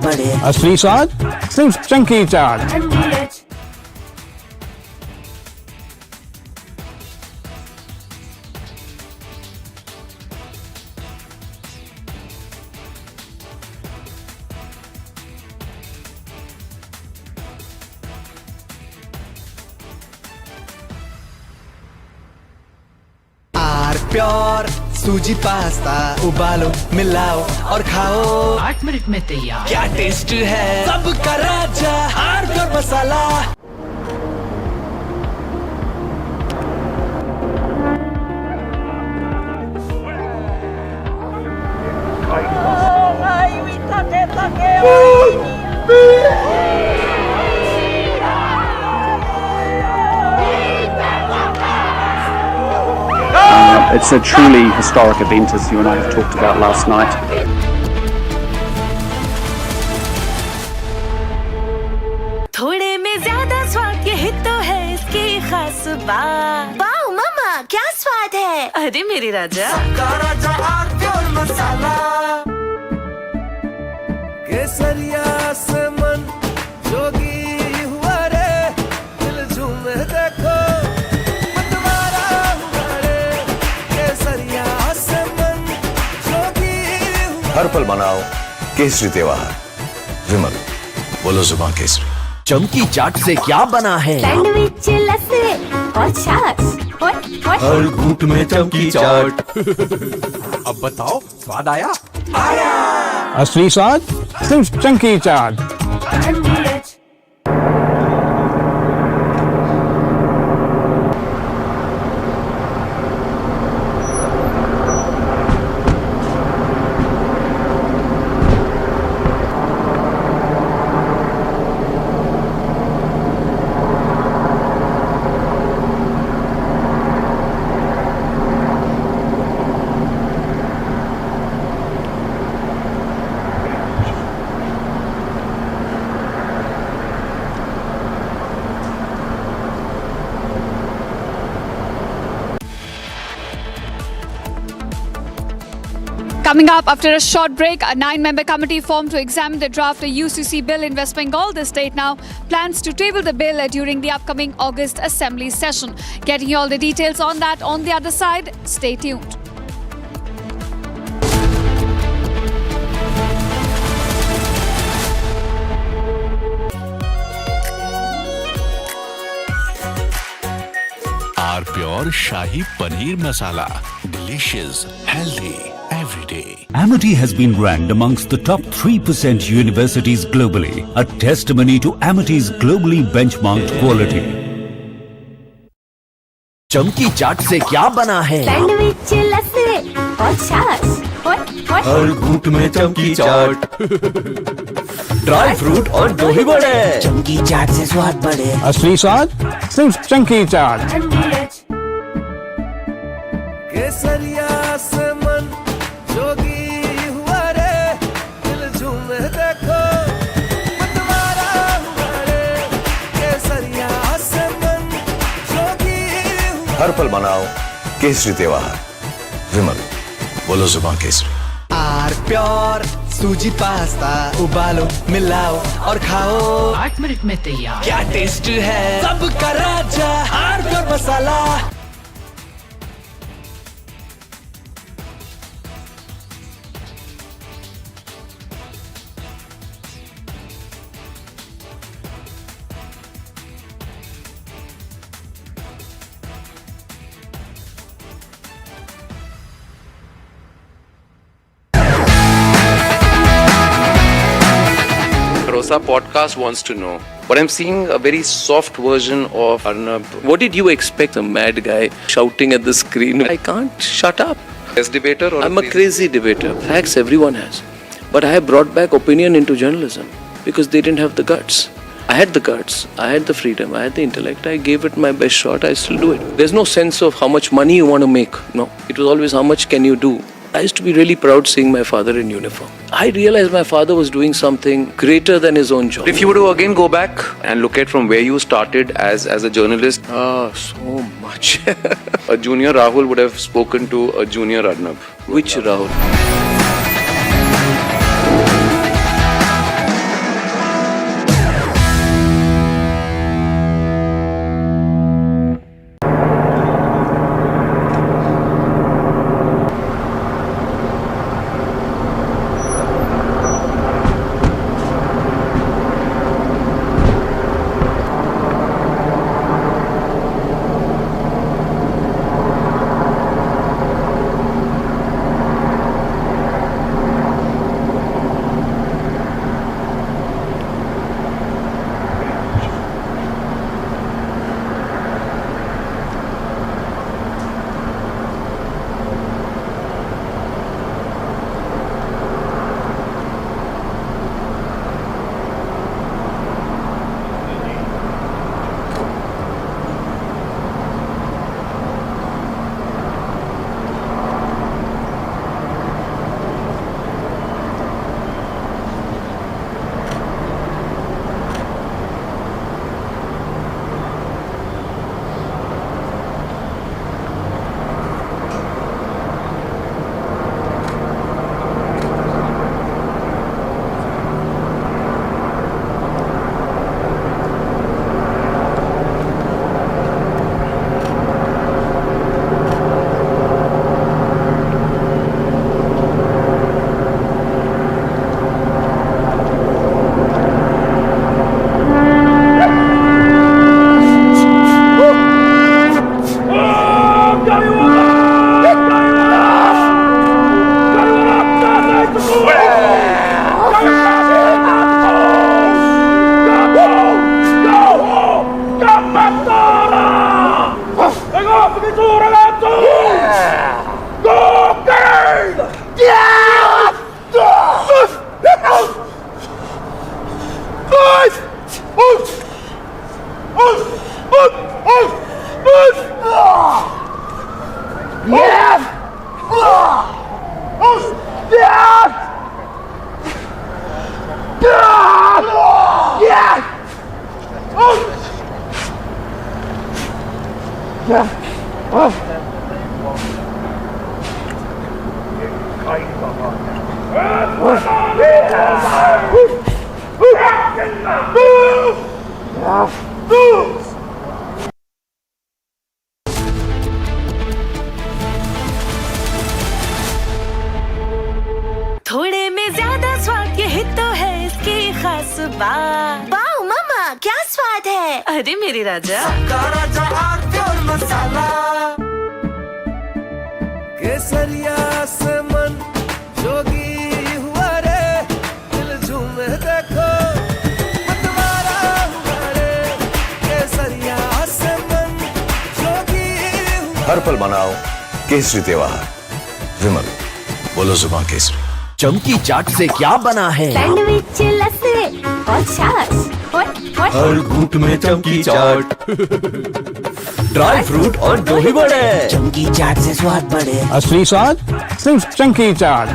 बढ़े। असली स्वाद सिर्फ चंकी चाट। प्योर सूजी पास्ता उबालो मिलाओ और खाओ 8 मिनट में तैयार। क्या टेस्ट है सबका राजा R pure masala. It's a truly historic event, as you and I have talked about last night. थोड़े में ज्यादा स्वाद यही तो है इसकी खास बात। वाओ मामा क्या स्वाद है। अरे मेरे राजा सबका राजा आर प्योर मसाला। केसरिया से मन जोगी हुआ रे दिल झूमे देखो हर पल मनाओ केसरी त्योहार। विमल बोलो जुबान केसरी। चमकी चाट से क्या बना है? सैंडविच लस्सी और छाछ हर घूंट में चमकी चाट। अब बताओ स्वाद आया? असली स्वाद सिर्फ चंकी चाट। Coming up after a short break, a 9-member committee formed to examine the draft UCC bill in West Bengal. The state now plans to table the bill during the upcoming August Assembly session. Getting you all the details on that on the other side. Stay tuned. Our pure Shahi Paneer Masala. Delicious, healthy. Every day. Amity has been ranked amongst the top 3% universities globally, a testimony to Amity's globally benchmarked quality. चमकी चाट से क्या बना है? Sandwich लस्सी और छाछ हर घूंट में चमकी चाट। ड्राई फ्रूट और दही बड़े। चमकी चाट से स्वाद बढ़े। असली स्वाद सिर्फ चंकी चाट। केसरिया से मन जोगी हुआ रे दिल झूमे देखो मतवारा हुआ रे। केसरिया से मन जोगी हुआ। हर पल मनाओ केसरी त्योहार। विमल बोलो जुबान केसरी। आर प्योर सूजी पास्ता उबालो मिलाओ और खाओ 8 मिनट में तैयार। क्या टेस्ट है सबका राजा R pure masala. Rosa podcast wants to know, but I'm seeing a very soft version of Arnab. What did you expect? A mad guy shouting at the screen. I can't shut up. As debater or I'm a crazy debater. Facts everyone has. But I have brought back opinion into journalism because they didn't have the guts. I had the guts, I had the freedom, I had the intellect. I gave it my best shot. I still do it. There's no sense of how much money you want to make. No, it was always how much can you do. I used to be really proud seeing my father in uniform. I realized my father was doing something greater than his own job. If you were to again go back and look at from where you started as a journalist, so much. A junior Rahul would have spoken to a junior Arnab. Which Rahul? थोड़े में ज्यादा स्वाद, यही तो है इसकी खास बात। वाओ मामा, क्या स्वाद है। अरे मेरे राजा, मसाला केसरिया से मन जोगी हुआ रे, दिल झूमे देखो मतवारा हुआ रे, केसरिया से मन जोगी हुआ। हर पल मनाओ केसरी त्योहार, विमल बोलो जुबान केसरी। चमकी चाट से क्या बना है? सैंडविच, लस्सी और छाछ और हर घूंट में चमकी चाट, ड्राई फ्रूट और दही बड़े। चमकी चाट से स्वाद बढ़े। असली स्वाद सिर्फ चंकी चाट।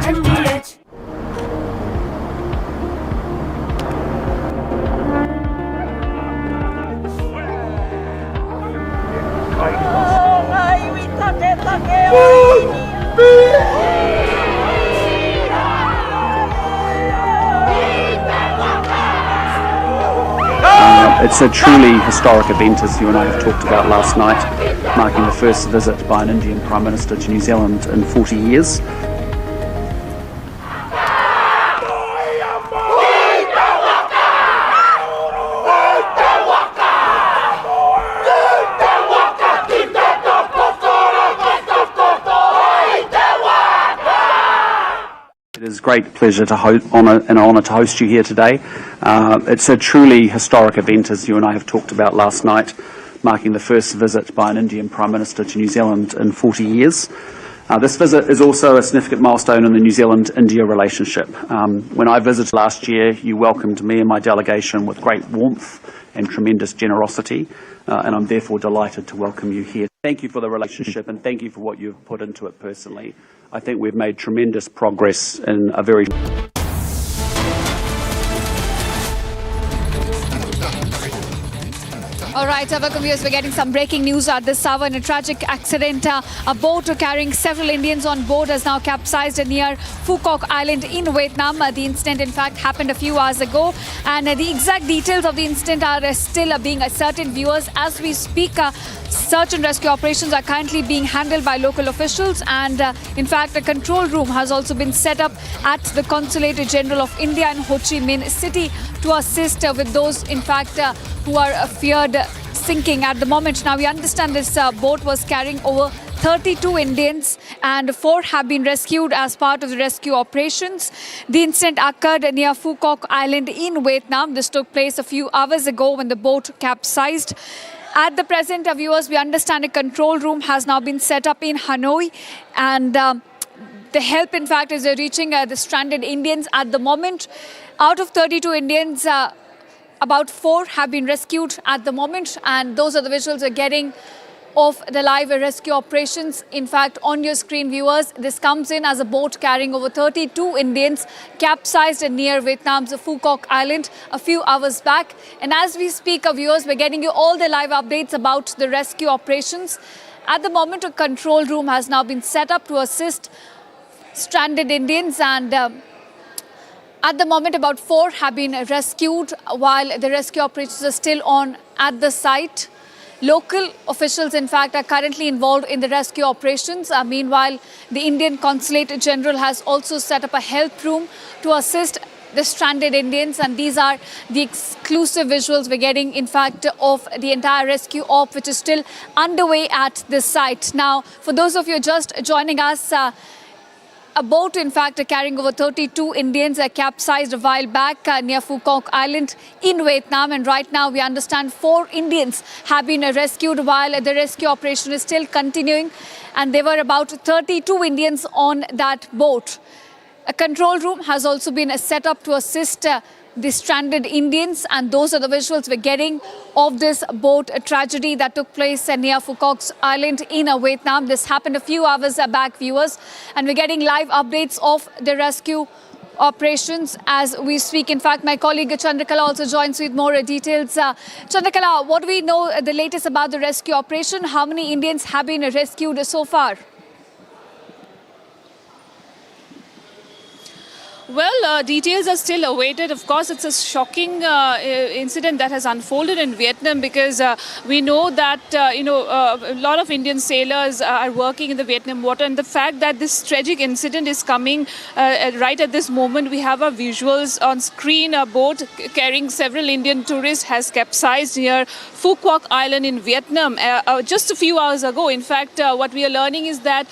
It's a truly historic event, as you and I have talked about last night, marking the first visit by an Indian Prime Minister to New Zealand in 40 years. It is a great pleasure to honour to host you here today. It's a truly historic event, as you and I have talked about last night, marking the first visit by an Indian Prime Minister to New Zealand in 40 years. This visit is also a significant milestone in the New Zealand-India relationship. When I visited last year, you welcomed me and my delegation with great warmth and tremendous generosity, and I'm therefore delighted to welcome you here. Thank you for the relationship and thank you for what you've put into it personally. I think we've made tremendous progress in a very... All right, welcome viewers. We're getting some breaking news at this hour. In a tragic accident, a boat carrying several Indians on board has now capsized near Phu Quoc Island in Vietnam. The incident, in fact, happened a few hours ago. And the exact details of the incident are still being ascertained, viewers. As we speak, search and rescue operations are currently being handled by local officials. And in fact, a control room has also been set up at the Consulate General of India in Ho Chi Minh City to assist with those, in fact, who are feared sinking at the moment. Now, we understand this boat was carrying over 32 Indians and 4 have been rescued as part of the rescue operations. The incident occurred near Phu Quoc Island in Vietnam. This took place a few hours ago when the boat capsized. At the present, viewers, we understand a control room has now been set up in Hanoi, and the help, in fact, is reaching the stranded Indians at the moment. Out of 32 Indians, about 4 have been rescued at the moment, and those are the visuals we're getting of the live rescue operations. In fact, on your screen, viewers, this comes in as a boat carrying over 32 Indians capsized near Vietnam's Phu Quoc Island a few hours back. And as we speak, viewers, we're getting you all the live updates about the rescue operations. At the moment, a control room has now been set up to assist stranded Indians, and at the moment, about 4 have been rescued while the rescue operations are still on at the site. Local officials, in fact, are currently involved in the rescue operations. Meanwhile, the Indian Consulate General has also set up a help room to assist the stranded Indians, and these are the exclusive visuals we're getting, in fact, of the entire rescue op, which is still underway at this site. Now, for those of you just joining us, a boat, in fact, carrying over 32 Indians capsized a while back near Phu Quoc Island in Vietnam. And right now, we understand 4 Indians have been rescued while the rescue operation is still continuing. And there were about 32 Indians on that boat. A control room has also been set up to assist the stranded Indians, and those are the visuals we're getting of this boat tragedy that took place near Phu Quoc Island in Vietnam. This happened a few hours back, viewers, and we're getting live updates of the rescue operations as we speak. In fact, my colleague Chandrakala also joins with more details. Chandrakala, what do we know the latest about the rescue operation? How many Indians have been rescued so far? Well, details are still awaited. Of course, it's a shocking incident that has unfolded in Vietnam because we know that, a lot of Indian sailors are working in the Vietnam water. And the fact that this tragic incident is coming right at this moment, we have our visuals on screen. A boat carrying several Indian tourists has capsized near Phu Quoc Island in Vietnam just a few hours ago. In fact, what we are learning is that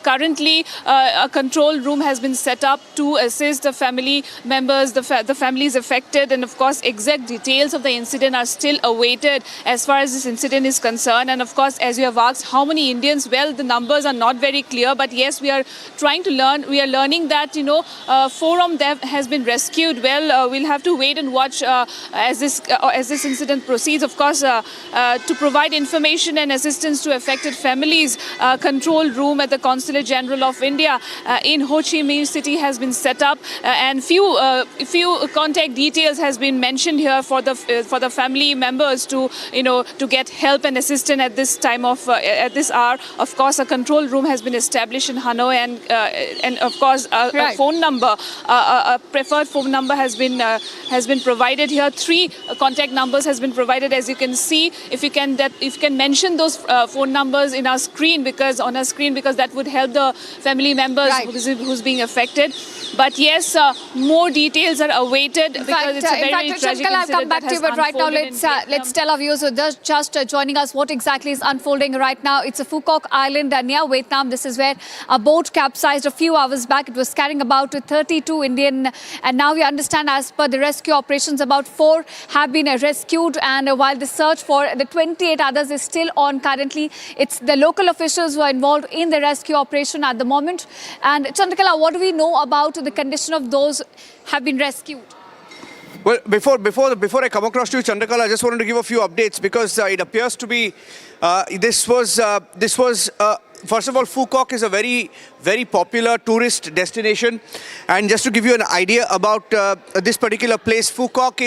currently a control room has been set up to assist the family members, the families affected, and of course exact details of the incident are still awaited as far as this incident is concerned. And of course, as you have asked, how many Indians? Well, the numbers are not very clear, but yes, we are trying to learn. We are learning that 4 of them has been rescued. Well, we'll have to wait and watch as this incident proceeds. Of course, to provide information and assistance to affected families, control room at the Consulate General of India in Ho Chi Minh City has been set up. And few contact details has been mentioned here for the family members to get help and assistance at this time of at this hour. Of course, a control room has been established in Hanoi, and of course a phone number, a preferred phone number has been provided here. 3 contact numbers has been provided, as you can see. If you can mention those phone numbers in our screen, because that would help the family members who's being affected. But yes, more details are awaited because it's a very tragic incident. I'll come back to you, but right now let's tell our viewers who are just joining us what exactly is unfolding right now. It's a Phu Quoc Island near Vietnam. This is where a boat capsized a few hours back. It was carrying about 32 Indian, and now we understand, as per the rescue operations, about 4 have been rescued. And while the search for the 28 others is still on currently, it's the local officials who are involved in the rescue operation at the moment. And Chandrakala, what do we know about the condition of those have been rescued? Well, before I come across to you, Chandrakala, I just wanted to give a few updates because it appears to be this was first of all, Phu Quoc is a very, very popular tourist destination, and just to give you an idea about this particular place, Phu Quoc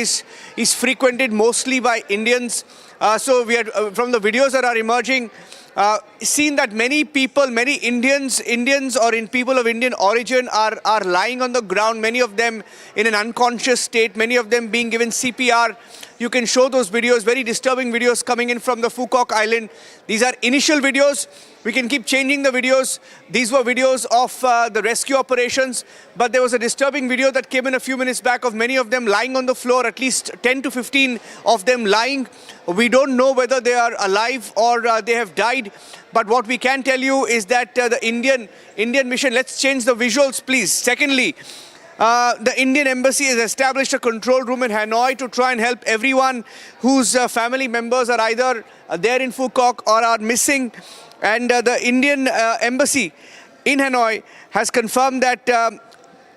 is frequented mostly by Indians. So we had from the videos that are emerging, seen that many people, many Indians or in people of Indian origin are lying on the ground, many of them in an unconscious state, many of them being given CPR. You can show those videos, very disturbing videos coming in from the Phu Quoc Island. These are initial videos. We can keep changing the videos. These were videos of the rescue operations, but there was a disturbing video that came in a few minutes back of many of them lying on the floor, at least 10 to 15 of them lying. We don't know whether they are alive or they have died, but what we can tell you is that the Indian mission, let's change the visuals please. Secondly, the Indian Embassy has established a control room in Hanoi to try and help everyone whose family members are either there in Phu Quoc or are missing. And the Indian Embassy in Hanoi has confirmed that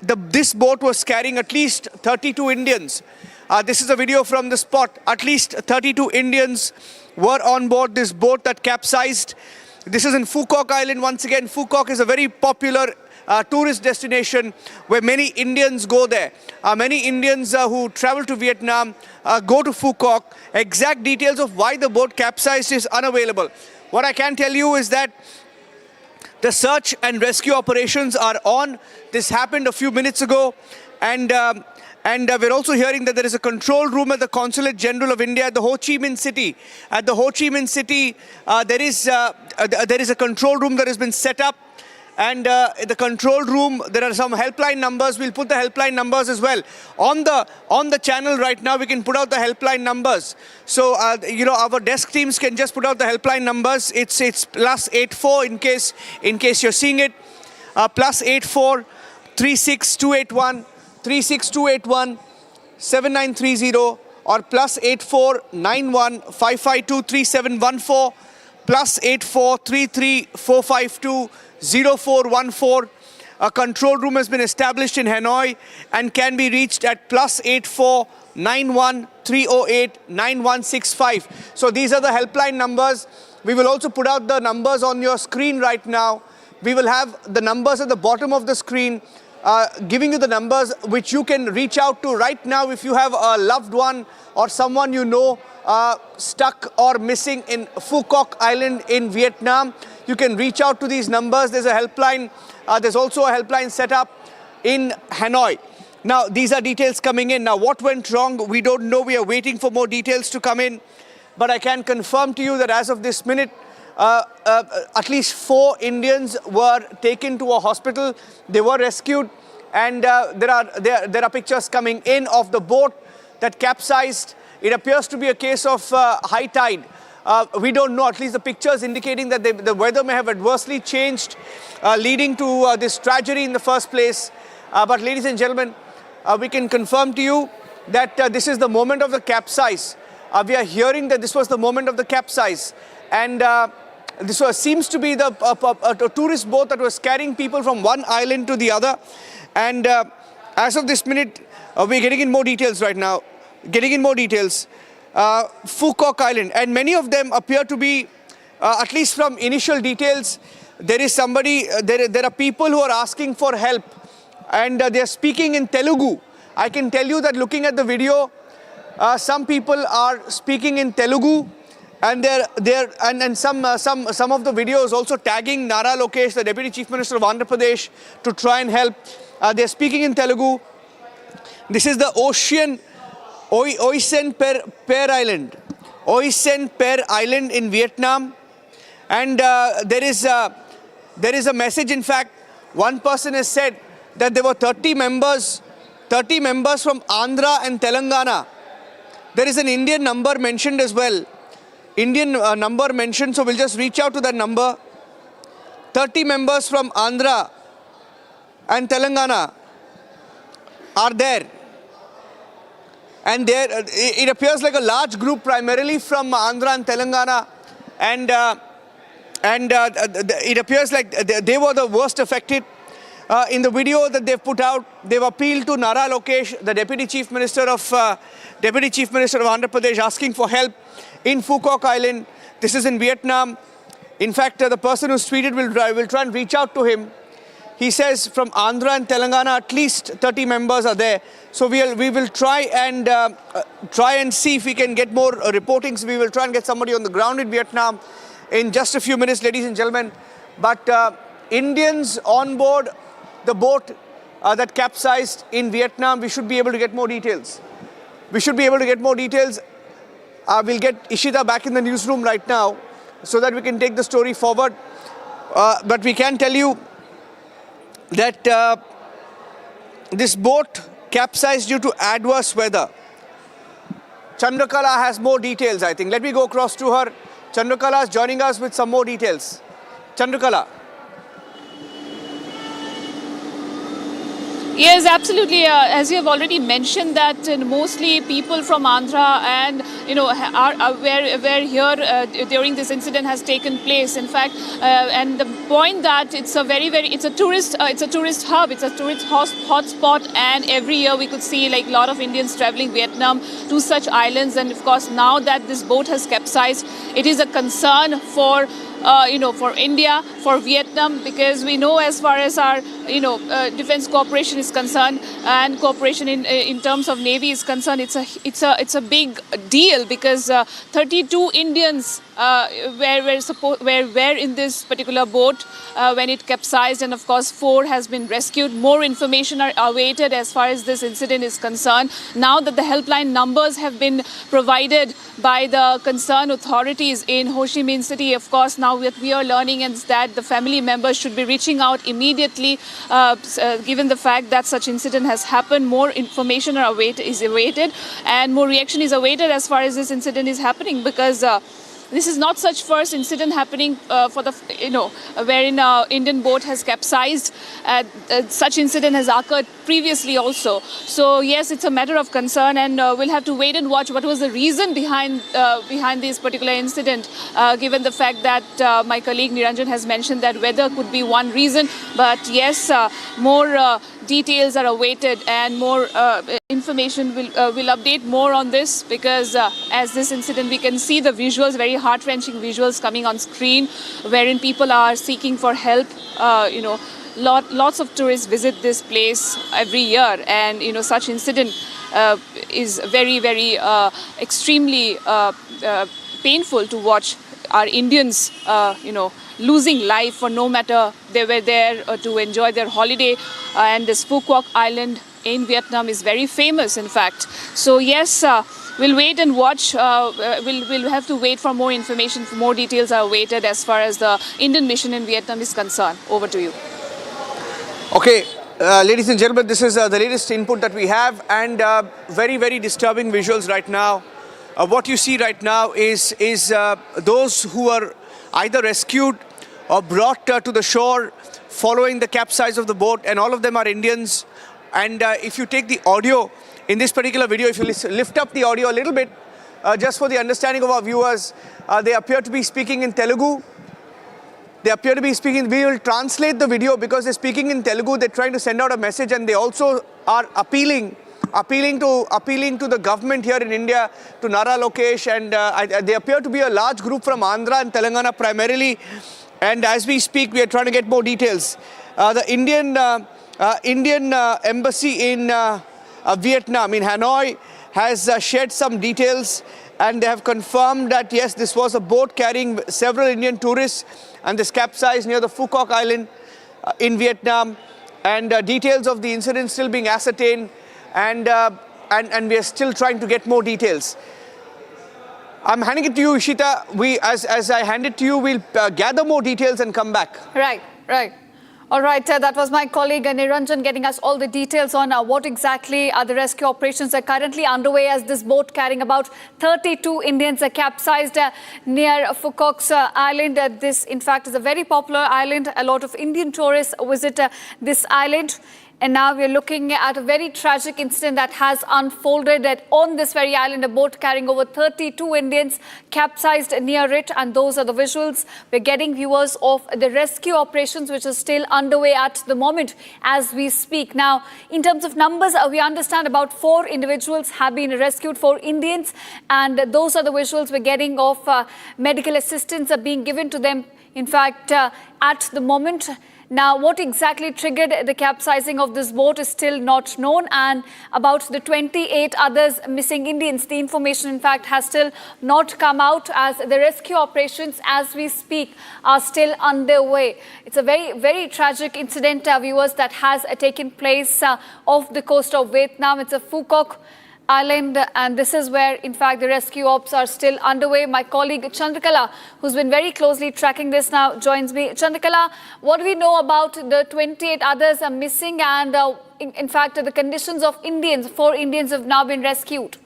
this boat was carrying at least 32 Indians. This is a video from the spot. At least 32 Indians were on board this boat that capsized. This is in Phu Quoc Island. Once again, Phu Quoc is a very popular tourist destination where many Indians go there. Many Indians who travel to Vietnam go to Phu Quoc. Exact details of why the boat capsized is unavailable. What I can tell you is that the search and rescue operations are on. This happened a few minutes ago, and we're also hearing that there is a control room at the Consulate General of India at the Ho Chi Minh City. At the Ho Chi Minh City, there is a control room that has been set up. And in the control room, there are some helpline numbers. We'll put the helpline numbers as well. On the channel right now, we can put out the helpline numbers. So, our desk teams can just put out the helpline numbers. It's +84 in case you're seeing it. +84 36281 36281 7930 or +84 91 552 3714 +84 33 452 0414. A control room has been established in Hanoi and can be reached at +84 91 308 9165. So these are the helpline numbers. We will also put out the numbers on your screen right now. We will have the numbers at the bottom of the screen. giving you the numbers which you can reach out to right now if you have a loved one or someone you know stuck or missing in Phu Quoc Island in Vietnam. You can reach out to these numbers. There's a helpline. There's also a helpline set up in Hanoi. Now, these are details coming in. Now, what went wrong? We don't know. We are waiting for more details to come in. But I can confirm to you that as of this minute, at least 4 Indians were taken to a hospital. They were rescued. And there are pictures coming in of the boat that capsized. It appears to be a case of high tide. We don't know, at least the pictures indicating that the weather may have adversely changed, leading to this tragedy in the first place. But ladies and gentlemen, we can confirm to you that this is the moment of the capsize. We are hearing that this was the moment of the capsize. And this seems to be a tourist boat that was carrying people from one island to the other. And as of this minute, we're getting in more details right now. Phu Quoc Island, and many of them appear to be, at least from initial details, there is somebody, there are people who are asking for help, and they are speaking in Telugu. I can tell you that looking at the video, some people are speaking in Telugu, and some of the videos also tagging Nara Lokesh, the Deputy Chief Minister of Andhra Pradesh, to try and help. They are speaking in Telugu. This is the Oisen Per Island. Oisen Per Island in Vietnam. And there is a message. In fact, one person has said that there were 30 members from Andhra and Telangana. There is an Indian number mentioned as well. Indian number mentioned, so we'll just reach out to that number. 30 members from Andhra and Telangana are there. And there, it appears like a large group, primarily from Andhra and Telangana, and it appears like they were the worst affected. In the video that they've put out, they've appealed to Nara Lokesh, the Deputy Chief Minister of Andhra Pradesh, asking for help in Phu Quoc Island. This is in Vietnam. In fact, the person who's tweeted will try and reach out to him. He says from Andhra and Telangana, at least 30 members are there. So we will try and see if we can get more reportings. We will try and get somebody on the ground in Vietnam in just a few minutes, ladies and gentlemen. But Indians on board the boat that capsized in Vietnam, we should be able to get more details. We'll get Ishita back in the newsroom right now so that we can take the story forward. But we can tell you that this boat capsized due to adverse weather. Chandrakala has more details, I think. Let me go across to her. Chandrakala is joining us with some more details. Chandrakala. Yes, absolutely. As you have already mentioned, that mostly people from Andhra and were here during this incident has taken place. In fact, and the point that it's a tourist hub, it's a tourist hotspot, and every year we could see like a lot of Indians traveling Vietnam to such islands. And of course, now that this boat has capsized, it is a concern for India, for Vietnam, because we know as far as our defense cooperation is concerned and cooperation in terms of Navy is concerned, it's a big deal, because 32 Indians were in this particular boat when it capsized, and of course 4 has been rescued. More information are awaited as far as this incident is concerned. Now that the helpline numbers have been provided by the concerned authorities in Ho Chi Minh City, of course now what we are learning is that the family members should be reaching out immediately, given the fact that such incident has happened. More information is awaited, and more reaction is awaited as far as this incident is happening, because this is not such first incident happening wherein Indian boat has capsized. Such incident has occurred previously also. So yes, it's a matter of concern, and we'll have to wait and watch what was the reason behind this particular incident, given the fact that my colleague Niranjan has mentioned that weather could be one reason. But yes, more details are awaited, and more information will update more on this, because as this incident, we can see the visuals, very heart-wrenching visuals coming on screen, wherein people are seeking for help, lots of tourists visit this place every year, and such incident is very extremely painful to watch our Indians losing life for no matter they were there to enjoy their holiday. And this Phu Quoc Island in Vietnam is very famous, in fact. So yes, we'll wait and watch. We'll have to wait for more information. For more details are awaited as far as the Indian mission in Vietnam is concerned. Over to you. Okay, ladies and gentlemen, this is the latest input that we have, and very disturbing visuals right now. What you see right now is those who are either rescued or brought to the shore following the capsize of the boat, and all of them are Indians. And if you take the audio in this particular video, if you lift up the audio a little bit, just for the understanding of our viewers, they appear to be speaking in Telugu. They appear to be speaking, we will translate the video because they're speaking in Telugu. They're trying to send out a message, and they also are appealing to the government here in India, to Nara Lokesh, and they appear to be a large group from Andhra and Telangana primarily. And as we speak, we are trying to get more details. The Indian embassy in Vietnam, in Hanoi, has shared some details, and they have confirmed that yes, this was a boat carrying several Indian tourists, and this capsized near the Phu Quoc Island in Vietnam, and details of the incident still being ascertained, and we are still trying to get more details. I'm handing it to you, Ishita. As I hand it to you, we'll gather more details and come back. Right. All right, that was my colleague Niranjan getting us all the details on what exactly are the rescue operations are currently underway, as this boat carrying about 32 Indians capsized near Phu Quoc Island. This, in fact, is a very popular island. A lot of Indian tourists visit this island. And now we're looking at a very tragic incident that has unfolded on this very island. A boat carrying over 32 Indians capsized near it. And those are the visuals we're getting, viewers, of the rescue operations, which is still underway at the moment as we speak. Now, in terms of numbers, we understand about 4 individuals have been rescued, 4 Indians. And those are the visuals we're getting of medical assistance being given to them, in fact, at the moment. Now, what exactly triggered the capsizing of this boat is still not known, and about the 28 others missing Indians, the information, in fact, has still not come out, as the rescue operations, as we speak, are still underway. It's a very tragic incident, viewers, that has taken place off the coast of Vietnam. It's a Phu Quoc Island, and this is where, in fact, the rescue ops are still underway. My colleague Chandrakala, who's been very closely tracking this now, joins me. Chandrakala, what do we know about the 28 others are missing, and in fact, the conditions of Indians? 4 Indians have now been rescued.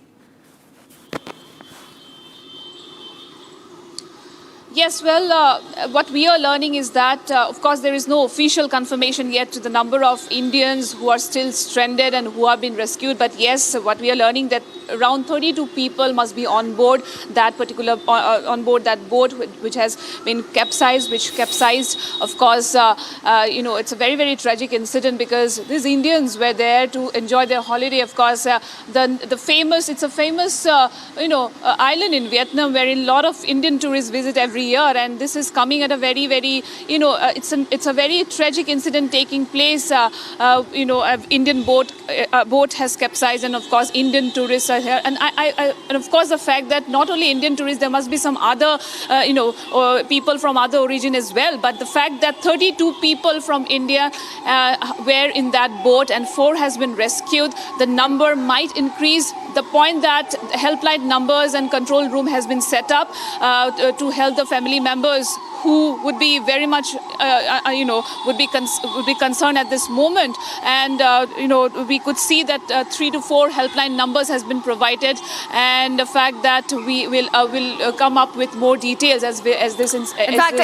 Yes, well, what we are learning is that, of course, there is no official confirmation yet to the number of Indians who are still stranded and who have been rescued. But yes, what we are learning that around 32 people must be on board that particular that boat which has been capsized, Of course, it's a very tragic incident because these Indians were there to enjoy their holiday. Of course, it's a famous island in Vietnam wherein a lot of Indian tourists visit every year, and this is coming at a very it's a very tragic incident taking place. An Indian boat has capsized, and of course Indian tourists are here, and and of course the fact that not only Indian tourists, there must be some other people from other origin as well, but the fact that 32 people from India were in that boat and 4 has been rescued, the number might increase. The point that helpline numbers and control room has been set up to help the family members who would be very much, would be concerned at this moment. And, we could see that 3 to 4 helpline numbers has been provided, and the fact that we will come up with more details as this. In fact,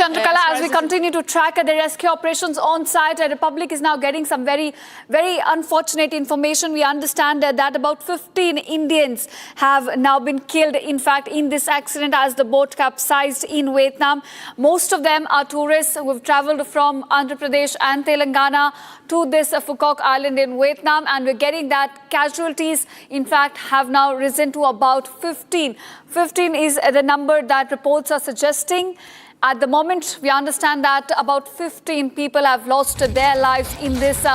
Chandrakala, as we continue to track the rescue operations on site, the Republic is now getting some very unfortunate information. We understand that about 15 Indians have now been killed, in fact, in this accident as the boat capsized in Vietnam. Most of them are tourists who have traveled from Andhra Pradesh and Telangana to this Phu Quoc Island in Vietnam, and we're getting that casualties, in fact, have now risen to about 15. 15 is the number that reports are suggesting. At the moment, we understand that about 15 people have lost their lives in this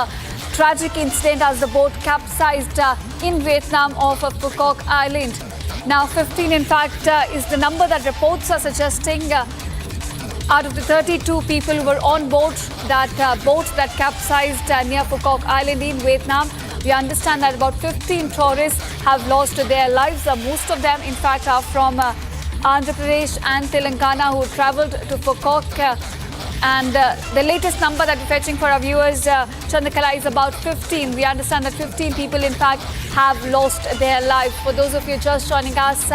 tragic incident as the boat capsized in Vietnam off of Phuoc Island. Now, 15, in fact, is the number that reports are suggesting out of the 32 people who were on board that boat that capsized near Phuoc Island in Vietnam. We understand that about 15 tourists have lost their lives. Most of them, in fact, are from Andhra Pradesh and Telangana who travelled to Phuoc. And the latest number that we're fetching for our viewers, Chandrakala, is about 15. We understand that 15 people, in fact, have lost their lives. For those of you just joining us,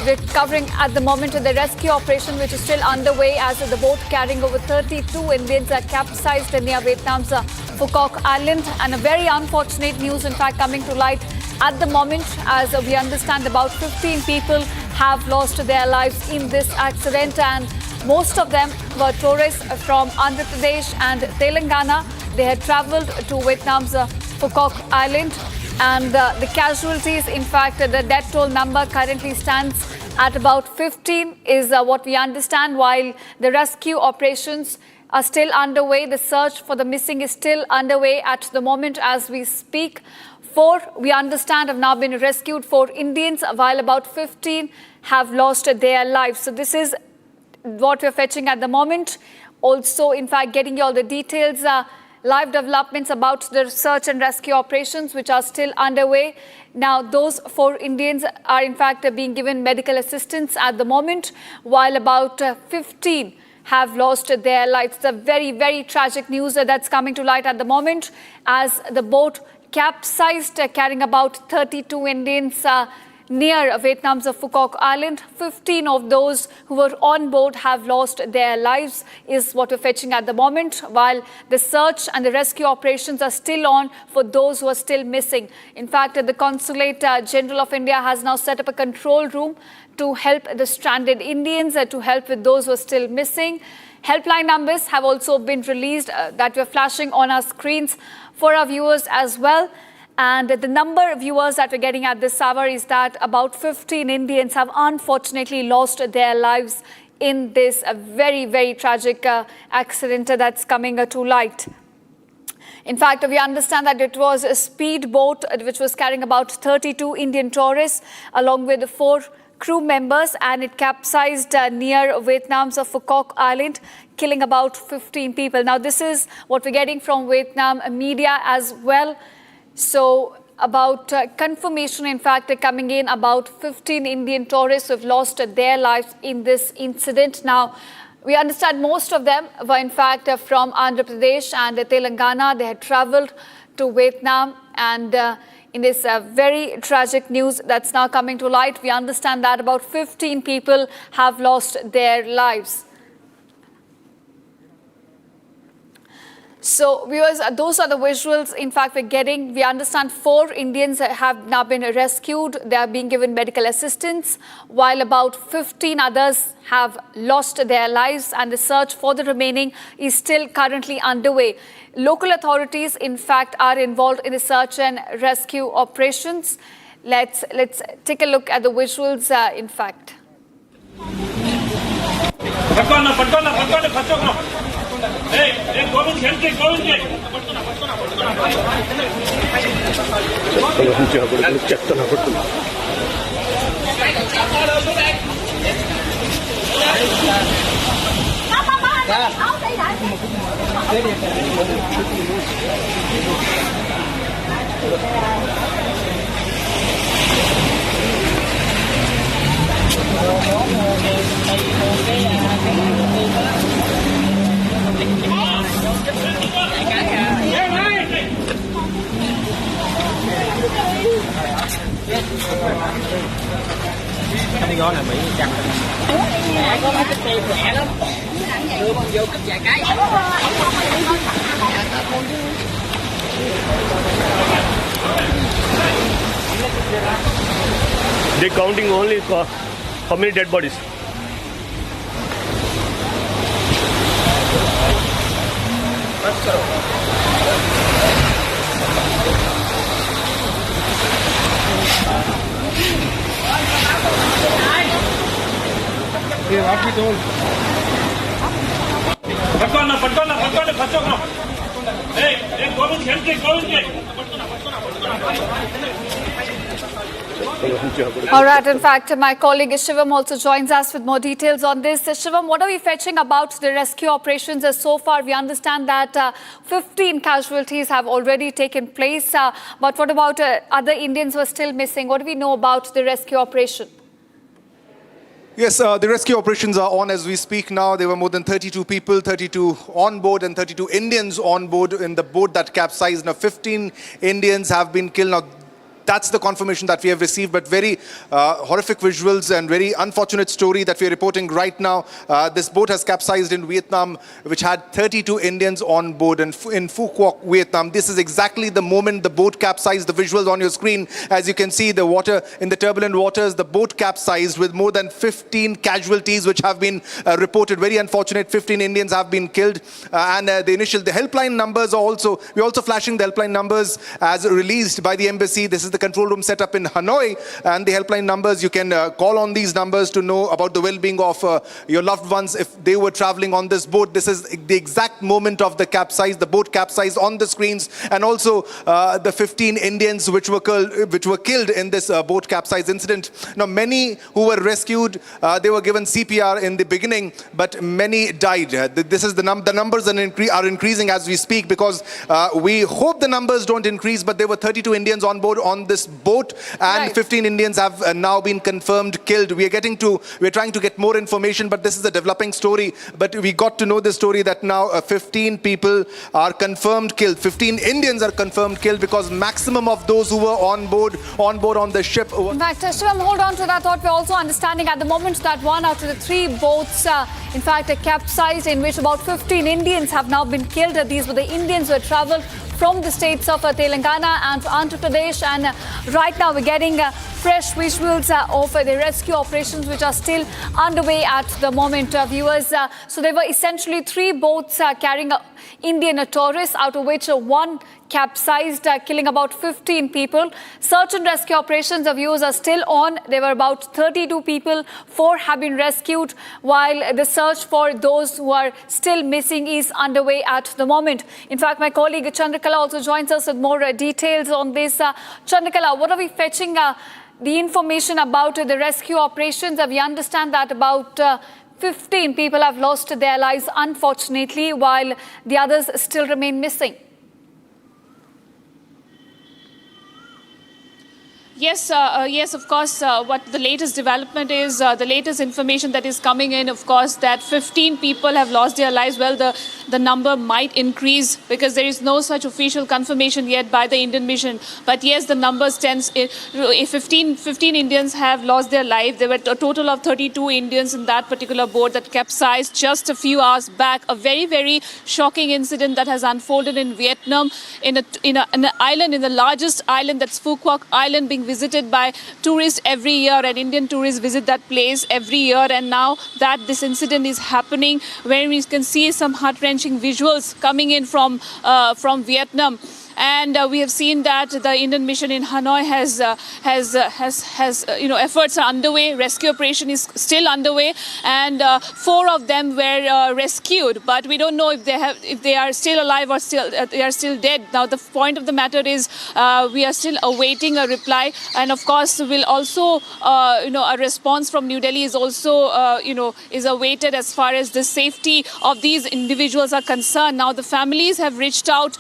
we're covering at the moment the rescue operation, which is still underway as the boat carrying over 32 Indians capsized near Vietnam's Phuoc Island. And a very unfortunate news, in fact, coming to light at the moment, as we understand about 15 people have lost their lives in this accident, and most of them were tourists from Andhra Pradesh and Telangana. They had travelled to Vietnam's Phuoc Island, and the casualties, in fact, the death toll number currently stands at about 15 is what we understand, while the rescue operations are still underway. The search for the missing is still underway at the moment as we speak. 4, we understand, have now been rescued, 4 Indians, while about 15 have lost their lives. So this is what we're fetching at the moment. Also, in fact, getting you all the details, live developments about the search and rescue operations, which are still underway. Now, those 4 Indians are, in fact, being given medical assistance at the moment, while about 15 have lost their lives. It's a very, very tragic news that's coming to light at the moment as the boat capsized, carrying about 32 Indians near Vietnam's Phuoc Island. 15 of those who were on board have lost their lives, is what we're fetching at the moment, while the search and the rescue operations are still on for those who are still missing. In fact, the Consulate General of India has now set up a control room to help the stranded Indians, to help with those who are still missing. Helpline numbers have also been released that we're flashing on our screens for our viewers as well. And the number of viewers that we're getting at this hour is that about 15 Indians have unfortunately lost their lives in this very, very tragic accident that's coming to light. In fact, we understand that it was a speedboat which was carrying about 32 Indian tourists along with 4 crew members, and it capsized near Vietnam's Phuoc Island, killing about 15 people. Now, this is what we're getting from Vietnam media as well. So, about confirmation, in fact, coming in, about 15 Indian tourists who have lost their lives in this incident. Now, we understand most of them were, in fact, from Andhra Pradesh and Telangana. They had travelled to Vietnam, and in this very tragic news that's now coming to light, we understand that about 15 people have lost their lives. So, viewers, those are the visuals, in fact, we're getting. We understand 4 Indians have now been rescued. They are being given medical assistance, while about 15 others have lost their lives, and the search for the remaining is still currently underway. Local authorities, in fact, are involved in the search and rescue operations. Let's take a look at the visuals, in fact. Cái gói này bị chặt mẹ có mấy cái tiền rẻ lắm, đưa con vô cắt vài cái. They counting only for how many dead bodies? What we told. All right, in fact, my colleague Shivam also joins us with more details on this. Shivam, what are we fetching about the rescue operations? So far, we understand that 15 casualties have already taken place. But what about other Indians who are still missing? What do we know about the rescue operation? Yes, the rescue operations are on as we speak now. There were more than 32 people, 32 on board and 32 Indians on board in the boat that capsized. Now, 15 Indians have been killed. Now, that's the confirmation that we have received, but very horrific visuals and very unfortunate story that we are reporting right now. This boat has capsized in Vietnam, which had 32 Indians on board in Phu Quoc, Vietnam. This is exactly the moment the boat capsized. The visuals on your screen, as you can see, the water in the turbulent waters, the boat capsized with more than 15 casualties, which have been reported. Very unfortunate. 15 Indians have been killed, and the helpline numbers are also, we're also flashing the helpline numbers as released by the embassy. This is the control room set up in Hanoi, and the helpline numbers, you can call on these numbers to know about the well-being of your loved ones if they were traveling on this boat. This is the exact moment of the capsize. The boat capsized on the screens, and also the 15 Indians which were killed in this boat capsize incident. Now, many who were rescued, they were given CPR in the beginning, but many died. This is the numbers are increasing as we speak, because we hope the numbers don't increase, but there were 32 Indians on board on this boat, and 15 Indians have now been confirmed killed. We're trying to get more information, but this is a developing story. But we got to know the story that now 15 people are confirmed killed. 15 Indians are confirmed killed, because maximum of those who were on board on the ship. In fact, Shivam, hold on to that thought. We're also understanding at the moment that 1 out of the 3 boats, in fact, capsized, in which about 15 Indians have now been killed. These were the Indians who had travelled from the states of Telangana and Andhra Pradesh, and right now we're getting fresh visuals of the rescue operations which are still underway at the moment, viewers. So there were essentially 3 boats carrying Indian tourists, out of which 1 capsized, killing about 15 people. Search and rescue operations of viewers are still on. There were about 32 people, 4 have been rescued, while the search for those who are still missing is underway at the moment. In fact, my colleague Chandrakala also joins us with more details on this. Chandrakala, what are we fetching the information about the rescue operations? We understand that about 15 people have lost their lives, unfortunately, while the others still remain missing. Yes, yes, of course, what the latest development is, the latest information that is coming in, of course, that 15 people have lost their lives. Well, the number might increase, because there is no such official confirmation yet by the Indian mission. But yes, the number stands. 15 Indians have lost their life. There were a total of 32 Indians in that particular boat that capsized just a few hours back. A very, very shocking incident that has unfolded in Vietnam, in an island, in the largest island, that's Phu Quoc Island, being visited by tourists every year, and Indian tourists visit that place every year. And now that this incident is happening, where we can see some heart-wrenching visuals coming in from Vietnam. And we have seen that the Indian mission in Hanoi has efforts are underway. Rescue operation is still underway, and 4 of them were rescued. But we don't know if they are still alive or they are still dead. Now the point of the matter is we are still awaiting a reply, and of course will also a response from New Delhi is also is awaited as far as the safety of these individuals are concerned. Now the families have reached out.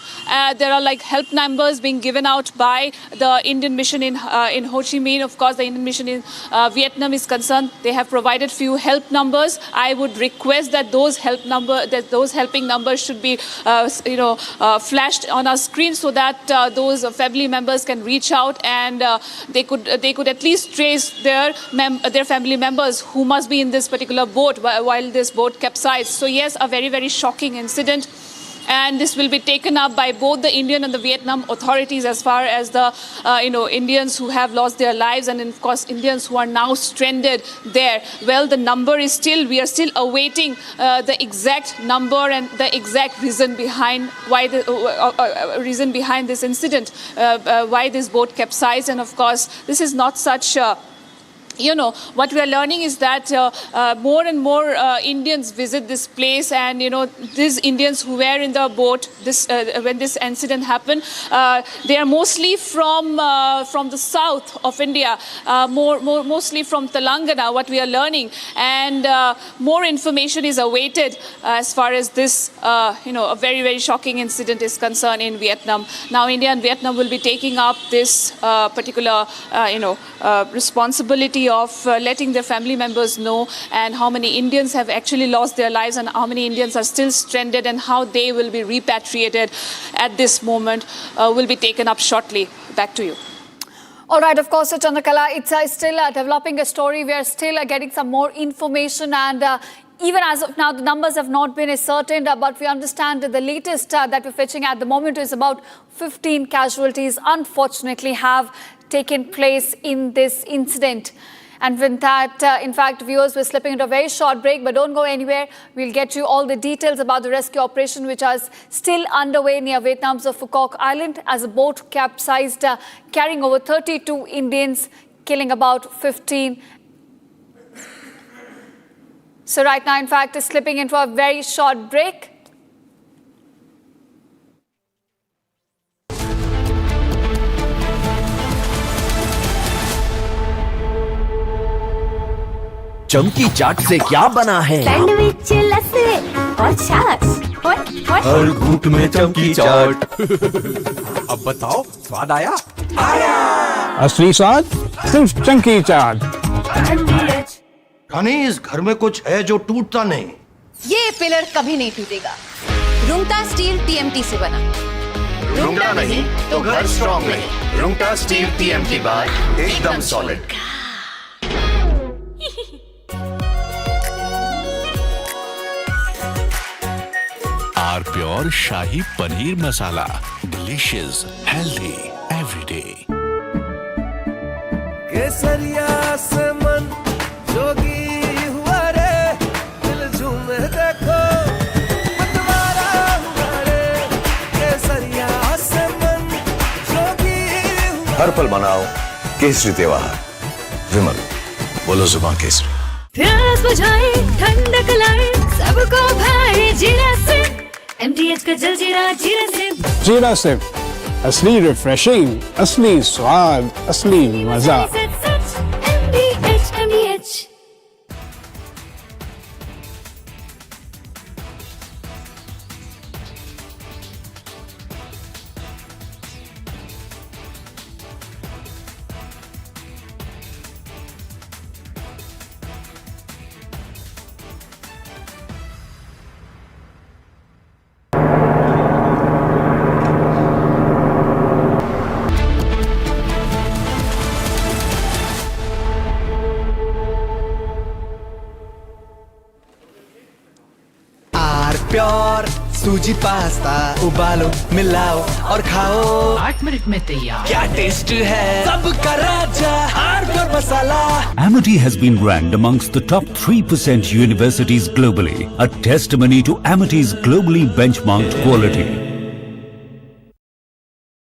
There are help numbers being given out by the Indian mission in Ho Chi Minh. Of course, the Indian mission in Vietnam is concerned. They have provided few help numbers. I would request that those helping numbers should be flashed on our screen, so that those family members can reach out, and they could at least trace their family members who must be in this particular boat while this boat capsized. So yes, a very, very shocking incident. And this will be taken up by both the Indian and the Vietnam authorities as far as the Indians who have lost their lives, and of course Indians who are now stranded there. Well, the number is we are still awaiting the exact number and the exact reason behind this incident, why this boat capsized. And of course, this is not such what we are learning is that more and more Indians visit this place, and these Indians who were in the boat when this incident happened, they are mostly from the south of India, mostly from Telangana, what we are learning, and more information is awaited as far as this a very, very shocking incident is concerned in Vietnam. Now India and Vietnam will be taking up this particular responsibility of letting their family members know, and how many Indians have actually lost their lives and how many Indians are still stranded, and how they will be repatriated at this moment will be taken up shortly. Back to you. All right, of course, Chandrakala, it's still developing a story. We are still getting some more information, and even as of now, the numbers have not been ascertained, but we understand that the latest that we're fetching at the moment is about 15 casualties, unfortunately, have taken place in this incident. And with that, in fact, viewers, we're slipping into a very short break, but don't go anywhere. We'll get you all the details about the rescue operation, which is still underway near Vietnam's Phu Quoc Island, as a boat capsized, carrying over 32 Indians, killing about 15. So right now, in fact, is slipping into a very short break. चमकी चाट से क्या बना है? Sandwich, लस्सी और छाछ और हर घूंट में चमकी चाट। अब बताओ, स्वाद आया? आया। असली स्वाद सिर्फ चंकी चाट। रानी, इस घर में कुछ है जो टूटता नहीं। ये पिलर कभी नहीं टूटेगा। रुंगटा स्टील TMT से बना। रुंगटा नहीं तो घर स्ट्रॉन्ग नहीं। रुंगटा स्टील TMT बार एकदम solid. R pure shahi paneer masala, delicious, healthy everyday. केसरिया से मन जोगी हुआ रे, दिल झूमे देखो मतवारा हुआ रे। केसरिया से मन जोगी हुआ। हर पल मनाओ केसरी त्योहार। विमल, बोलो जुबान केसरी। प्यास बुझाए, ठंडक लाए, सबको भाए जीरा से। MTH का जल जीरा, जीरा से। जीरा से असली रिफ्रेशिंग, असली स्वाद, असली मजा। MTH। प्योर सूजी पास्ता, उबालो, मिलाओ और खाओ 8 मिनट में तैयार। क्या टेस्ट है सबका राजा R pure masala. Amity has been ranked amongst the top 3% universities globally, a testimony to Amity's globally benchmarked quality.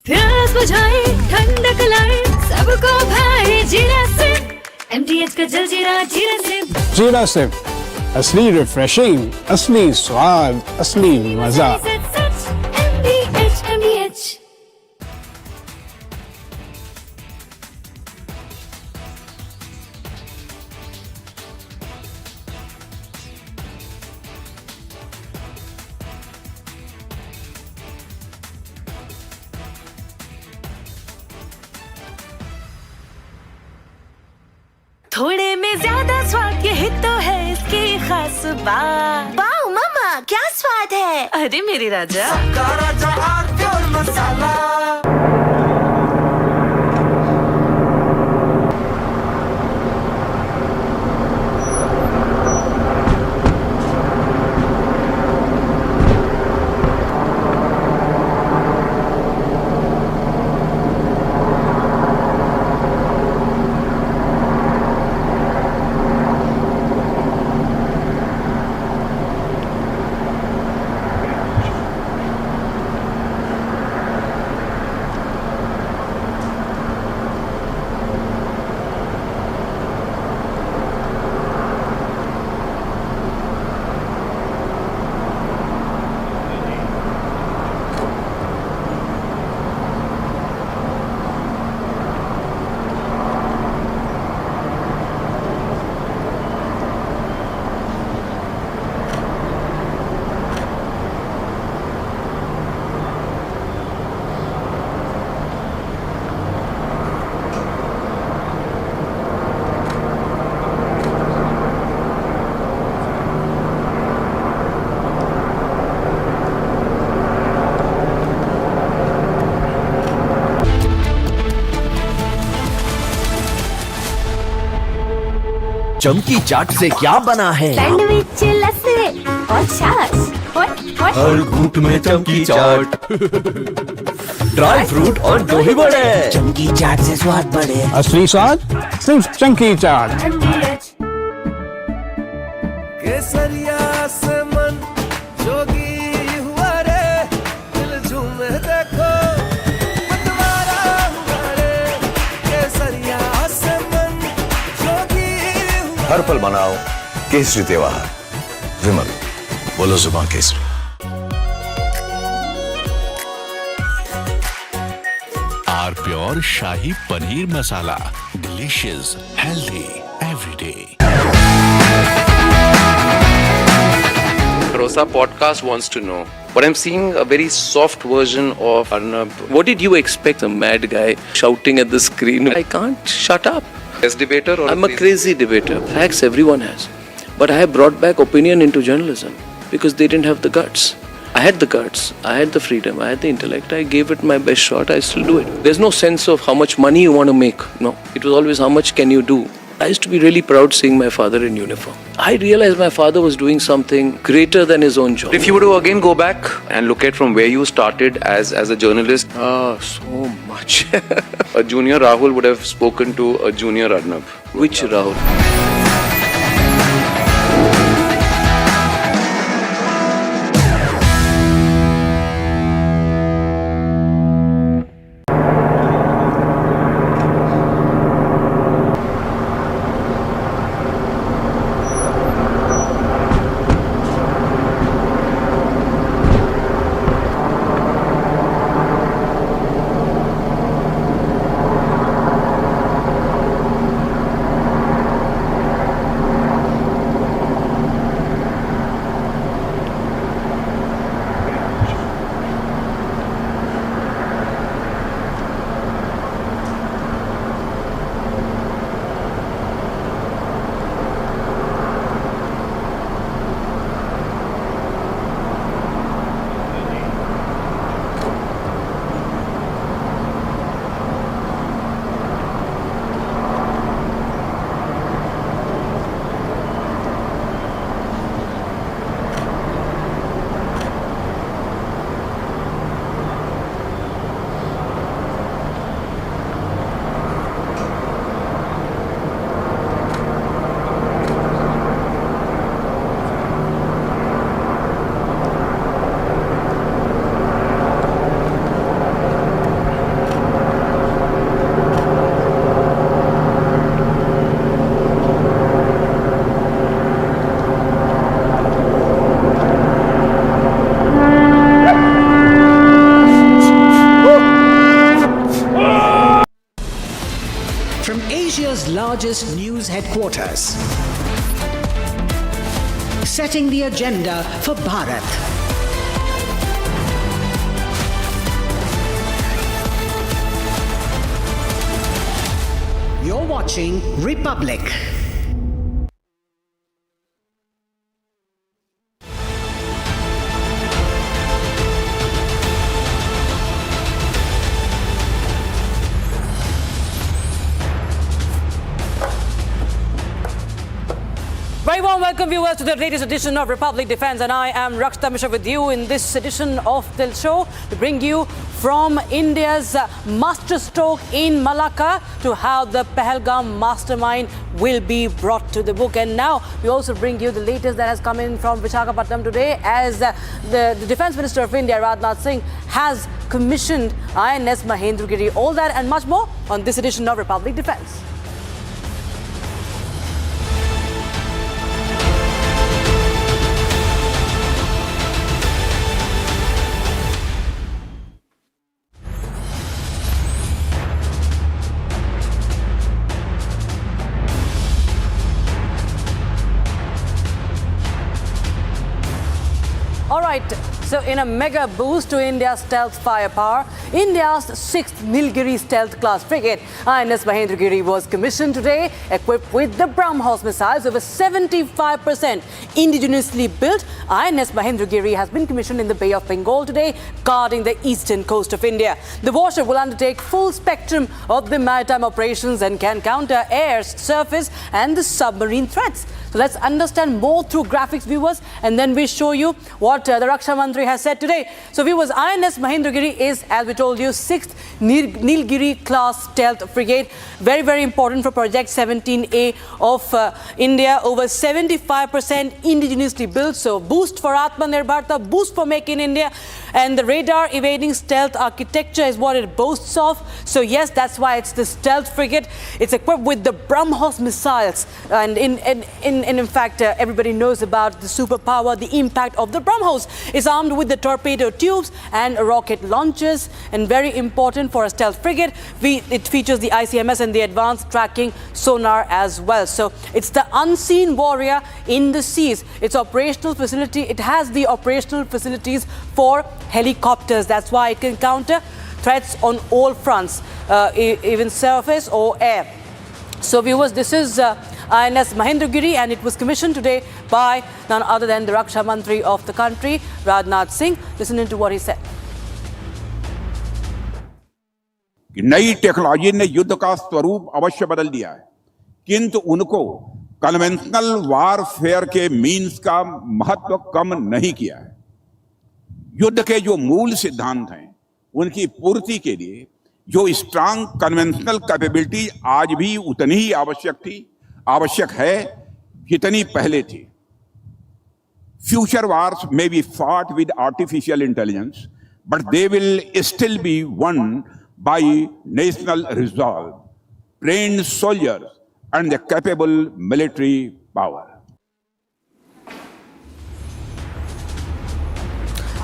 प्यास बुझाए, ठंडक लाए, सबको भाए जीरा से। MTH का जल जीरा, जीरा से। जीरा से असली रिफ्रेशिंग, असली स्वाद, असली मजा। MTH। थोड़े में ज्यादा स्वाद, यही तो है इसकी खास बात। वाओ मामा, क्या स्वाद है? अरे मेरे राजा, सबका राजा आर प्योर मसाला। चमकी चाट से क्या बना है? सैंडविच लस्सी और छाछ हर घूंट में चमकी चाट, ड्राई फ्रूट और दही बड़े। चमकी चाट से स्वाद बढ़े। असली स्वाद सिर्फ चंकी चाट। केसरिया से मन जोगी हुआ रे, दिल झूमे देखो मतवारा हुआ रे। केसरिया से मन जोगी हुआ। हर पल मनाओ केसरी त्योहार, विमल बोलो जुबान केसरी। R pure shahi paneer masala, delicious, healthy everyday. Rosa podcast wants to know, but I'm seeing a very soft version of Arnab. What did you expect? A mad guy shouting at the screen. I can't shut up. As debater, or I'm a crazy debater. Facts everyone has, but I have brought back opinion into journalism because they didn't have the guts. I had the guts, I had the freedom, I had the intellect. I gave it my best shot. I still do it. There's no sense of how much money you want to make. No, it was always how much can you do. I used to be really proud seeing my father in uniform. I realized my father was doing something greater than his own job. If you were to again go back and look at from where you started as a journalist, so much. A junior Rahul would have spoken to a junior Arnab. Which Rahul? Largest news headquarters, setting the agenda for Bharat. You're watching Republic. Very warm welcome viewers to the latest edition of Republic Defense, and I am Rakshita Mishra with you in this edition of the show to bring you from India's masterstroke in Malacca to how the Pahalgam mastermind will be brought to the book. And now we also bring you the latest that has come in from Visakhapatnam today, as the Defence Minister of India, Rajnath Singh, has commissioned INS Mahendragiri. All that and much more on this edition of Republic Defense. All right, So in a mega boost to India's stealth firepower, India's 6th Nilgiri stealth class frigate, INS Mahendragiri, was commissioned today, equipped with the BrahMos missiles. Over 75% indigenously built, INS Mahendragiri has been commissioned in the Bay of Bengal today, guarding the eastern coast of India. The washer will undertake full spectrum of the maritime operations and can counter air, surface and the submarine threats. So let's understand more through graphics, viewers, and then we show you what the Raksha Mantri has said today. So viewers, INS Mahendragiri is, as we told you, 6th Nilgiri class stealth frigate. Very, very important for Project 17A of India. Over 75% indigenously built. So boost for Atmanirbharta, boost for Make in India. And the radar evading stealth architecture is what it boasts of. So yes, that's why it's the stealth frigate. It's equipped with the BrahMos missiles. And in fact, everybody knows about the superpower, the impact of the BrahMos. It's armed with the torpedo tubes and rocket launchers. And very important for a stealth frigate, it features the ICMS and the advanced tracking sonar as well. So it's the unseen warrior in the seas. Its operational facility, it has the operational facilities for helicopters. That's why it can counter threats on all fronts, even surface or air. So viewers, this is INS Mahendragiri, and it was commissioned today by none other than the Raksha Mantri of the country, Rajnath Singh. Listen to what he said. नई technology ने युद्ध का स्वरूप अवश्य बदल दिया है, किंतु उनको कन्वेंशनल वारफेयर के मीन्स का महत्व कम नहीं किया है। युद्ध के जो मूल सिद्धांत हैं, उनकी पूर्ति के लिए जो स्ट्रांग कन्वेंशनल कैपेबिलिटी आज भी उतनी ही आवश्यक है जितनी पहले थी। Future wars may be fought with artificial intelligence, but they will still be won by national resolve, trained soldiers, and the capable military power.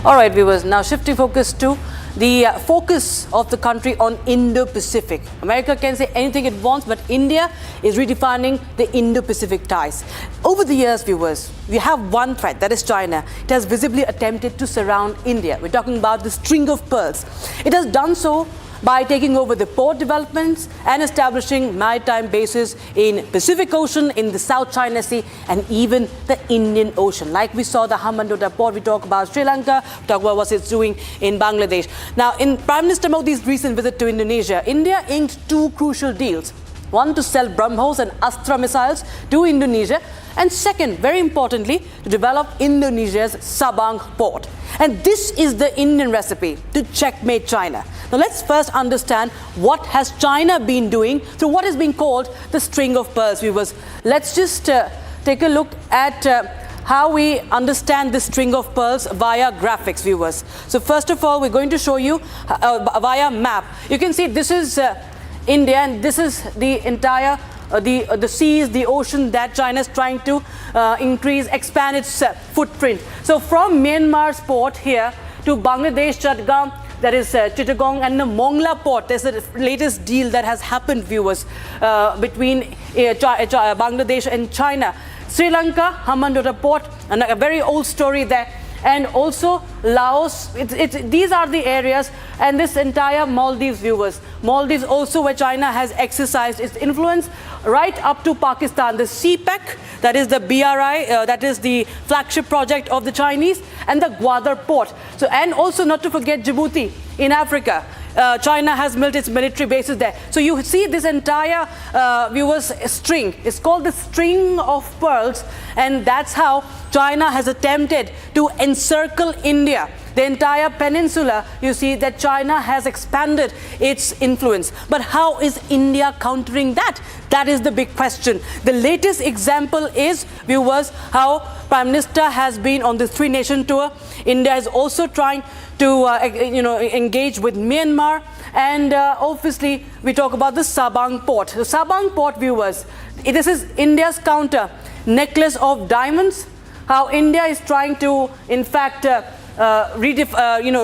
All right, viewers, now shifting focus to the focus of the country on Indo-Pacific. America can say anything it wants, but India is redefining the Indo-Pacific ties. Over the years, viewers, we have one threat, that is China. It has visibly attempted to surround India. We're talking about the string of pearls. It has done so by taking over the port developments and establishing maritime bases in Pacific Ocean, in the South China Sea, and even the Indian Ocean. Like we saw the Hambantota port, we talk about Sri Lanka, we talk about what it's doing in Bangladesh. Now, in Prime Minister Modi's recent visit to Indonesia, India inked two crucial deals. One, to sell BrahMos and Astra missiles to Indonesia, and second, very importantly, to develop Indonesia's Sabang port. And this is the Indian recipe to checkmate China. Now let's first understand what has China been doing through what is being called the string of pearls, viewers. Let's just take a look at how we understand this string of pearls via graphics, viewers. So first of all, we're going to show you via map. You can see this is India, and this is the entire the seas, the ocean that China is trying to expand its footprint. So from Myanmar's port here to Bangladesh, Chatgam, that is Chittagong, and the Mongla port. There's the latest deal that has happened, viewers, between Bangladesh and China. Sri Lanka, Hambantota port, and a very old story there. And also Laos, these are the areas, and this entire Maldives, viewers. Maldives also where China has exercised its influence right up to Pakistan. The CPEC, that is the BRI, that is the flagship project of the Chinese, and the Gwadar port. So, and also not to forget Djibouti in Africa. China has built its military bases there. So you see this entire, viewers, string. It's called the string of pearls, and that's how China has attempted to encircle India. The entire peninsula, you see that China has expanded its influence. But how is India countering that? That is the big question. The latest example is, viewers, how Prime Minister has been on this three-nation tour. India is also trying to engage with Myanmar, and obviously we talk about the Sabang port. The Sabang port, viewers, this is India's counter necklace of diamonds. How India is trying to, in fact, redefine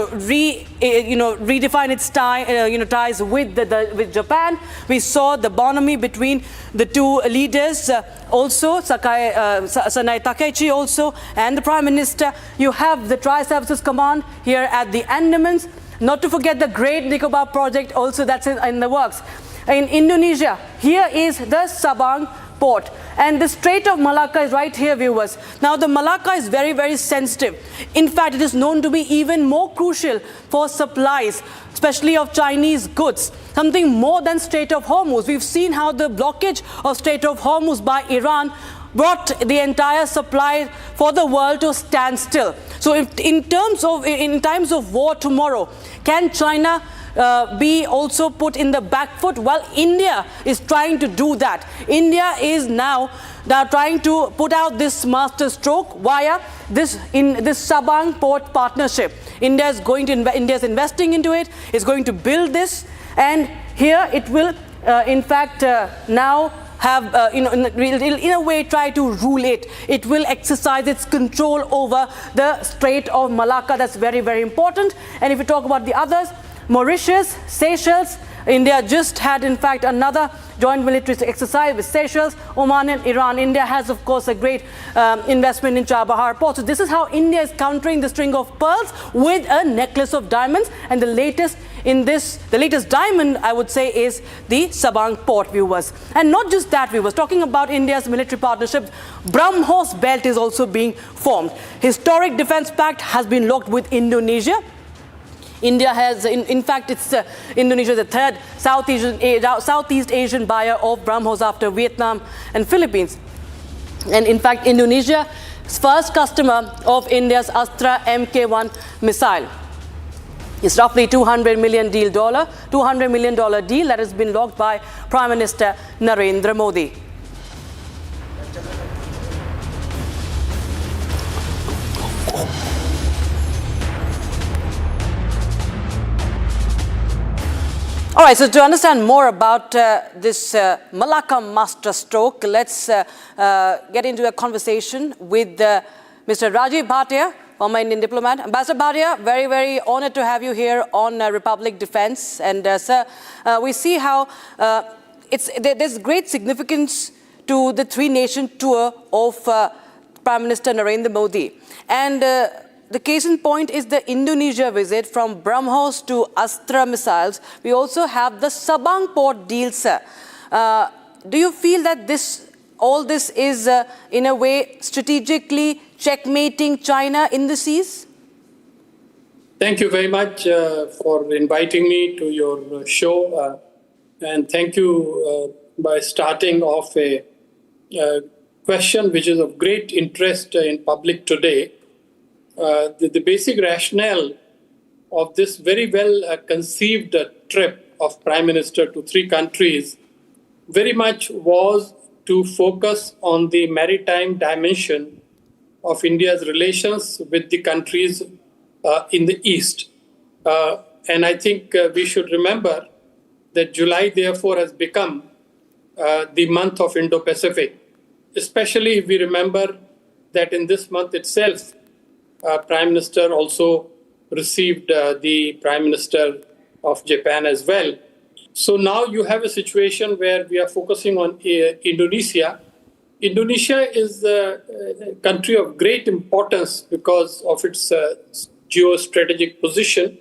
its ties with Japan. We saw the bonhomie between the two leaders, also Sanai Takaichi also, and the Prime Minister. You have the Tri-Services Command here at the Andamans. Not to forget the Great Nicobar project also that's in the works. In Indonesia, here is the Sabang port, and the Strait of Malacca is right here, viewers. Now the Malacca is very, very sensitive. In fact, it is known to be even more crucial for supplies, especially of Chinese goods, something more than Strait of Hormuz. We've seen how the blockage of Strait of Hormuz by Iran brought the entire supply for the world to stand still. So in times of war tomorrow, can China be also put in the back foot? Well, India is trying to do that. India is now trying to put out this master stroke via this Sabang port partnership. India is investing into it, is going to build this, and here it will in fact now have in a way try to rule it. It will exercise its control over the Strait of Malacca. That's very, very important. And if we talk about the others, Mauritius, Seychelles, India just had in fact another joint military exercise with Seychelles, Oman and Iran. India has of course a great investment in Chabahar port. So this is how India is countering the string of pearls with a necklace of diamonds. And the latest diamond, I would say, is the Sabang port, viewers. And not just that, viewers, talking about India's military partnership, BrahMos belt is also being formed. Historic defense pact has been locked with Indonesia. India has, in fact, Indonesia is the third Southeast Asian buyer of BrahMos after Vietnam and Philippines. And in fact, Indonesia's first customer of India's Astra Mk1 missile. It's roughly $200 million deal that has been locked by Prime Minister Narendra Modi. All right, so to understand more about this Malacca master stroke, let's get into a conversation with Mr. Rajiv Bhatia, former Indian diplomat. Ambassador Bhatia, very, very honored to have you here on Republic Defense. And sir, we see how there's great significance to the three-nation tour of Prime Minister Narendra Modi. And the case in point is the Indonesia visit from BrahMos to Astra missiles. We also have the Sabang port deal, sir. Do you feel that all this is in a way strategically checkmating China in the seas? Thank you very much for inviting me to your show. And thank you by starting off a question which is of great interest in public today. The basic rationale of this very well conceived trip of Prime Minister to three countries very much was to focus on the maritime dimension of India's relations with the countries in the East. And I think we should remember that July, therefore, has become the month of Indo-Pacific, especially if we remember that in this month itself, Prime Minister also received the Prime Minister of Japan as well. So now you have a situation where we are focusing on Indonesia. Indonesia is a country of great importance because of its geostrategic position.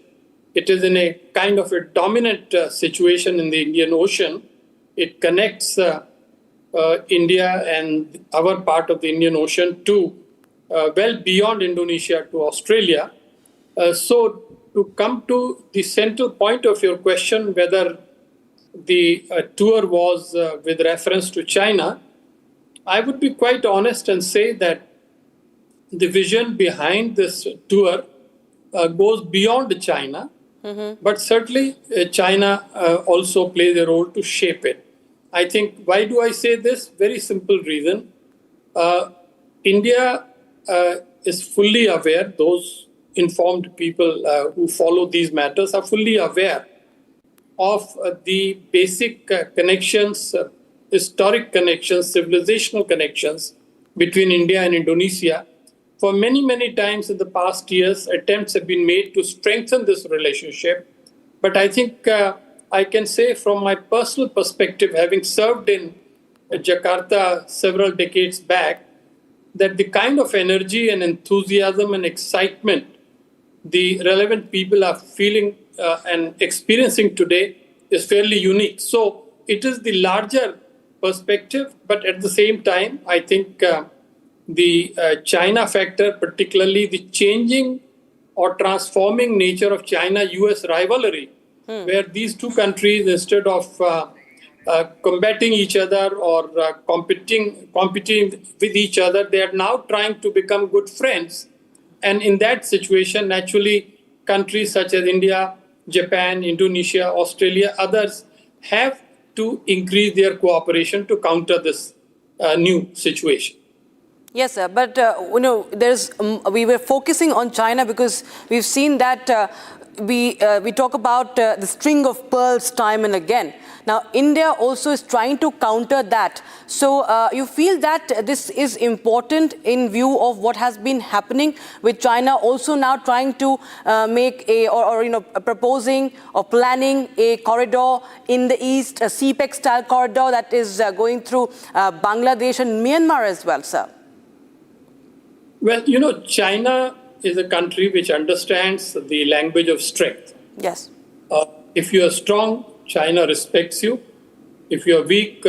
It is in a kind of a dominant situation in the Indian Ocean. It connects India and our part of the Indian Ocean to well beyond Indonesia to Australia. So to come to the central point of your question, whether the tour was with reference to China, I would be quite honest and say that the vision behind this tour goes beyond China, but certainly China also plays a role to shape it. I think, why do I say this? Very simple reason. India is fully aware, those informed people who follow these matters are fully aware of the basic connections, historic connections, civilizational connections between India and Indonesia. for many, many times in the past years, attempts have been made to strengthen this relationship. But I think I can say from my personal perspective, having served in Jakarta several decades back, that the kind of energy and enthusiasm and excitement the relevant people are feeling and experiencing today is fairly unique. So it is the larger perspective, but at the same time, I think the China factor, particularly the changing or transforming nature of China-US rivalry, where these two countries, instead of combating each other or competing with each other, they are now trying to become good friends. And in that situation, naturally, countries such as India, Japan, Indonesia, Australia, others have to increase their cooperation to counter this new situation. Yes, sir. But, we were focusing on China because we've seen that we talk about the string of pearls time and again. Now, India also is trying to counter that. So you feel that this is important in view of what has been happening with China also now trying to make proposing or planning a corridor in the east, a CPEC style corridor that is going through Bangladesh and Myanmar as well, sir? Well, China is a country which understands the language of strength. Yes. If you are strong, China respects you. If you are weak,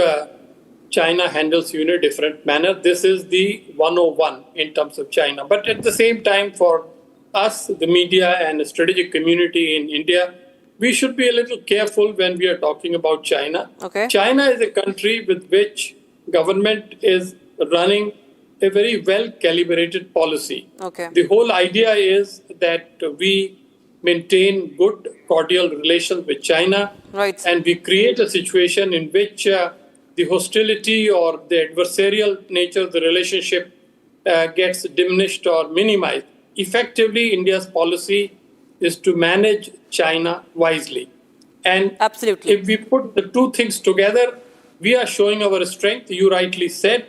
China handles you in a different manner. This is the 101 in terms of China. But at the same time, for us, the media and the strategic community in India, we should be a little careful when we are talking about China. Okay. China is a country with which government is running a very well-calibrated policy. Okay. The whole idea is that we maintain good, cordial relations with China. Right. And we create a situation in which the hostility or the adversarial nature of the relationship gets diminished or minimized. Effectively, India's policy is to manage China wisely. And absolutely, if we put the two things together, we are showing our strength. You rightly said,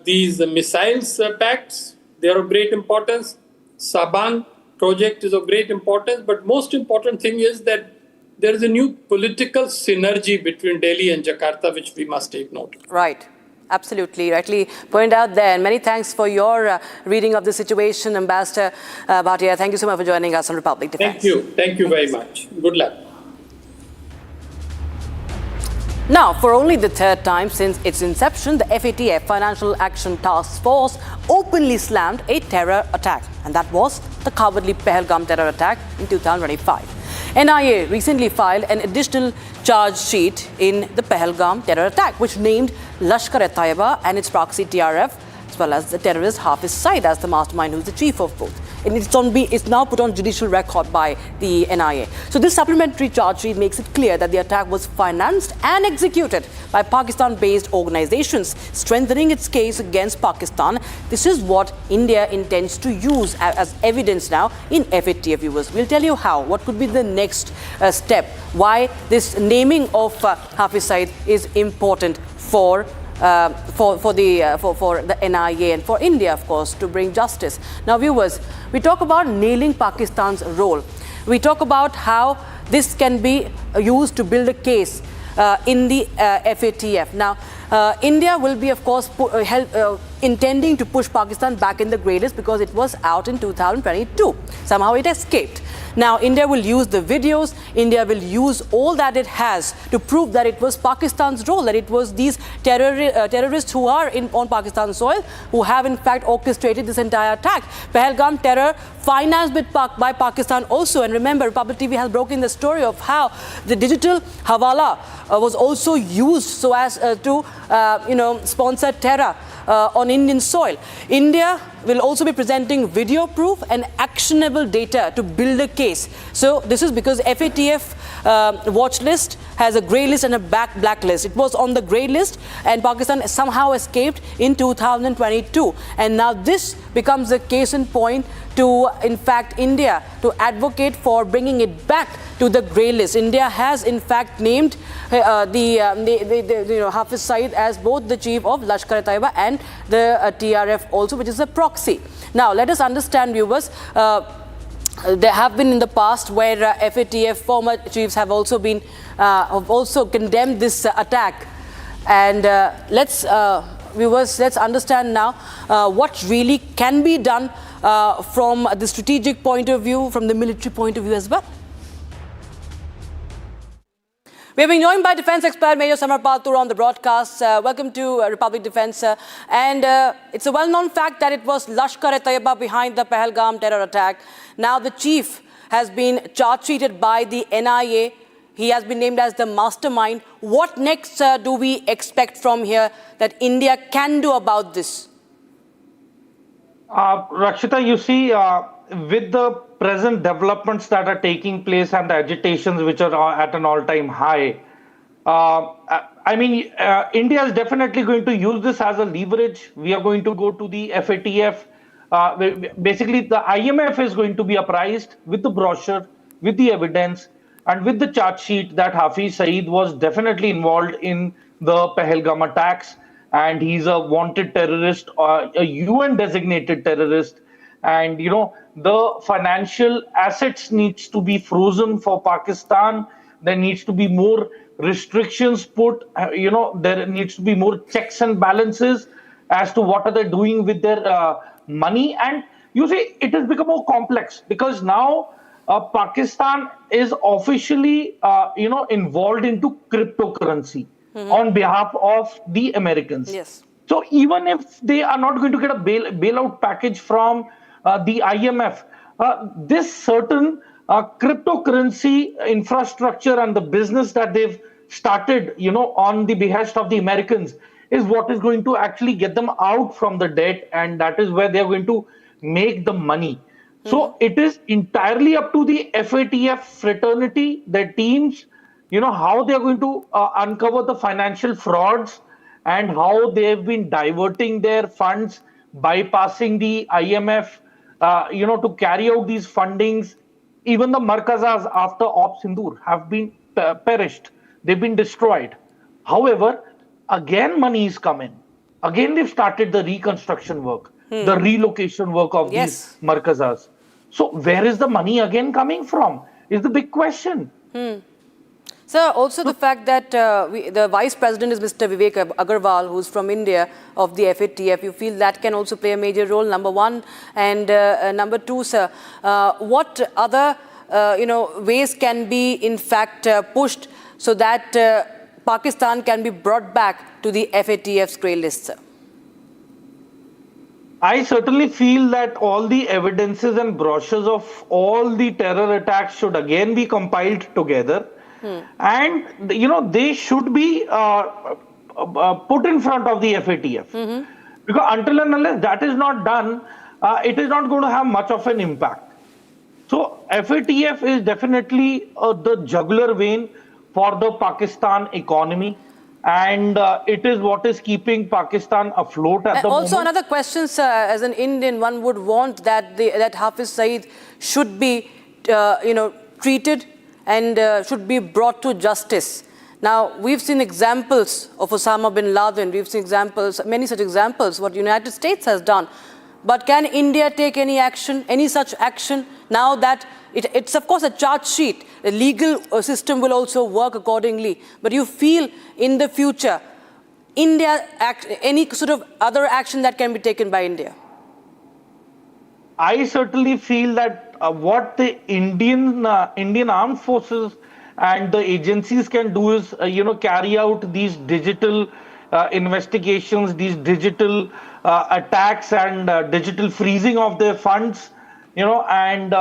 these missiles pacts, they are of great importance. Sabang project is of great importance. But most important thing is that there is a new political synergy between Delhi and Jakarta, which we must take note of. Right. Absolutely. Rightly pointed out there. And many thanks for your reading of the situation, Ambassador Bhatia. Thank you so much for joining us on Republic Defense. Thank you. Thank you very much. Good luck. Now, for only the third time since its inception, the FATF, Financial Action Task Force, openly slammed a terror attack. And that was the cowardly Pahalgam terror attack in 2025. NIA recently filed an additional charge sheet in the Pahalgam terror attack, which named Lashkar-e-Taiba and its proxy TRF, as well as the terrorist Hafiz Saeed as the mastermind, who is the chief of both. And it's now put on judicial record by the NIA. So this supplementary charge sheet makes it clear that the attack was financed and executed by Pakistan-based organizations, strengthening its case against Pakistan. This is what India intends to use as evidence now in FATF, viewers. We'll tell you how, what could be the next step, why this naming of Hafiz Saeed is important for the NIA and for India, of course, to bring justice. Now, viewers, we talk about nailing Pakistan's role. We talk about how this can be used to build a case in the FATF. Now, India will be, of course, intending to push Pakistan back in the grey list because it was out in 2022. Somehow it escaped. Now, India will use the videos, India will use all that it has to prove that it was Pakistan's role, that it was these terrorists who are on Pakistan's soil who have in fact orchestrated this entire attack. Pahalgam terror financed by Pakistan also. And remember, Republic TV has broken the story of how the digital hawala was also used so as to sponsor terror on Indian soil. India will also be presenting video proof and actionable data to build a case. So this is because FATF watch list has a grey list and a black list. It was on the grey list and Pakistan somehow escaped in 2022. And now this becomes a case in point to, in fact, India to advocate for bringing it back to the grey list. India has in fact named Hafiz Saeed as both the chief of Lashkar-e-Taiba and the TRF also, which is a proxy. Now, let us understand, viewers. There have been in the past where FATF former chiefs have also been condemned this attack, and viewers, let's understand now what really can be done from the strategic point of view, from the military point of view as well. We have been joined by Defence expert Major Samar Pathur on the broadcast. Welcome to Republic Defence. It's a well-known fact that it was Lashkar-e-Taiba behind the Pahalgam terror attack. Now the chief has been charge-sheeted by the NIA. He has been named as the mastermind. What next do we expect from here that India can do about this? Rakshita, you see, with the present developments that are taking place and the agitations which are at an all-time high, India is definitely going to use this as a leverage. We are going to go to the FATF. Basically, the IMF is going to be apprised with the brochure, with the evidence, and with the charge sheet that Hafiz Saeed was definitely involved in the Pahalgam attacks, and he's a wanted terrorist, a UN-designated terrorist. And, the financial assets needs to be frozen for Pakistan. There needs to be more restrictions put, there needs to be more checks and balances as to what are they doing with their money. And you see, it has become more complex because now Pakistan is officially, involved into cryptocurrency on behalf of the Americans. Yes. So even if they are not going to get a bailout package from the IMF, this certain cryptocurrency infrastructure and the business that they've started, on the behest of the Americans is what is going to actually get them out from the debt, and that is where they're going to make the money. So it is entirely up to the FATF fraternity, their teams, how they're going to uncover the financial frauds and how they've been diverting their funds, bypassing the IMF, to carry out these fundings. Even the Markazas after Op Sindoor have been perished. They've been destroyed. However, again money is coming. Again they've started the reconstruction work, the relocation work of these Markazas. So where is the money again coming from is the big question. Sir, also the fact that the Vice President is Mr. Vivek Agarwal, who's from India, of the FATF. You feel that can also play a major role, number one? And number two, sir, what other ways can be in fact pushed so that Pakistan can be brought back to the FATF's grey list, sir? I certainly feel that all the evidences and brochures of all the terror attacks should again be compiled together. And, they should be put in front of the FATF. Because until and unless that is not done, it is not going to have much of an impact. So FATF is definitely the jugular vein for the Pakistan economy. And it is what is keeping Pakistan afloat at the moment. Also, another question, sir, as an Indian, one would want that that Hafiz Saeed should be, treated and should be brought to justice. Now, we've seen examples of Osama bin Laden. We've seen examples, many such examples, what the United States has done. But can India take any action, any such action, now that it's of course a charge sheet? The legal system will also work accordingly. But you feel in the future, any sort of other action that can be taken by India? I certainly feel that what the Indian armed forces and the agencies can do is, carry out these digital investigations, these digital attacks and digital freezing of their funds, and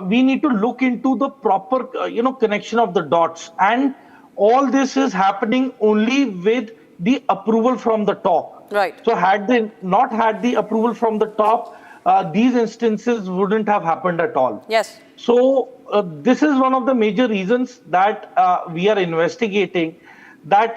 we need to look into the proper, connection of the dots. And all this is happening only with the approval from the top. Right. So had they not had the approval from the top, these instances wouldn't have happened at all. Yes. So this is one of the major reasons that we are investigating that,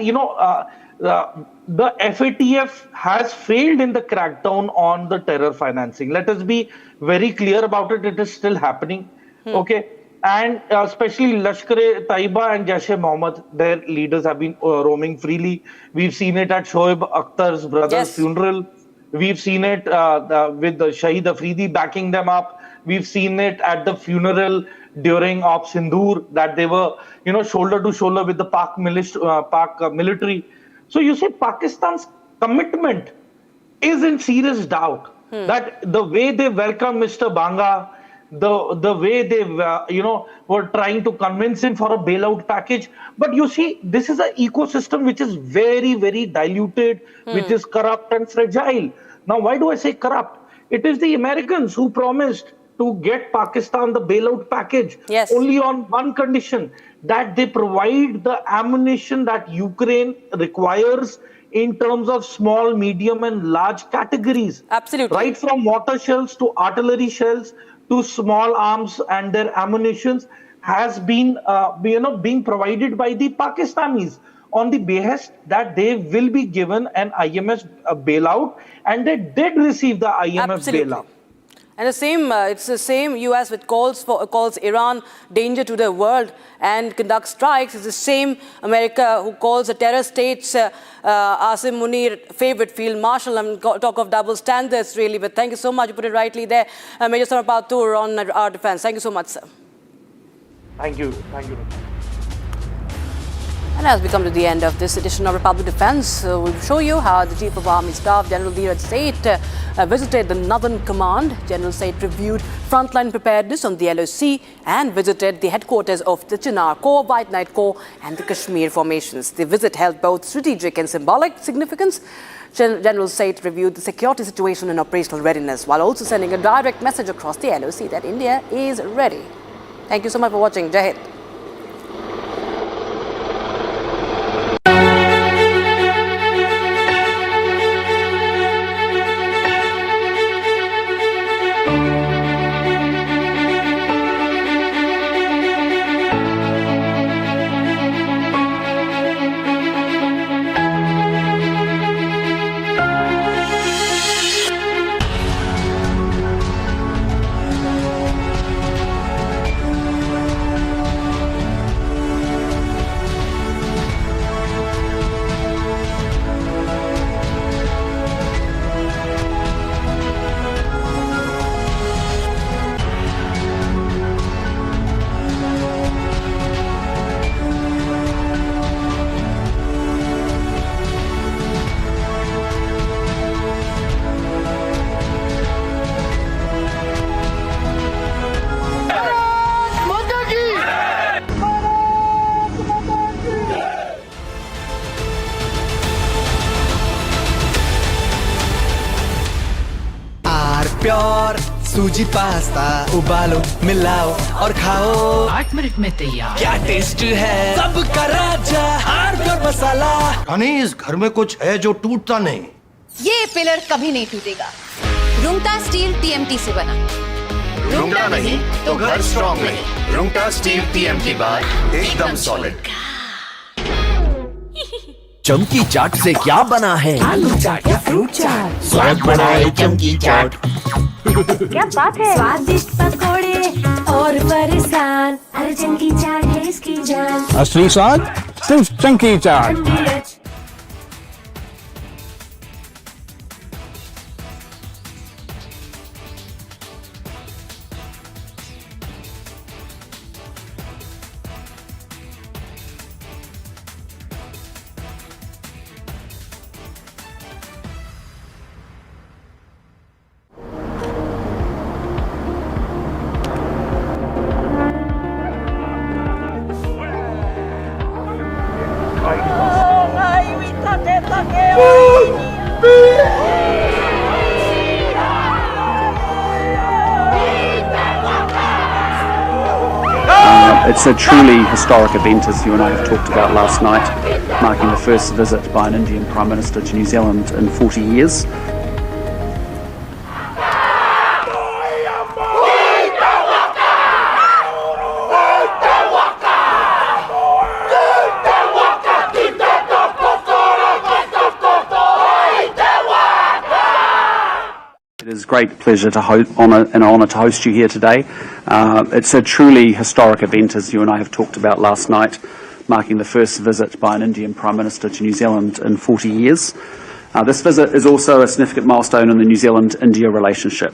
the FATF has failed in the crackdown on the terror financing. Let us be very clear about it. It is still happening. Okay. and especially Lashkar-e-Taiba and Jaish-e-Mohammed, their leaders have been roaming freely. We've seen it at Shoaib Akhtar's brother's funeral. We've seen it with the Shahid Afridi backing them up. We've seen it at the funeral during Op Sindoor, that they were, shoulder to shoulder with the Pak military. So you see, Pakistan's commitment is in serious doubt. That the way they welcome Mr. Banga, the way they, were trying to convince him for a bailout package. But you see, this is an ecosystem which is very, very diluted, which is corrupt and fragile. Now, why do I say corrupt? It is the Americans who promised to get Pakistan the bailout package only on one condition, that they provide the ammunition that Ukraine requires in terms of small, medium and large categories. Absolutely. Right from mortar shells to artillery shells to small arms and their ammunitions has been, being provided by the Pakistanis on the behest that they will be given an IMF bailout, and they did receive the IMF bailout. And the same, it's the same US which calls Iran danger to the world and conducts strikes. It's the same America who calls the terror states Asim Munir favorite field marshal. I mean, talk of double standards really, but thank you so much. You put it rightly there. Major Sarapatur on our defense. Thank you so much, sir. Thank you. Thank you. And as we come to the end of this edition of Republic Defense, we'll show you how the Chief of Army Staff, General Dheeraj Seth, visited the Northern Command. General Seth reviewed frontline preparedness on the LOC and visited the headquarters of the Chinar Corps, White Knight Corps and the Kashmir formations. The visit held both strategic and symbolic significance. General Seth reviewed the security situation and operational readiness, while also sending a direct message across the LOC that India is ready. Thank you so much for watching. Jai Hind. Pure सूजी pasta उबालो मिलाओ और खाओ 8 minute में तैयार। क्या taste है सबका राजा आर्नब मसाला। यानी इस घर में कुछ है जो टूटता नहीं। ये पिलर कभी नहीं टूटेगा। रुंगटा स्टील TMT से बना। रुंगटा नहीं तो घर स्ट्रॉन्ग नहीं। रुंगटा स्टील TMT बार एकदम सॉलिड। चमकी चाट से क्या बना है? आलू चाट या फ्रूट चाट। स्वाद बनाए चमकी चाट। क्या बात है? स्वादिष्ट पकोड़े और परेशान, अरे चमकी चाट है इसकी जान। असली स्वाद सिर्फ चमकी चाट। It's a truly historic event, as you and I have talked about last night, marking the first visit by an Indian Prime Minister to New Zealand in 40 years. It is a great pleasure to honour to host you here today. It's a truly historic event, as you and I have talked about last night, marking the first visit by an Indian Prime Minister to New Zealand in 40 years. This visit is also a significant milestone in the New Zealand-India relationship.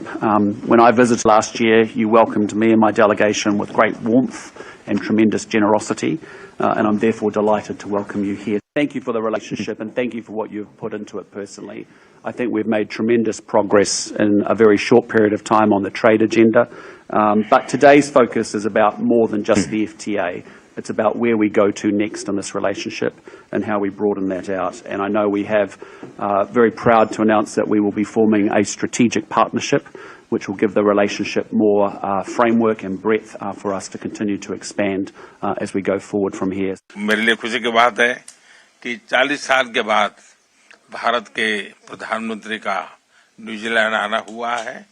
When I visited last year, you welcomed me and my delegation with great warmth and tremendous generosity, and I'm therefore delighted to welcome you here. Thank you for the relationship and thank you for what you've put into it personally. I think we've made tremendous progress in a very short period of time on the trade agenda, but today's focus is about more than just the FTA. It's about where we go to next in this relationship and how we broaden that out. And I know we have very proud to announce that we will be forming a strategic partnership which will give the relationship more framework and breadth for us to continue to expand as we go forward from here. मेरे लिए खुशी की बात है कि 40 साल के बाद भारत के प्रधानमंत्री का न्यूजीलैंड आना हुआ है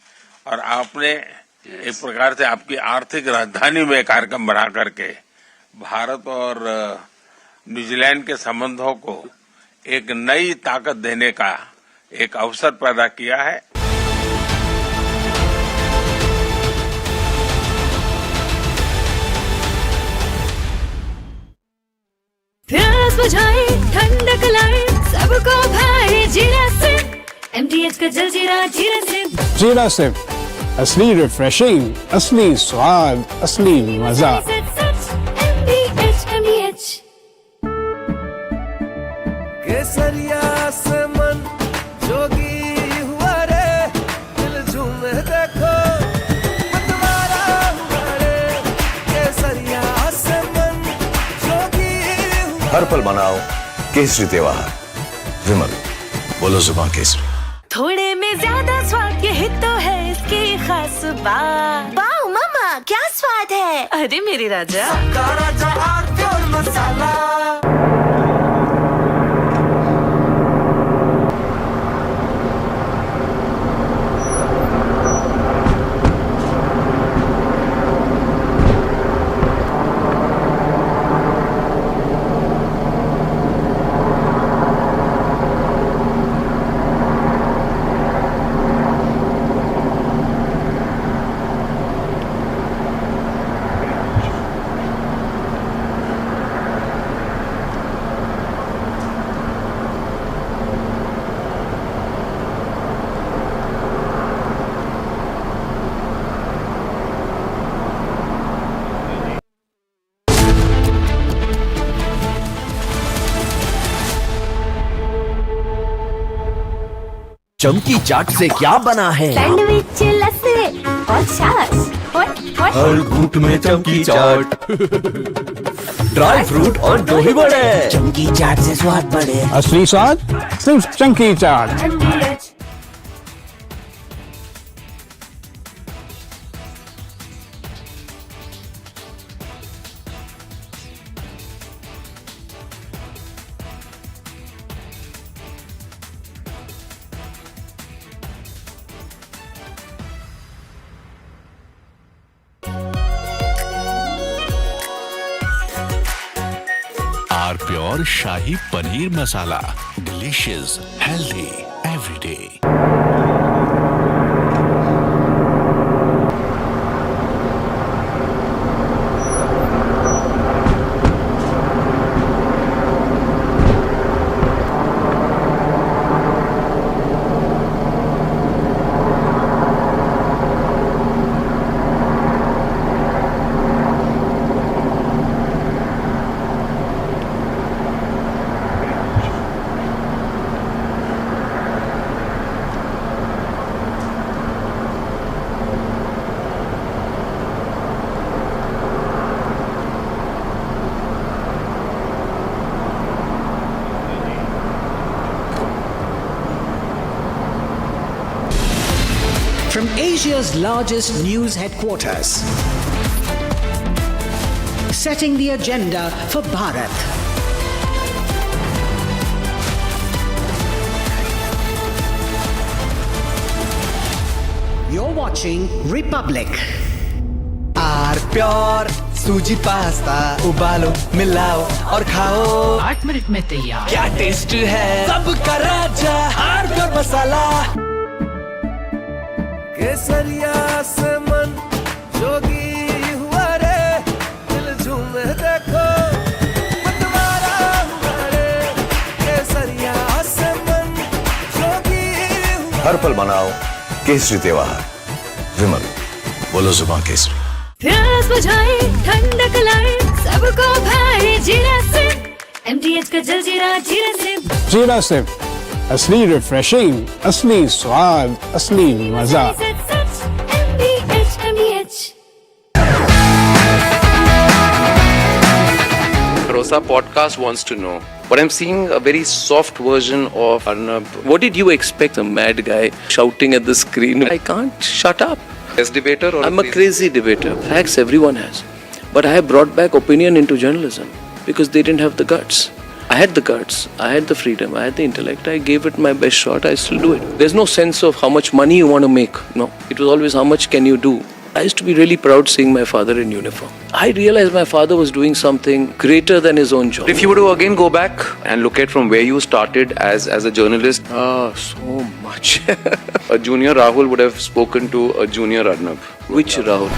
और आपने एक प्रकार से आपकी आर्थिक राजधानी में कार्यक्रम बना करके भारत और न्यूजीलैंड के संबंधों को एक नई ताकत देने का एक अवसर पैदा किया है। प्यास बुझाए ठंडक लाए सबको भाई जीरा से MTH का जलजीरा जीरा से जीरा से असली रिफ्रेशिंग, असली स्वाद, असली मजा। MTH केसरिया से मन जोगी हुआ रे दिल झूमे देखो मतवारा हुआ रे केसरिया से मन जोगी हर पल मनाओ केसरी त्योहार विमल बोलो जुबान केसरी। थोड़े में ज्यादा स्वाद यही तो है इसकी खास बात। वाओ मामा क्या स्वाद है। अरे मेरी राजा राजा आग और मसाला। चमकी चाट से क्या बना है? सैंडविच लस्सी और छाछ और हर घूंट में चमकी चाट। ड्राई फ्रूट और दही बड़े। चमकी चाट से स्वाद बढ़े। असली स्वाद सिर्फ चमकी chaat. R pure shahi paneer masala, delicious, healthy every day. From Asia's largest news headquarters, setting the agenda for Bharat. You're watching Republic. R pure सूजी पास्ता उबालो मिलाओ और खाओ 8 मिनट में तैयार। क्या टेस्ट है सबका राजा आर प्योर मसाला। केसरिया से मन जोगी हुआ रे दिल झूमे देखो मतवारा हुआ रे केसरिया से मन जोगी हुआ हर पल मनाओ केसरी त्योहार विमल बोलो जुबान केसरी प्यास बुझाए ठंडक लाए सबको भाई जीरा से MDH का जलजीरा जीरा से जीरा से असली रिफ्रेशिंग, असली स्वाद, असली मजा। MDH Rosa podcast wants to know. But I'm seeing a very soft version of Arnab. What did you expect? A mad guy shouting at the screen. I can't shut up. As debater or I'm a crazy debater. Facts everyone has. But I have brought back opinion into journalism because they didn't have the guts. I had the guts, I had the freedom, I had the intellect. I gave it my best shot. I still do it. There's no sense of how much money you want to make. No. It was always how much can you do. I used to be really proud seeing my father in uniform. I realized my father was doing something greater than his own job. If you were to again go back and look at from where you started as a journalist, so much. A junior Rahul would have spoken to a junior Arnab. Which Rahul?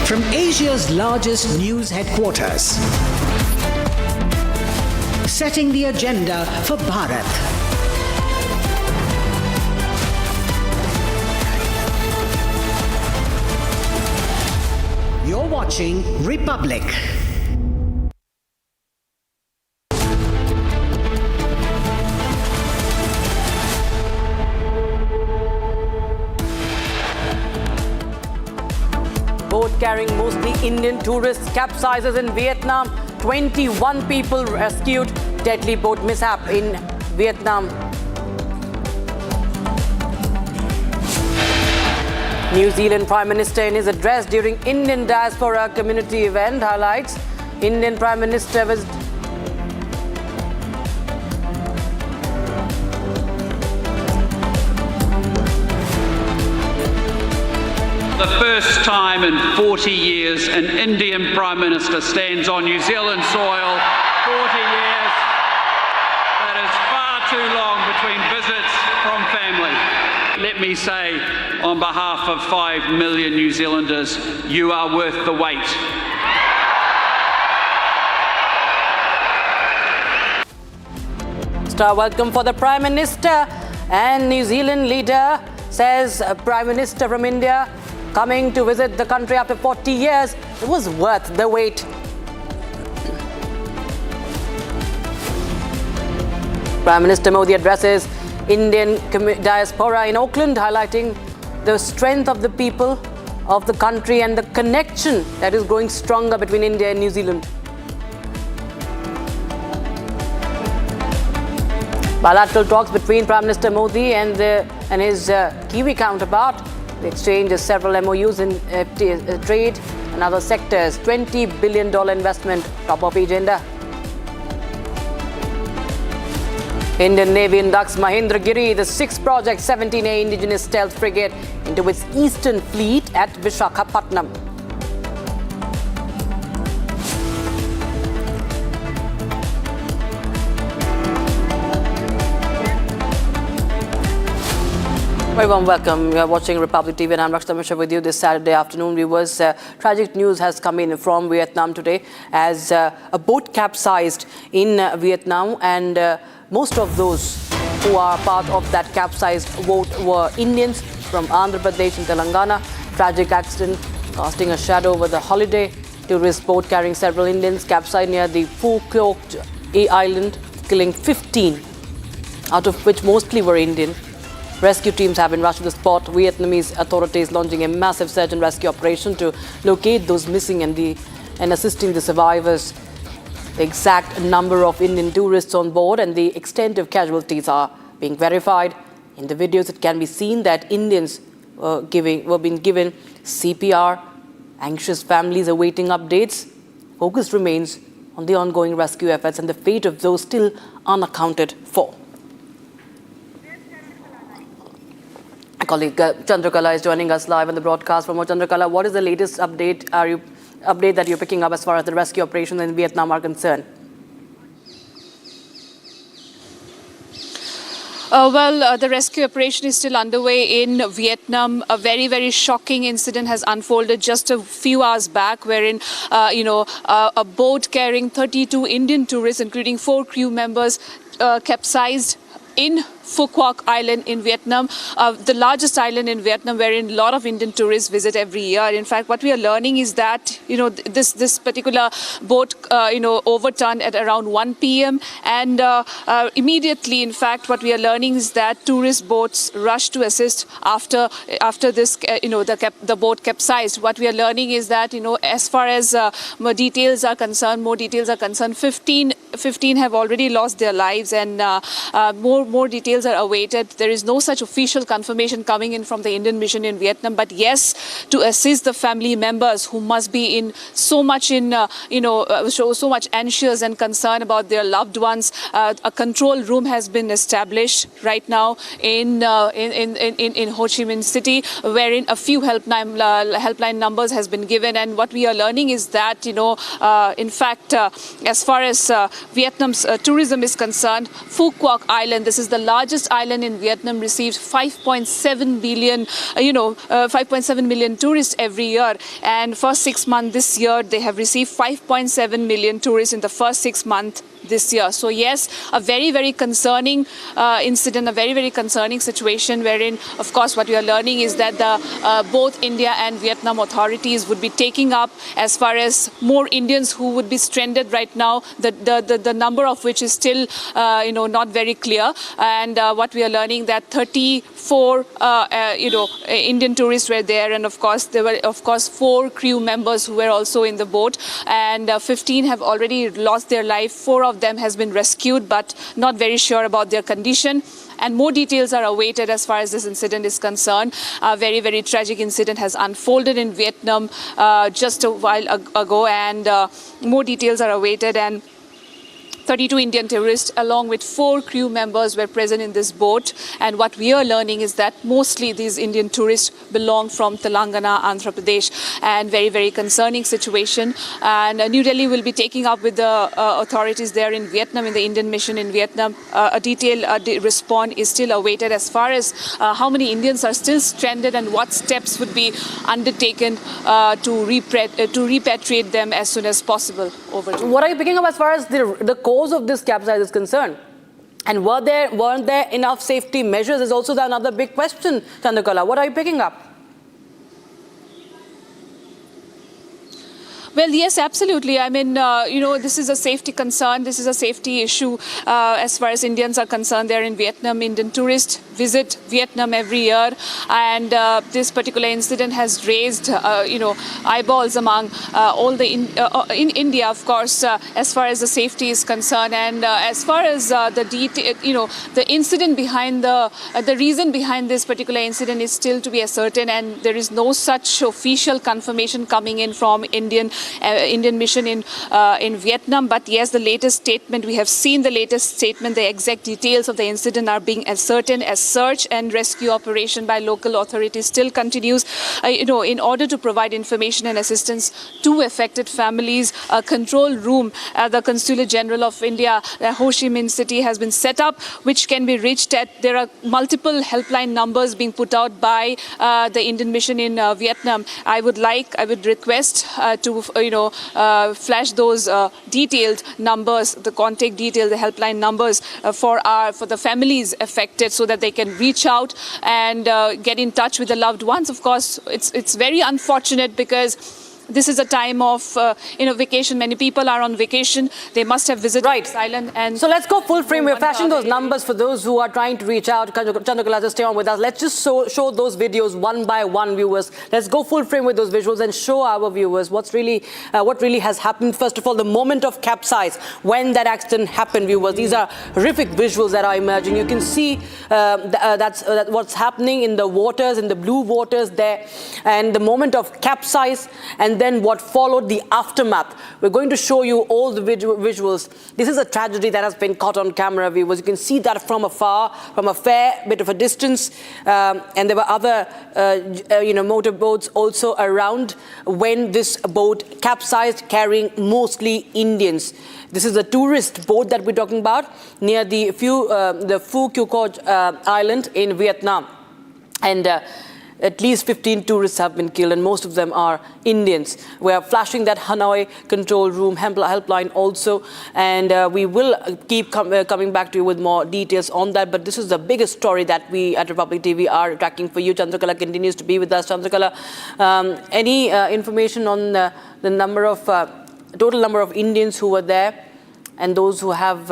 From Asia's largest news headquarters, setting the agenda for Bharat. You're watching Republic. Boat carrying mostly Indian tourists capsizes in Vietnam. 21 people rescued. Deadly boat mishap in Vietnam. New Zealand Prime Minister in his address during Indian Diaspora Community event highlights Indian Prime Minister was the first time in 40 years an Indian Prime Minister stands on New Zealand soil. 40 years. That is far too long between visits from family. Let me say, on behalf of 5 million New Zealanders, you are worth the wait. Star welcome for the Prime Minister and New Zealand leader, says Prime Minister from India coming to visit the country after 40 years. It was worth the wait. Prime Minister Modi addresses Indian diaspora in Auckland, highlighting the strength of the people of the country and the connection that is growing stronger between India and New Zealand. Bilateral talks between Prime Minister Modi and his Kiwi counterpart. The exchange has several MOUs in trade and other sectors. $20 billion investment top of the agenda. Indian Navy inducts Mahendragiri, the 6th Project 17A indigenous stealth frigate, into its eastern fleet at Visakhapatnam. Very warm welcome. You are watching Republic TV and I'm Rakshita Mishra with you this Saturday afternoon. Viewers, tragic news has come in from Vietnam today as a boat capsized in Vietnam, and most of those who are part of that capsized boat were Indians from Andhra Pradesh and Telangana. Tragic accident casting a shadow over the holiday. Tourist boat carrying several Indians capsized near the Phuoc Island, killing 15, out of which mostly were Indian. Rescue teams have been rushed to the spot. Vietnamese authorities launching a massive search and rescue operation to locate those missing and assisting the survivors. The exact number of Indian tourists on board and the extent of casualties are being verified. In the videos, it can be seen that Indians were being given CPR. Anxious families awaiting updates. Focus remains on the ongoing rescue efforts and the fate of those still unaccounted for. My colleague Chandrakala is joining us live on the broadcast. From Chandrakala, what is the latest update that you're picking up as far as the rescue operations in Vietnam are concerned? The rescue operation is still underway in Vietnam. A very, very shocking incident has unfolded just a few hours back, wherein, a boat carrying 32 Indian tourists, including 4 crew members, capsized in Phu Quoc Island in Vietnam, the largest island in Vietnam, wherein a lot of Indian tourists visit every year. In fact, what we are learning is that, this particular boat, overturned at around 1 p.m. And immediately, in fact, what we are learning is that tourist boats rushed to assist after this, the boat capsized. What we are learning is that, as far as more details are concerned, 15 have already lost their lives, and more details are awaited. There is no such official confirmation coming in from the Indian mission in Vietnam, but yes, to assist the family members who must be so much anxious and concerned about their loved ones. A control room has been established right now in Ho Chi Minh City, wherein a few helpline numbers has been given. And what we are learning is that, in fact, as far as Vietnam's tourism is concerned, Phu Quoc Island, this is the largest island in Vietnam, received 5.7 million tourists every year. And first 6 months this year, they have received 5.7 million tourists in the first 6 months this year. So yes, a very, very concerning incident, a very, very concerning situation, wherein, of course, what we are learning is that both India and Vietnam authorities would be taking up as far as more Indians who would be stranded right now, the number of which is still, not very clear. And what we are learning that 34, Indian tourists were there, and of course there were 4 crew members who were also in the boat, and 15 have already lost their life. 4 of them has been rescued, but not very sure about their condition. And more details are awaited as far as this incident is concerned. A very, very tragic incident has unfolded in Vietnam just a while ago, and more details are awaited. And 32 Indian tourists along with 4 crew members were present in this boat. And what we are learning is that mostly these Indian tourists belong from Telangana, Andhra Pradesh, and very, very concerning situation. And New Delhi will be taking up with the authorities there in Vietnam, in the Indian mission in Vietnam. A detailed response is still awaited as far as how many Indians are still stranded and what steps would be undertaken to repatriate them as soon as possible. Over to you. What are you picking up as far as the cause of this capsize is concerned? And weren't there enough safety measures is also another big question, Chandrakala. What are you picking up? Well, yes, absolutely. I mean, this is a safety concern. This is a safety issue as far as Indians are concerned. They're in Vietnam. Indian tourists visit Vietnam every year. And this particular incident has raised, eyeballs among all the in India, of course, as far as the safety is concerned. And as far as the incident behind the reason behind this particular incident is still to be ascertained. And there is no such official confirmation coming in from Indian mission in Vietnam. But yes, the latest statement, we have seen the latest statement, the exact details of the incident are being ascertained as search and rescue operation by local authorities still continues, in order to provide information and assistance to affected families. A control room at the Consulate General of India, Ho Chi Minh City, has been set up, which can be reached at, there are multiple helpline numbers being put out by the Indian mission in Vietnam. I would request to flash those detailed numbers, the contact details, the helpline numbers for the families affected, so that they can reach out and get in touch with the loved ones. Of course, it's very unfortunate because this is a time of vacation. Many people are on vacation. They must have visited this island. And so let's go full frame. We're flashing those numbers for those who are trying to reach out. Chandrakala, just stay on with us. Let's just show those videos one by one, viewers. Let's go full frame with those visuals and show our viewers what really has happened. First of all, the moment of capsize, when that accident happened, viewers. These are horrific visuals that are emerging. You can see that's what's happening in the waters, in the blue waters there, and the moment of capsize. And and then what followed, the aftermath. We're going to show you all the visuals. This is a tragedy that has been caught on camera, viewers. You can see that from afar, from a fair bit of a distance, and there were other motorboats also around when this boat capsized, carrying mostly Indians. This is a tourist boat that we're talking about near the Phu Quoc island in Vietnam. And at least 15 tourists have been killed, and most of them are Indians. We are flashing that Hanoi control room helpline also, and we will keep coming back to you with more details on that. But this is the biggest story that we at Republic TV are tracking for you. Chandrakala continues to be with us. Chandrakala, any information on the number of total number of Indians who were there, and those who have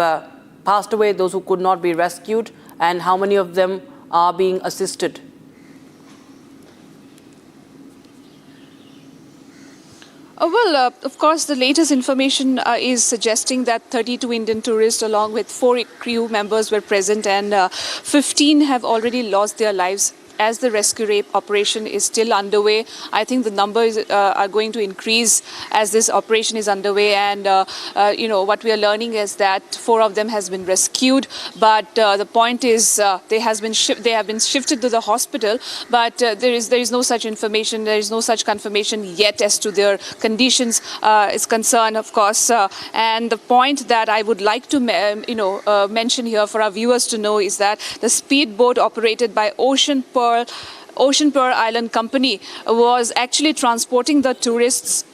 passed away, those who could not be rescued, and how many of them are being assisted? Of course, the latest information is suggesting that 32 Indian tourists along with 4 crew members were present, and 15 have already lost their lives. As the rescue operation is still underway, I think the numbers are going to increase as this operation is underway. And what we are learning is that 4 of them has been rescued, but the point is they have been shifted to the hospital. But there is no such information. There is no such confirmation yet as to their conditions is concerned, of course. And the point that I would like to mention here for our viewers to know is that the speedboat operated by Ocean Pearl Island Company was actually transporting the tourists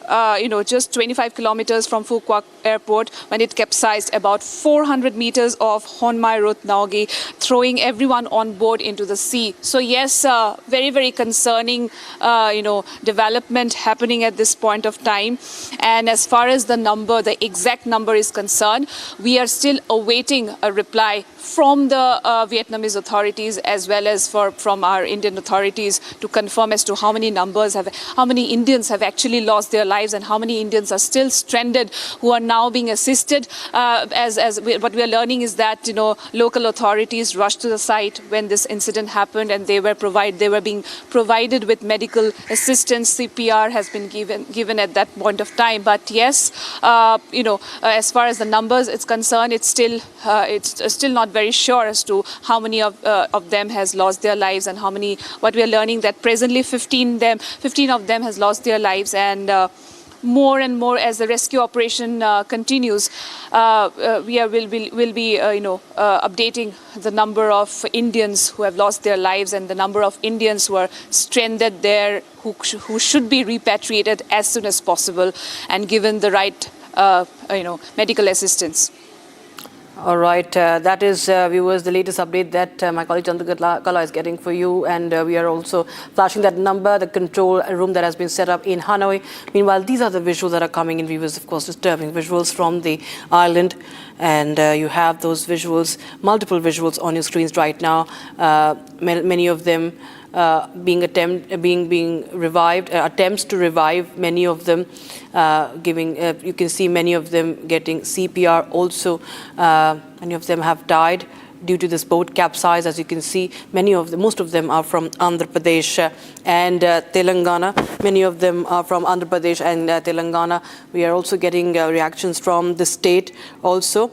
just 25 kilometers from Phu Quoc Airport when it capsized about 400 meters off Honmai Road, Naugi, throwing everyone on board into the sea. So yes, very, very concerning, development happening at this point of time. And as far as the exact number is concerned, we are still awaiting a reply from the Vietnamese authorities as well as from our Indian authorities to confirm as to how many Indians have actually lost their lives and how many Indians are still stranded who are now being assisted. What we are learning is that local authorities rushed to the site when this incident happened, and they were being provided with medical assistance. CPR has been given at that point of time. But yes, as far as the numbers is concerned, it's still not very sure as to how many of them has lost their lives, and what we are learning that presently 15 of them has lost their lives, and more and more as the rescue operation continues, will be updating the number of Indians who have lost their lives and the number of Indians who are stranded there, who should be repatriated as soon as possible and given the right medical assistance. All right, that is, viewers, the latest update that my colleague Chandrakala is getting for you, and we are also flashing that number, the control room that has been set up in Hanoi. Meanwhile, these are the visuals that are coming in, viewers, of course, disturbing visuals from the island, and you have those visuals, multiple visuals on your screens right now, many of them being revived, attempts to revive many of them, you can see many of them getting CPR also. Many of them have died due to this boat capsize. As you can see, most of them are from Andhra Pradesh and Telangana. Many of them are from Andhra Pradesh and Telangana. We are also getting reactions from the state also.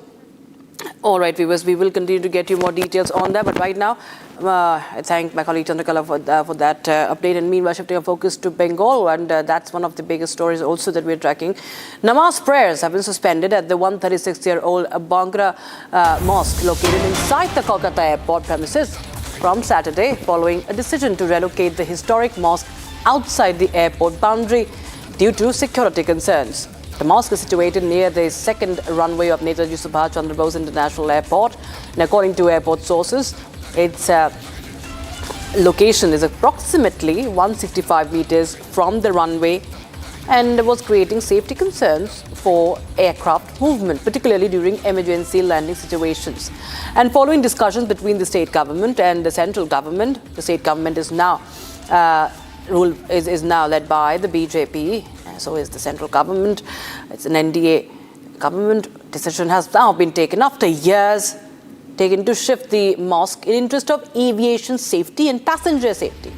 All right, viewers, we will continue to get you more details on that. But right now, I thank my colleague Chandrakala for that update. And meanwhile, shifting our focus to Bengal, and that's one of the biggest stories also that we're tracking. Namaz prayers have been suspended at the 136-year-old Bangra mosque located inside the Kolkata airport premises from Saturday, following a decision to relocate the historic mosque outside the airport boundary due to security concerns. The mosque is situated near the second runway of Netaji Subhash Chandra Bose International Airport, and according to airport sources, its location is approximately 165 meters from the runway and was creating safety concerns for aircraft movement, particularly during emergency landing situations. And following discussions between the state government and the central government, the state government is now led by the BJP. So is the central government. It's an NDA government. Decision has now been taken after years to shift the mosque in interest of aviation safety and passenger safety.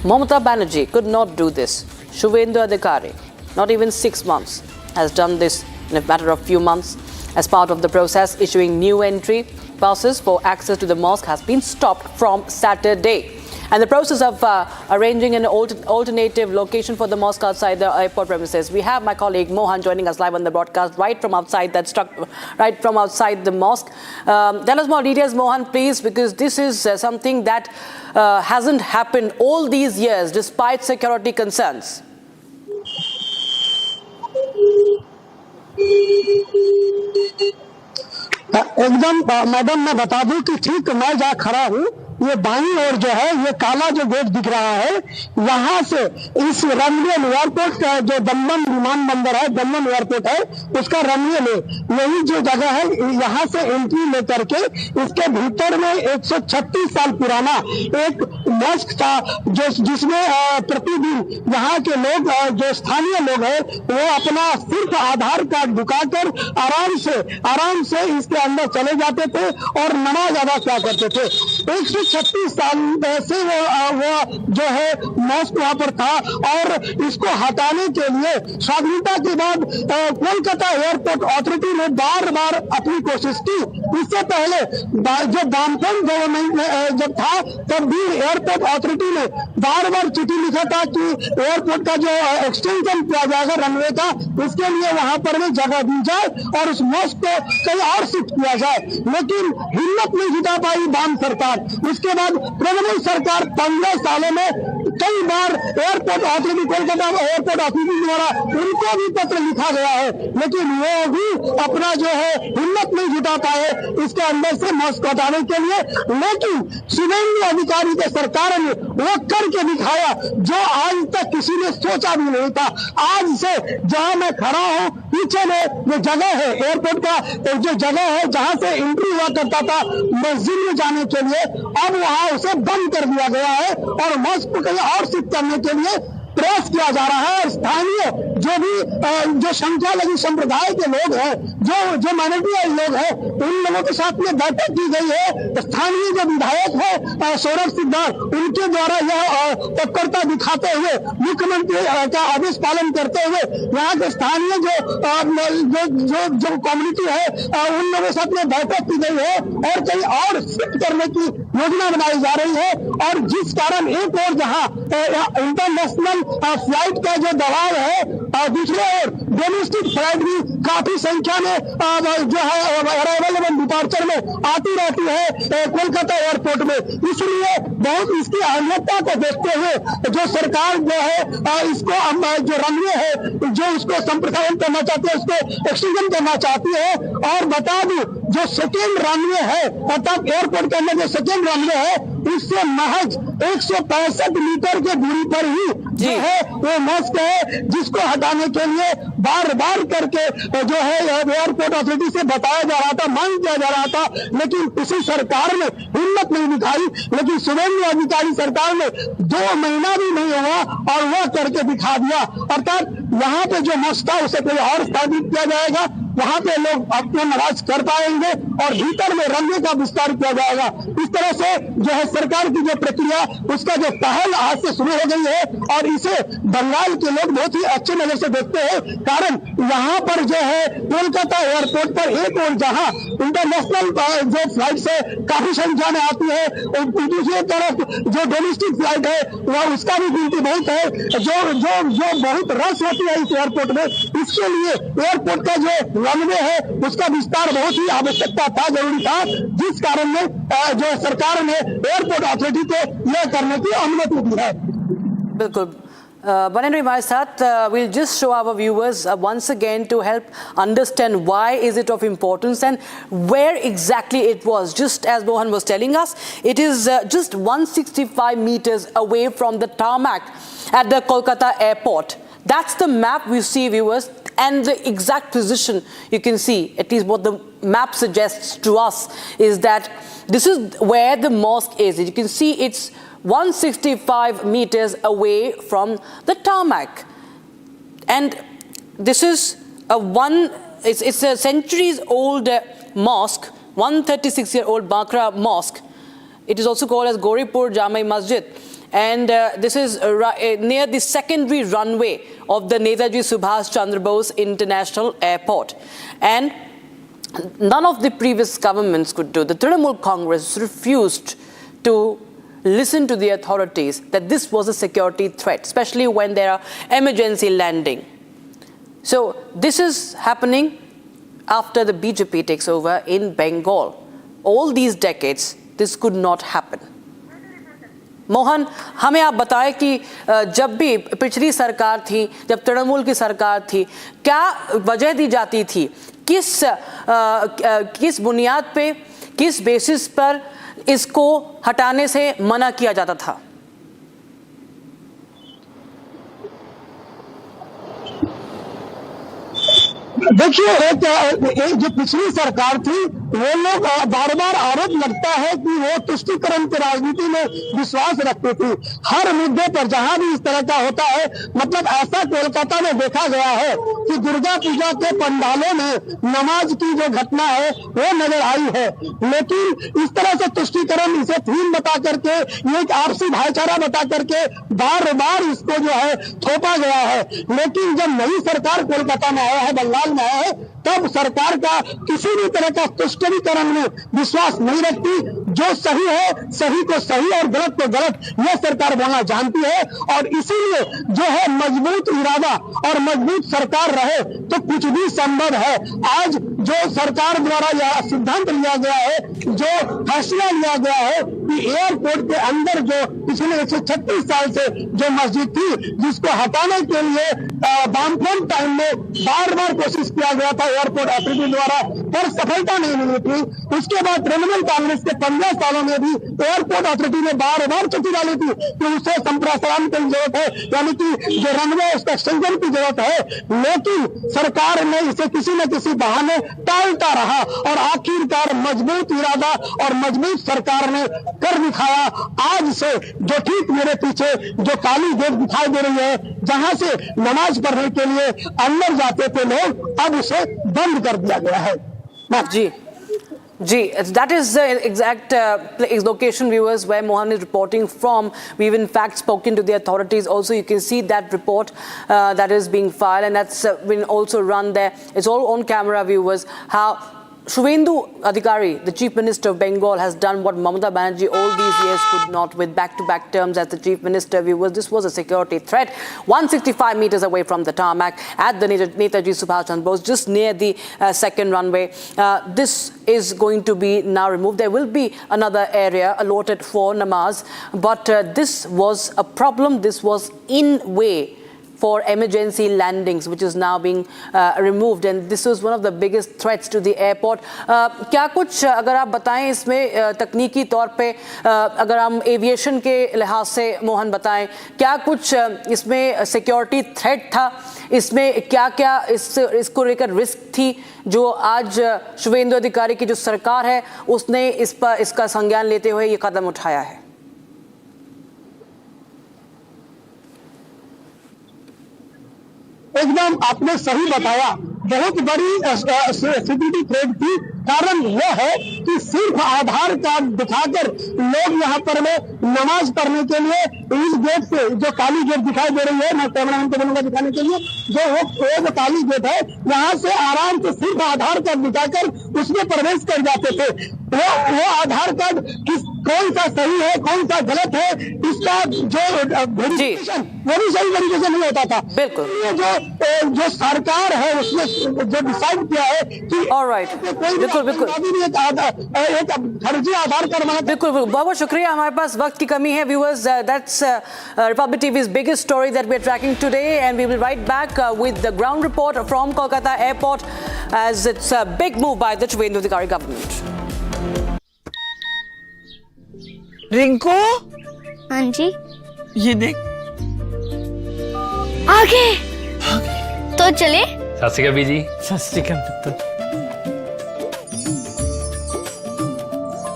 Mamata Banerjee could not do this. Suvendu Adhikari not even 6 months, has done this in a matter of few months. As part of the process, issuing new entry passes for access to the mosque has been stopped from Saturday. And the process of arranging an alternative location for the mosque outside the airport premises. We have my colleague Mohan joining us live on the broadcast right from outside the mosque. Tell us more details, Mohan, please, because this is something that hasn't happened all these years despite security concerns. एकदम madam मैं बता दूं कि ठीक मैं जहाँ खड़ा हूँ ये बाईं ओर जो है ये काला जो गेट दिख रहा है यहाँ से इस रनवे एयरपोर्ट का जो दमदम विमानबंदर है दमदम एयरपोर्ट है उसका रनवे में यही जो जगह है यहाँ से एंट्री लेकर के इसके भीतर में 136 साल पुराना एक मॉस्क था जो जिसमें प्रतिदिन यहाँ के लोग जो स्थानीय लोग हैं वो अपना सिर्फ आधार कार्ड दिखाकर आराम से इसके अंदर चले जाते थे और नमाज अदा किया करते थे। 136 साल से वो जो है मॉस्क वहां पर था और इसको हटाने के लिए स्वाधीनता के बाद कोलकाता एयरपोर्ट अथॉरिटी ने बार बार अपनी कोशिश की। इससे पहले जो वामपंथ गवर्नमेंट जब था तब भी एयरपोर्ट अथॉरिटी ने बार बार चिट्ठी लिखा था कि एयरपोर्ट का जो एक्सटेंशन किया जाएगा रनवे का उसके लिए वहां पर में जगह दी जाए और उस मॉस्क को कहीं और शिफ्ट किया जाए, लेकिन हिम्मत नहीं जुटा पाई वाम सरकार। उसके बाद तृणमूल सरकार 15 सालों में कई बार airport authority Kolkata airport authority द्वारा उनको भी पत्र लिखा गया है, लेकिन वो भी अपना जो है हिम्मत नहीं जुटा पाए इसके अंदर से मॉस्क हटाने के लिए। लेकिन सुवेंदु अधिकारी के सरकार ने वो करके दिखाया जो आज तक किसी ने सोचा भी नहीं था। आज से जहां मैं खड़ा हूं पीछे में जो जगह है एयरपोर्ट का जो जगह है जहां से एंट्री हुआ करता था मस्जिद में जाने के लिए, अब वहां उसे बंद कर दिया गया है और मॉस्क को कहीं और शिफ्ट करने के लिए प्रयास किया जा रहा है। स्थानीय जो भी जो संख्या लगी संप्रदाय के लोग हैं जो माइनॉरिटी लोग हैं उन लोगों के साथ में बैठक की गई है। स्थानीय जो विधायक है सौरभ सिद्धार्थ उनके द्वारा यह तत्परता दिखाते हुए मुख्यमंत्री का आदेश पालन करते हुए यहाँ के स्थानीय जो कम्युनिटी है उन लोगों के साथ में बैठक की गई है और कहीं और शिफ्ट करने की योजना बनाई जा रही है। और जिस कारण एक और जहाँ इंटरनेशनल फ्लाइट का जो दबाव है दूसरे ओर डोमेस्टिक फ्लाइट भी काफी संख्या में जो है अराइवल एवं डिपार्चर में आती रहती है कोलकाता एयरपोर्ट में। इसलिए बहुत इसकी अहमियतता को देखते हुए जो सरकार जो है इसको जो रनवे है जो उसको संप्रसारण करना चाहती है उसको एक्सटेंशन करना चाहती है। और बता दूं जो सेकेंड रनवे है अर्थात एयरपोर्ट के अंदर जो सेकेंड रनवे है उससे महज 165 मीटर की दूरी पर ही जो है वो मॉस्क है जिसको हटाने के लिए बार बार करके जो है एयरपोर्ट अथॉरिटी से बताया जा रहा था, मांग किया जा रहा था, लेकिन किसी सरकार ने हिम्मत नहीं दिखाई। लेकिन सुवेंदु अधिकारी सरकार ने 2 महीना भी नहीं हुआ और वह करके दिखा दिया। अर्थात यहाँ पे जो मॉस्क था उसे कोई और स्थापित किया जाएगा, वहां पे लोग अपना नमाज कर पाएंगे और भीतर में रनवे का विस्तार किया जाएगा। इस तरह से जो है सरकार की जो प्रक्रिया उसका जो पहल आज से शुरू हो गई है और इसे बंगाल के लोग बहुत ही अच्छे नजर से देखते हैं। कारण यहाँ पर जो है कोलकाता एयरपोर्ट पर एक और जहाँ इंटरनेशनल जो फ्लाइट से काफी संख्या में आती है दूसरी तरफ जो डोमेस्टिक फ्लाइट है वह उसका भी गिनती बहुत है जो बहुत रश होती है इस एयरपोर्ट में। इसके लिए एयरपोर्ट का जो रनवे है उसका विस्तार बहुत ही आवश्यकता था, जरूरी था, जिस कारण में जो सरकार ने एयरपोर्ट अथॉरिटी को यह करने की अनुमति दी है। बिल्कुल Banendra हमारे साथ we'll just show our viewers once again to help understand why is it of importance and where exactly it was. Just as Mohan was telling us, it is just 165 meters away from the tarmac at the Kolkata airport. That's the map we see, viewers, and the exact position you can see, at least what the map suggests to us, is that this is where the mosque is. You can see it's 165 meters away from the tarmac. And this is it's a centuries old mosque, 136-year-old Bakra mosque. It is also called as Goripur Jami Masjid. and this is near the secondary runway of the Netaji Subhash Chandra Bose International Airport. And none of the previous governments could do. The Trinamool Congress refused to listen to the authorities that this was a security threat, especially when there are emergency landing. So this is happening after the BJP takes over in Bengal. All these decades, this could not happen. Mohan, हमें आप बताएं कि जब भी पिछली सरकार थी, जब तृणमूल की सरकार थी, क्या वजह दी जाती थी, किस बुनियाद पे, किस बेसिस पर इसको हटाने से मना किया जाता था? देखिए, एक जो पिछली सरकार थी, वो लोग बार बार आरोप लगता है कि वो तुष्टीकरण की राजनीति में विश्वास रखती थी। हर मुद्दे पर जहां भी इस तरह का होता है, मतलब ऐसा कोलकाता में देखा गया है कि दुर्गा पूजा के पंडालों में नमाज की जो घटना है वो नजर आई है, लेकिन इस तरह से तुष्टीकरण, इसे थीम बता करके, ये एक आपसी भाईचारा बता करके बार बार इसको जो है थोपा गया है। लेकिन जब नई सरकार कोलकाता में आया है, बंगाल में आया है, तब सरकार का किसी भी तरह का तुष्टीकरण में विश्वास नहीं रखती। जो सही है, सही को सही और गलत को गलत, यह सरकार बोलना जानती है। और इसीलिए जो है मजबूत इरादा और मजबूत सरकार रहे तो कुछ भी संभव है। आज जो सरकार द्वारा यह सिद्धांत लिया गया है, जो फैसला लिया गया है कि एयरपोर्ट के अंदर जो पिछले 136 साल से जो मस्जिद थी, जिसको हटाने के लिए वामफ्रंट टाइम में बार बार कोशिश किया गया था एयरपोर्ट अथॉरिटी द्वारा, पर सफलता नहीं मिली थी। उसके बाद तृणमूल कांग्रेस के 15 सालों में भी एयरपोर्ट अथॉरिटी ने बार बार चिट्ठी डाली थी कि उसे संप्रासारण की जरूरत है, यानी कि जो रनवे उसका एक्सटेंशन की जरूरत है। लेकिन सरकार ने इसे किसी न किसी बहाने टालता रहा और आखिरकार मजबूत इरादा और मजबूत सरकार ने कर दिखाया। आज से जो ठीक मेरे पीछे जो काली गेट दिखाई दे रही है, जहां से नमाज पढ़ने के लिए अंदर जाते थे लोग, अब उसे बंद कर दिया गया है। जी, that is the exact location, viewers, where Mohan is reporting from. We've in fact spoken to the authorities. Also, you can see that report that is being filed, and that's been also run there. It's all on camera, viewers. How Suvendu Adhikari, the Chief Minister of Bengal, has done what Mamata Banerjee all these years could not, with back-to-back terms as the Chief Minister. Viewers, this was a security threat 165 meters away from the tarmac at the Netaji Subhash Chandra Bose, just near the second runway. This is going to be now removed. There will be another area allotted for namaz, but this was a problem. This was in way for emergency landings, which is now being removed, and this was one of the biggest threats to the airport. क्या कुछ अगर आप बताएं इसमें तकनीकी तौर पे, अगर हम एविएशन के लिहाज से मोहन बताएं, क्या कुछ इसमें सिक्योरिटी थ्रेट था, इसमें क्या इसको लेकर रिस्क थी जो आज शुवेंदु अधिकारी की जो सरकार है उसने इसका संज्ञान लेते हुए ये कदम उठाया है? एकदम आपने सही बताया, बहुत बड़ी सिक्योरिटी थ्रेट थी। कारण यह है कि सिर्फ आधार कार्ड दिखाकर लोग यहाँ पर में नमाज पढ़ने के लिए इस गेट से, जो काली गेट दिखाई दे रही है, मैं कैमरामैन को बोलूंगा दिखाने के लिए, जो काली गेट है, यहाँ से आराम से सिर्फ आधार कार्ड दिखाकर उसमें प्रवेश कर जाते थे। वो आधार कार्ड कौन सा सही है, कौन सा गलत है, इसका जो वेरिफिकेशन वो भी सही तरीके से नहीं होता था। बिल्कुल, जो सरकार है उसने जो डिसाइड किया है कि बिल्कुल एक फर्जी आधार कार्ड बना। बिल्कुल, बहुत शुक्रिया। हमारे पास वक्त की कमी है, viewers. That's Republic TV's biggest story that we are tracking today, and we will be right back with the ground report from Kolkata airport, as it's a big move by the Suvendu Adhikari government. Rinku, हाँ जी, ये देख, आगे तो चले। सत श्री अकाल बीजी। सत श्री अकाल पुत्र।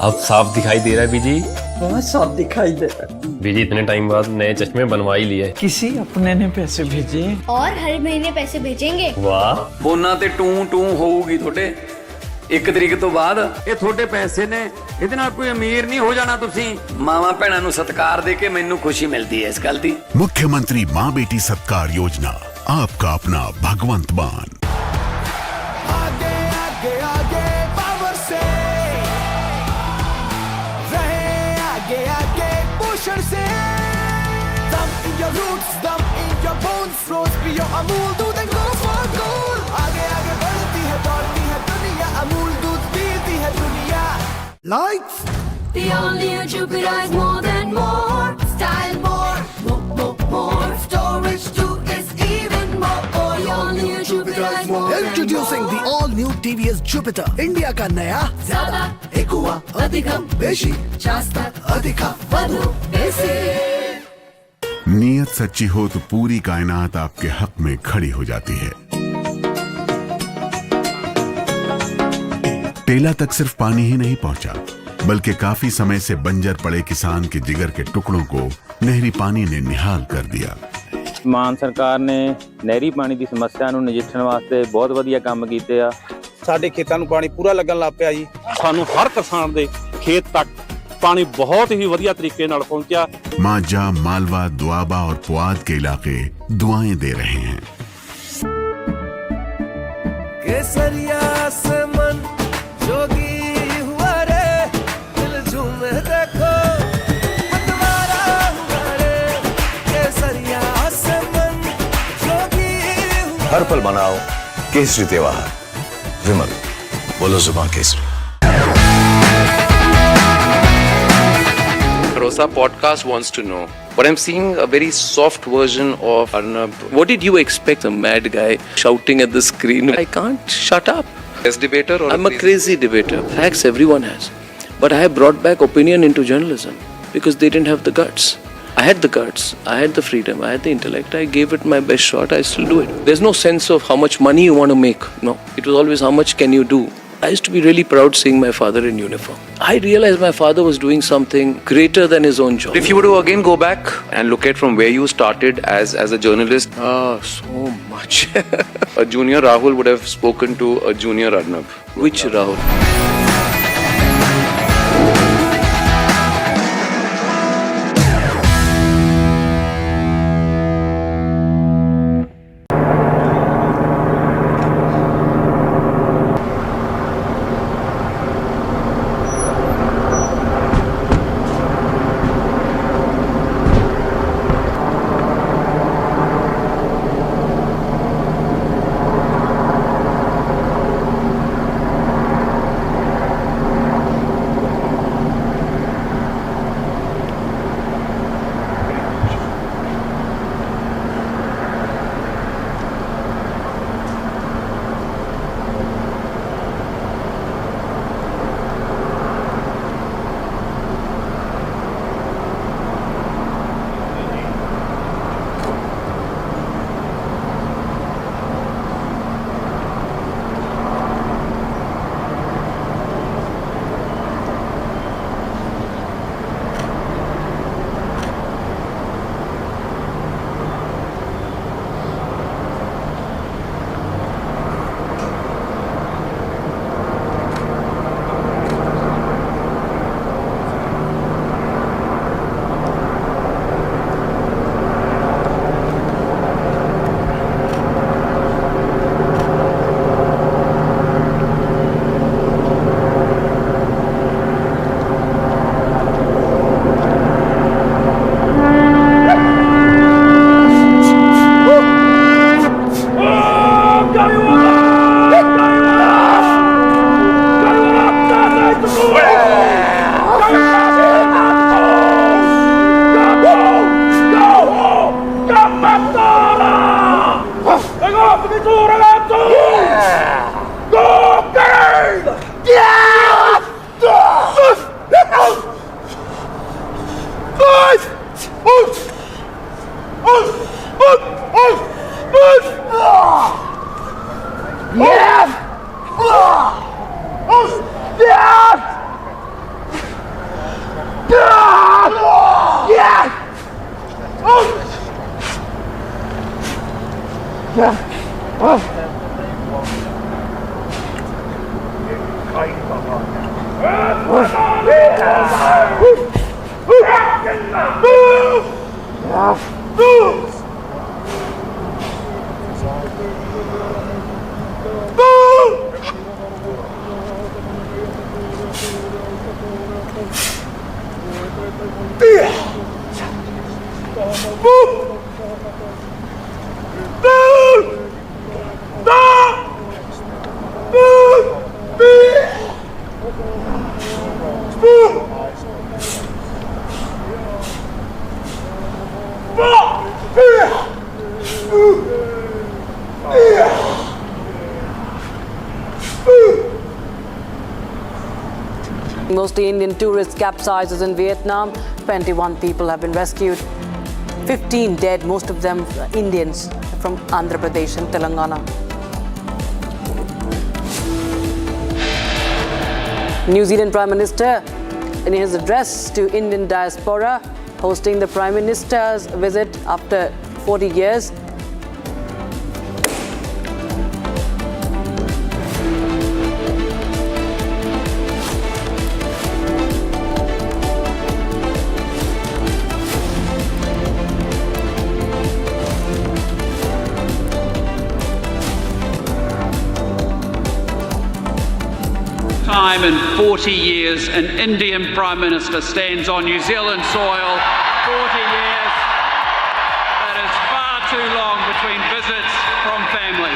अब साफ दिखाई दे रहा है बीजी। बहुत साफ दिखाई दे रहा है बीजी। इतने टाइम बाद नए चश्मे बनवा ही लिए। किसी अपने ने पैसे भेजे और हर महीने पैसे भेजेंगे। वाह, बोना ते टू टू होगी थोड़े। 1 ਤਰੀਕ ਤੋਂ ਬਾਅਦ ਇਹ ਤੁਹਾਡੇ ਪੈਸੇ ਨੇ, ਇਹਦੇ ਨਾਲ ਕੋਈ ਅਮੀਰ ਨਹੀਂ ਹੋ ਜਾਣਾ ਤੁਸੀਂ। ਮਾਵਾਂ ਭੈਣਾਂ ਨੂੰ ਸਤਿਕਾਰ ਦੇ ਕੇ ਮੈਨੂੰ ਖੁਸ਼ੀ ਮਿਲਦੀ ਹੈ ਇਸ ਗੱਲ ਦੀ। मुख्यमंत्री माँ बेटी सत्कार योजना, आपका अपना भगवंत मान। आगे आगे आगे पावर से रहे, आगे आगे पोषण से, dum in your roots, dum in your bones, rose be your Amul दूध and go for gold। आगे आगे बढ़ती है दौड़ती है दुनिया, अमूल दूध पीती है दुनिया। Lights, The all-new Jupiter is more than more. Style more, more. Storage too is even more. Oh, the all-new Jupiter is more introducing the all-new TVS Jupiter, India का नया ज़्यादा, एक हुआ अधिकम बेशी, जास्ता, अधिका वधु, बेसी। नीयत सच्ची हो तो पूरी कायनात आपके हक में खड़ी हो जाती है। टेला तक सिर्फ पानी ही नहीं पहुंचा, बल्कि काफी समय से बंजर पड़े किसान के जिगर के टुकड़ों को नहरी पानी ने निहाल कर दिया। ਮਾਨ ਸਰਕਾਰ ਨੇ ਨਹਿਰੀ ਪਾਣੀ ਦੀ ਸਮੱਸਿਆ ਨੂੰ ਨਜਿੱਠਣ ਵਾਸਤੇ ਬਹੁਤ ਵਧੀਆ ਕੰਮ ਕੀਤੇ ਆ। ਸਾਡੇ ਖੇਤਾਂ ਨੂੰ ਪਾਣੀ ਪੂਰਾ ਲੱਗਣ ਲੱਗ ਪਿਆ ਜੀ। ਸਾਨੂੰ ਹਰ ਕਿਸਾਨ ਦੇ ਖੇਤ ਤੱਕ पानी बहुत ही वधिया तरीके नाल पहुंचा। माजा, मालवा, दुआबा और पुआध के इलाके दुआएं दे रहे हैं। केसरिया से मन जोगी हुआ रे, दिल झूमे देखो मतवारा हुआ रे। केसरिया से मन जोगी हुआ। हर पल मनाओ केसरी त्योहार, विमल बोलो जुबान Kesari. Rosa podcast wants to know, but I'm seeing a very soft version of Arnab. What did you expect? A mad guy shouting at the screen. I can't shut up. As debater or I'm a crazy debater. Facts everyone has. But I have brought back opinion into journalism because they didn't have the guts. I had the guts, I had the freedom, I had the intellect. I gave it my best shot. I still do it. There's no sense of how much money you want to make. No. It was always how much can you do. I used to be really proud seeing my father in uniform. I realized my father was doing something greater than his own job. If you were to again go back and look at from where you started as a journalist, so much. A junior Rahul would have spoken to a junior Arnab. Which Rahul? Mostly Indian tourists capsizes in Vietnam. 21 people have been rescued. 15 dead, most of them Indians from Andhra Pradesh and Telangana. New Zealand Prime Minister, in his address to Indian diaspora, hosting the Prime Minister's visit after 40 years. Time in 40 years, an Indian Prime Minister stands on New Zealand soil. 40 years. That is far too long between visits from family.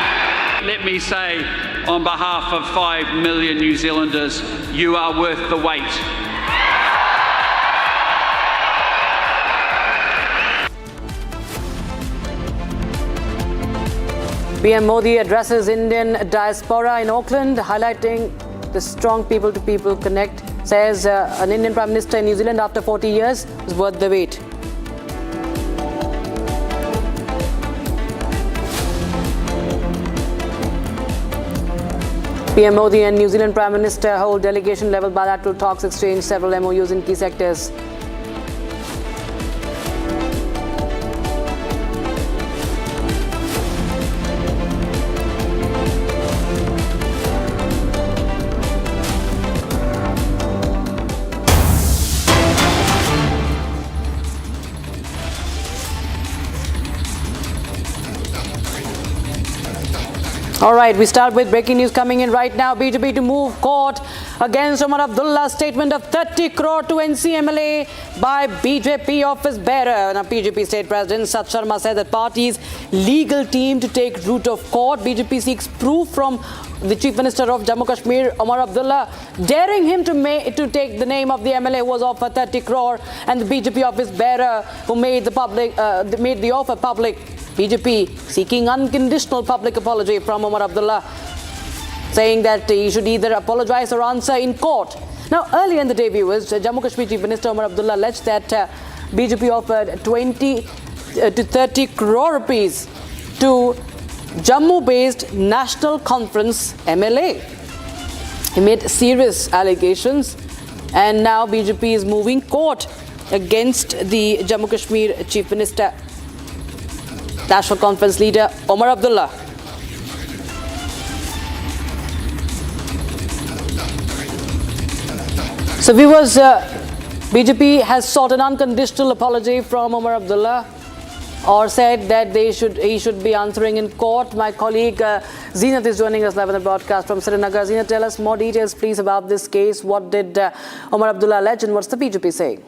Let me say, on behalf of 5 million New Zealanders, you are worth the wait. PM Modi addresses Indian diaspora in Auckland, highlighting the strong people-to-people connect. Says an Indian Prime Minister in New Zealand after 40 years is worth the wait. PM Modi and New Zealand Prime Minister hold delegation-level bilateral talks, exchange several MOUs in key sectors. All right, we start with breaking news coming in right now. BJP to move court against Omar Abdullah's statement of 30 crore to NCMLA by BJP office bearer. Now, BJP State President Sat Sharma said that party's legal team to take route of court. BJP seeks proof from the Chief Minister of Jammu Kashmir, Omar Abdullah, daring him to take the name of the MLA who was offered 30 crore, and the BJP office bearer who made the offer public. BJP seeking unconditional public apology from Omar Abdullah, saying that he should either apologize or answer in court. Now, earlier in the day, viewers, Jammu Kashmir Chief Minister Omar Abdullah alleged that BJP offered 20 to 30 crore rupees to Jammu-based National Conference MLA. He made serious allegations, and now BJP is moving court against the Jammu Kashmir Chief Minister, National Conference leader Omar Abdullah. So viewers, BJP has sought an unconditional apology from Omar Abdullah, or said that he should be answering in court. My colleague Zeenat is joining us live on the broadcast from Srinagar. Zeenat, tell us more details please about this case. What did Omar Abdullah allege, and what's the BJP saying?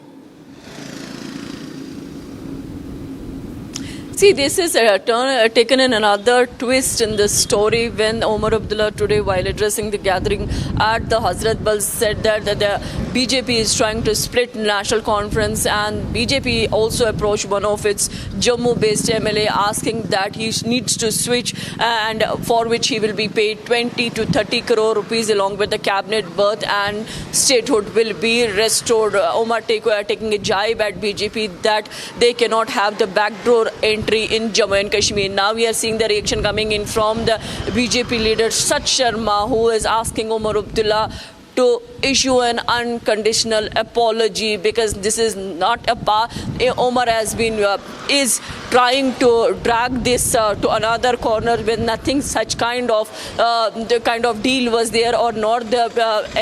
See, this is taken in another twist in this story when Omar Abdullah today, while addressing the gathering at the Hazrat Bal, said that the BJP is trying to split national conference, and BJP also approached one of its Jammu-based MLA asking that he needs to switch, and for which he will be paid 20 to 30 crore rupees along with the cabinet berth, and statehood will be restored. Omar taking a jibe at BJP that they cannot have the backdoor entry in Jammu and Kashmir. Now we are seeing the reaction coming in from the BJP leader Sat Sharma, who is asking Omar Abdullah to issue an unconditional apology, because this is not Omar has been is trying to drag this to another corner when nothing such kind of the kind of deal was there, or not the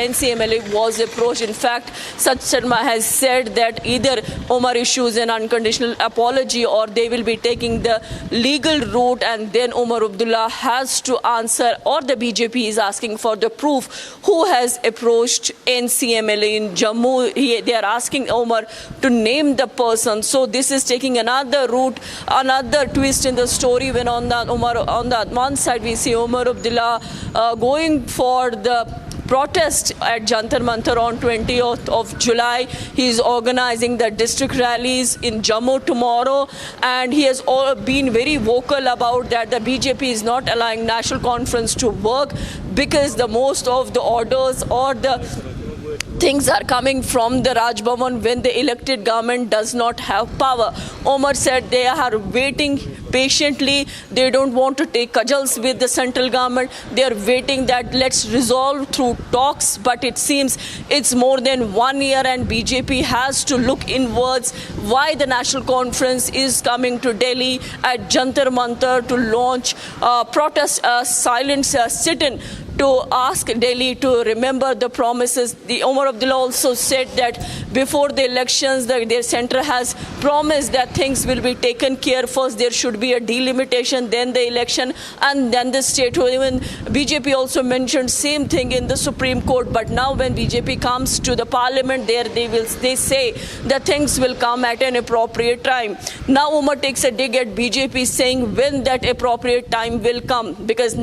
NCMLA was approached. In fact, Sach Sharma has said that either Omar issues an unconditional apology or they will be taking the legal route, and then Omar Abdullah has to answer, or the BJP is asking for the proof who has approached NCMLA in Jammu. They are asking Omar to name the person. So this is taking another route, another twist in the story, when on the one side we see Omar Abdullah going for the protest at Jantar Mantar on 20th of July. He is organizing the district rallies in Jammu tomorrow, and he has been very vocal about that the BJP is not allowing National Conference to work because the most of the orders or the things are coming from the Raj Bhavan when the elected government does not have power. Omar said they are waiting patiently. They don't want to take cudgels with the central government. They are waiting that let's resolve through talks. But it seems it's more than 1 year, and BJP has to look inwards why the National Conference is coming to Delhi at Jantar Mantar to launch protest, silent sit-in to ask Delhi to remember the promises. The Omar Abdullah also said that before the elections, their center has promised that things will be taken care. First, there should be a delimitation, then the election, and then the statehood. Even BJP also mentioned same thing in the Supreme Court. But now, when BJP comes to the Parliament, they say that things will come at an appropriate time. Now, Omar takes a dig at BJP, saying when that appropriate time will come, because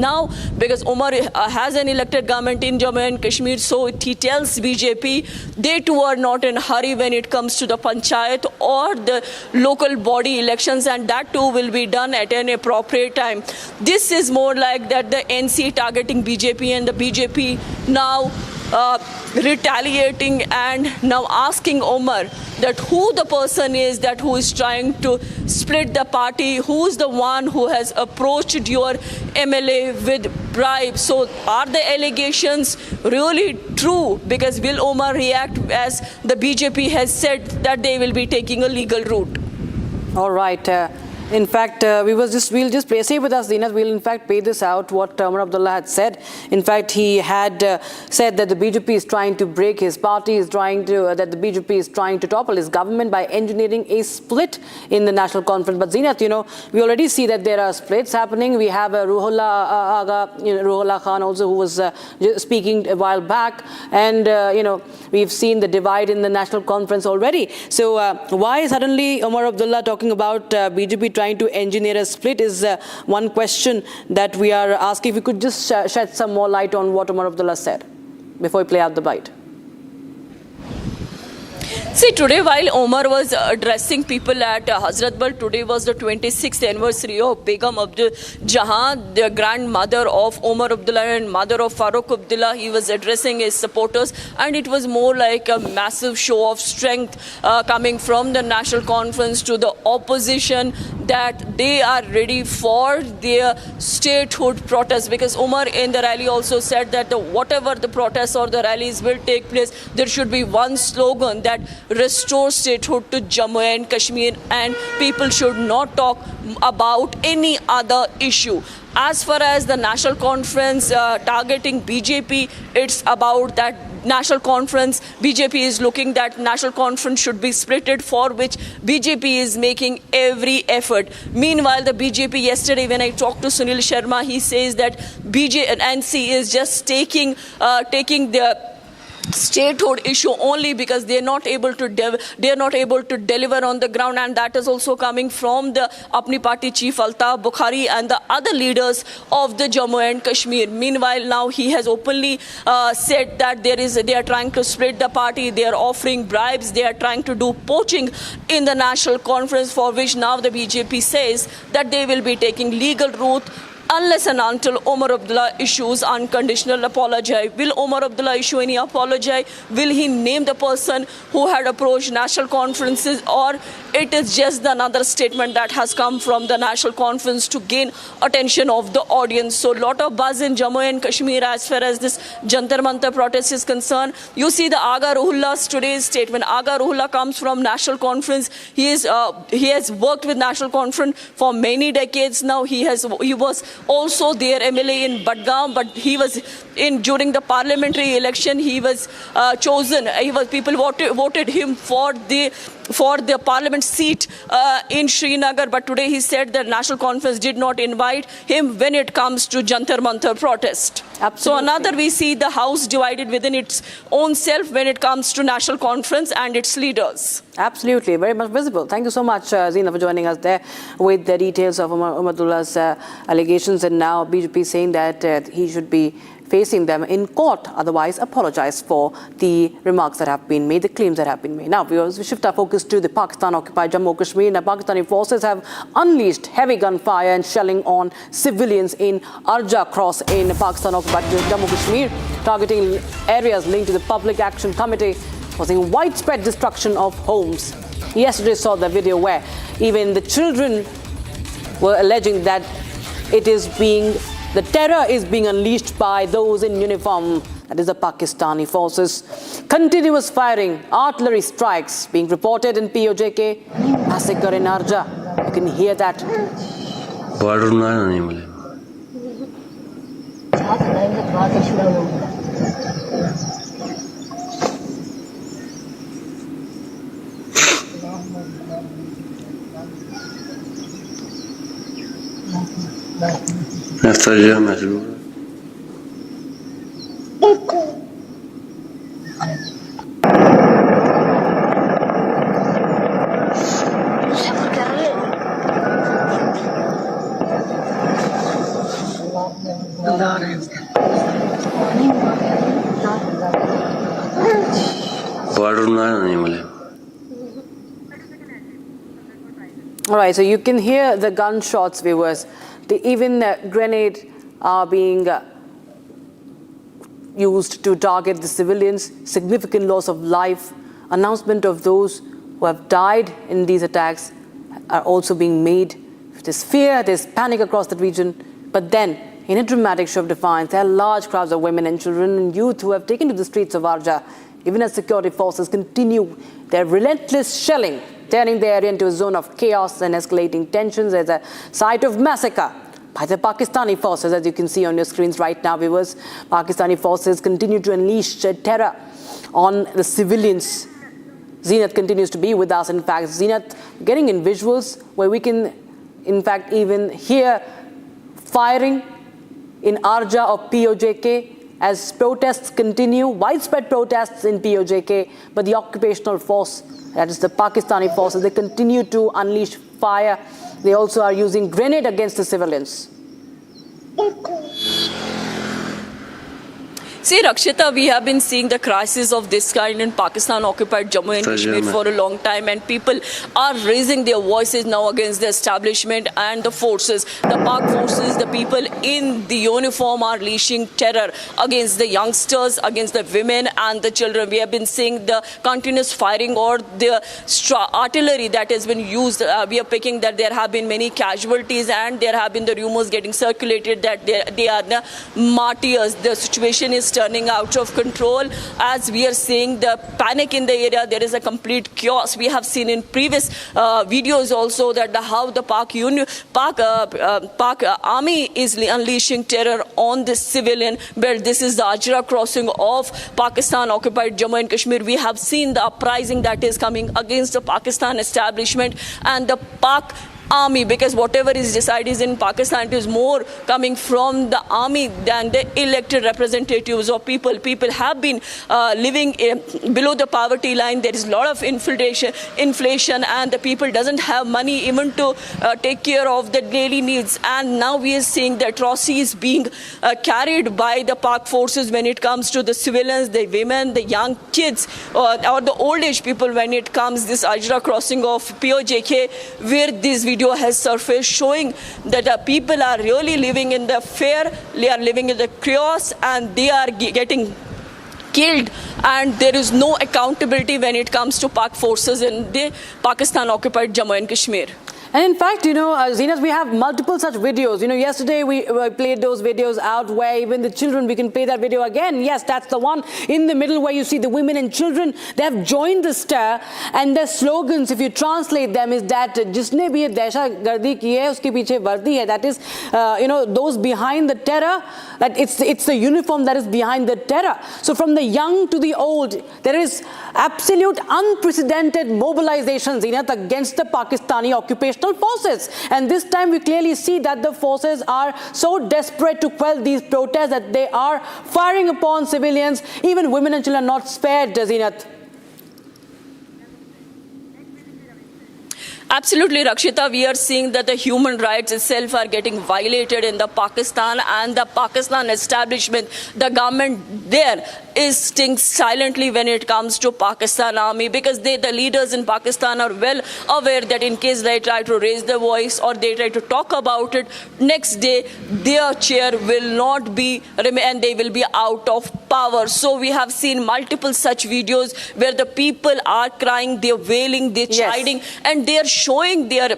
Omar has an elected government in Jammu and Kashmir, so he tells BJP they too are not in a hurry when it comes to the panchayat or the local body elections, and that too will be done at an appropriate time. This is more like that the NC targeting BJP, and the BJP now retaliating and now asking Omar that who the person is that who is trying to split the party, who is the one who has approached your MLA with bribes. So are the allegations really true? Because will Omar react as the BJP has said that they will be taking a legal route? All right. In fact, we'll just play. Stay with us, Dina. We'll in fact pay this out, what Omar Abdullah had said. In fact, he had said that the BJP is trying to break his party, that the BJP is trying to topple his government by engineering a split in the National Conference. But Zinat, we already see that there are splits happening. We have Ruhollah Khan also, who was speaking a while back, and we've seen the divide in the National Conference already. So why suddenly Omar Abdullah talking about BJP trying to engineer a split is one question that we are asking. If you could just shed some more light on what Omar Abdullah said before we play out the bite. See, today while Omar was addressing people at Hazratbal, today was the 26th anniversary of Begum Abdul Jahan, the grandmother of Omar Abdullah and mother of Farooq Abdullah. He was addressing his supporters, and it was more like a massive show of strength coming from the National Conference to the opposition, that they are ready for their statehood protest. Because Omar in the rally also said that whatever the protests or the rallies will take place, there should be one slogan that restore statehood to Jammu and Kashmir, and people should not talk about any other issue. As far as the National Conference targeting BJP, it's about that National Conference. BJP is looking that National Conference should be splitted, for which BJP is making every effort. Meanwhile, the BJP yesterday, when I talked to Sunil Sharma, he says that NC is just taking the statehood issue only because they are not able to deliver on the ground, and that is also coming from the Apni Party chief Altaf Bukhari and the other leaders of the Jammu and Kashmir. Meanwhile, now he has openly said that they are trying to split the party, they are offering bribes, they are trying to do poaching in the National Conference, for which now the BJP says that they will be taking legal route unless and until Omar Abdullah issues unconditional apology. Will Omar Abdullah issue any apology? Will he name the person who had approached national conferences, or it is just another statement that has come from the national conference to gain attention of the audience? So lot of buzz in Jammu and Kashmir as far as this Jantar Mantar protest is concerned. You see the Aga Ruhullah's today's statement. Aga Ruhullah comes from national conference. He has worked with national conference for many decades now. He was also their MLA in Badgaon, but he was during the parliamentary election. He was chosen. People voted him for the parliament seat in Srinagar, but today he said that national conference did not invite him when it comes to Jantar Mantar protest. Absolutely. So another, we see the house divided within its own self when it comes to national conference and its leaders. Absolutely, very much visible. Thank you so much, Zina, for joining us there with the details of Omar Abdullah's allegations, and now BJP saying that he should be facing them in court, otherwise apologize for the remarks that have been made, the claims that have been made. Now, we shift our focus to the Pakistan-occupied Jammu and Kashmir. Now, Pakistani forces have unleashed heavy gunfire and shelling on civilians in Arja Cross in Pakistan-occupied Jammu and Kashmir, targeting areas linked to the Public Action Committee, causing widespread destruction of homes. Yesterday saw the video where even the children were alleging that the terror is being unleashed by those in uniform, that is the Pakistani forces. Continuous firing, artillery strikes being reported in POJK, massacre in Arja. You can hear that. All right, so you can hear the gunshots, viewers. Even grenade are being used to target the civilians. Significant loss of life. Announcement of those who have died in these attacks are also being made. There's fear, there's panic across the region. But then, in a dramatic show of defiance, there are large crowds of women and children and youth who have taken to the streets of Arja, even as security forces continue their relentless shelling, turning the area into a zone of chaos and escalating tensions as a site of massacre by the Pakistani forces. As you can see on your screens right now, viewers, Pakistani forces continue to unleash terror on the civilians. Zenith continues to be with us. In fact, Zenith getting in visuals where we can, in fact, even hear firing in Arja of POJK as protests continue, widespread protests in POJK, but the occupational force, that is the Pakistani forces, they continue to unleash fire. They also are using grenade against the civilians. See, Rakshita, we have been seeing the crisis of this kind in Pakistan-occupied Jammu and Kashmir for a long time, and people are raising their voices now against the establishment and the forces. The Pak forces, the people in the uniform are unleashing terror against the youngsters, against the women and the children. We have been seeing the continuous firing or the artillery that has been used. We are picking that there have been many casualties, and there have been the rumors getting circulated that they are the martyrs. The situation is turning out of control. As we are seeing the panic in the area, there is a complete chaos. We have seen in previous videos also that how the Pak army is unleashing terror on the civilian. But this is the Ajra crossing of Pakistan-occupied Jammu and Kashmir. We have seen the uprising that is coming against the Pakistan establishment and the Pak army, because whatever is decided in Pakistan, it is more coming from the army than the elected representatives of people. People have been living below the poverty line. There is a lot of inflation, and the people doesn't have money even to take care of the daily needs. And now we are seeing the atrocities being carried by the Pak forces when it comes to the civilians, the women, the young kids, or the old age people when it comes this Ajra crossing of POJK, where these videos video has surfaced showing that people are really living in the fear, they are living in the chaos, and they are getting killed, and there is no accountability when it comes to Pak forces in the Pakistan occupied Jammu and Kashmir. And in fact, Zinat, we have multiple such videos. Yesterday we played those videos out where even the children, we can play that video again. Yes, that's the one in the middle where you see the women and children. They have joined the stir, and their slogans, if you translate them, is that जिसने भी ये दहशतगर्दी की है उसके पीछे वर्दी है. That is, those behind the terror, that it's the uniform that is behind the terror. So from the young to the old, there is absolute unprecedented mobilization, Zinat, against the Pakistani occupational forces. And this time we clearly see that the forces are so desperate to quell these protests that they are firing upon civilians. Even women and children are not spared, Zinat. Absolutely, Rakshita. We are seeing that the human rights itself are getting violated in the Pakistan, and the Pakistan establishment, the government there is staying silently when it comes to Pakistan army, because the leaders in Pakistan are well aware that in case they try to raise their voice or they try to talk about it, next day their chair will not be, and they will be out of power. So we have seen multiple such videos where the people are crying, they're wailing, they're chiding, and they're showing their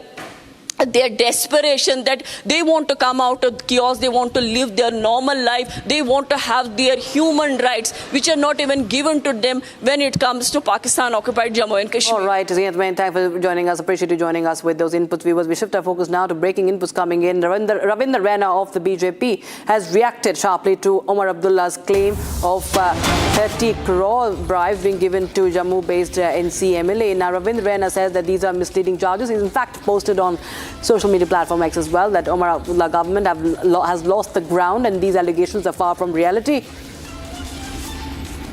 desperation that they want to come out of chaos, they want to live their normal life, they want to have their human rights, which are not even given to them when it comes to Pakistan occupied Jammu and Kashmir. All right, Zinat, thanks for joining us. Appreciate you joining us with those inputs, viewers. We shift our focus now to breaking inputs coming in. Ravindra Rana of the BJP has reacted sharply to Omar Abdullah's claim of 30 crore bribe being given to Jammu-based NC MLA. Now, Ravindra Rana says that these are misleading charges. He's in fact posted on social media platform X as well that Omar Abdullah government has lost the ground and these allegations are far from reality.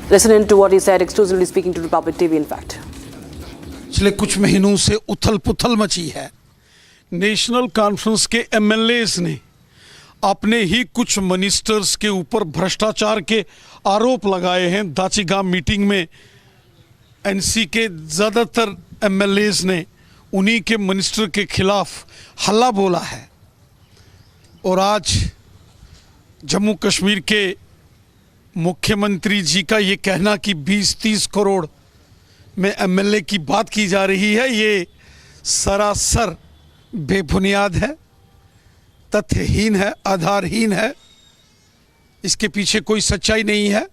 Listen in to what he said, exclusively speaking to Republic TV in fact. पिछले कुछ महीनों से उथल पुथल मची है. National conference के MLAs ने अपने ही कुछ मिनिस्टर्स के ऊपर भ्रष्टाचार के आरोप लगाए हैं. दाचीगाम मीटिंग में एनसी के ज़्यादातर एमएलएस ने उन्हीं के मिनिस्टर के खिलाफ हल्ला बोला है. और आज जम्मू कश्मीर के मुख्यमंत्री जी का ये कहना कि 20-30 करोड़ में एमएलए की बात की जा रही है, ये सरासर बेबुनियाद है, तथ्यहीन है, आधारहीन है. इसके पीछे कोई सच्चाई नहीं है.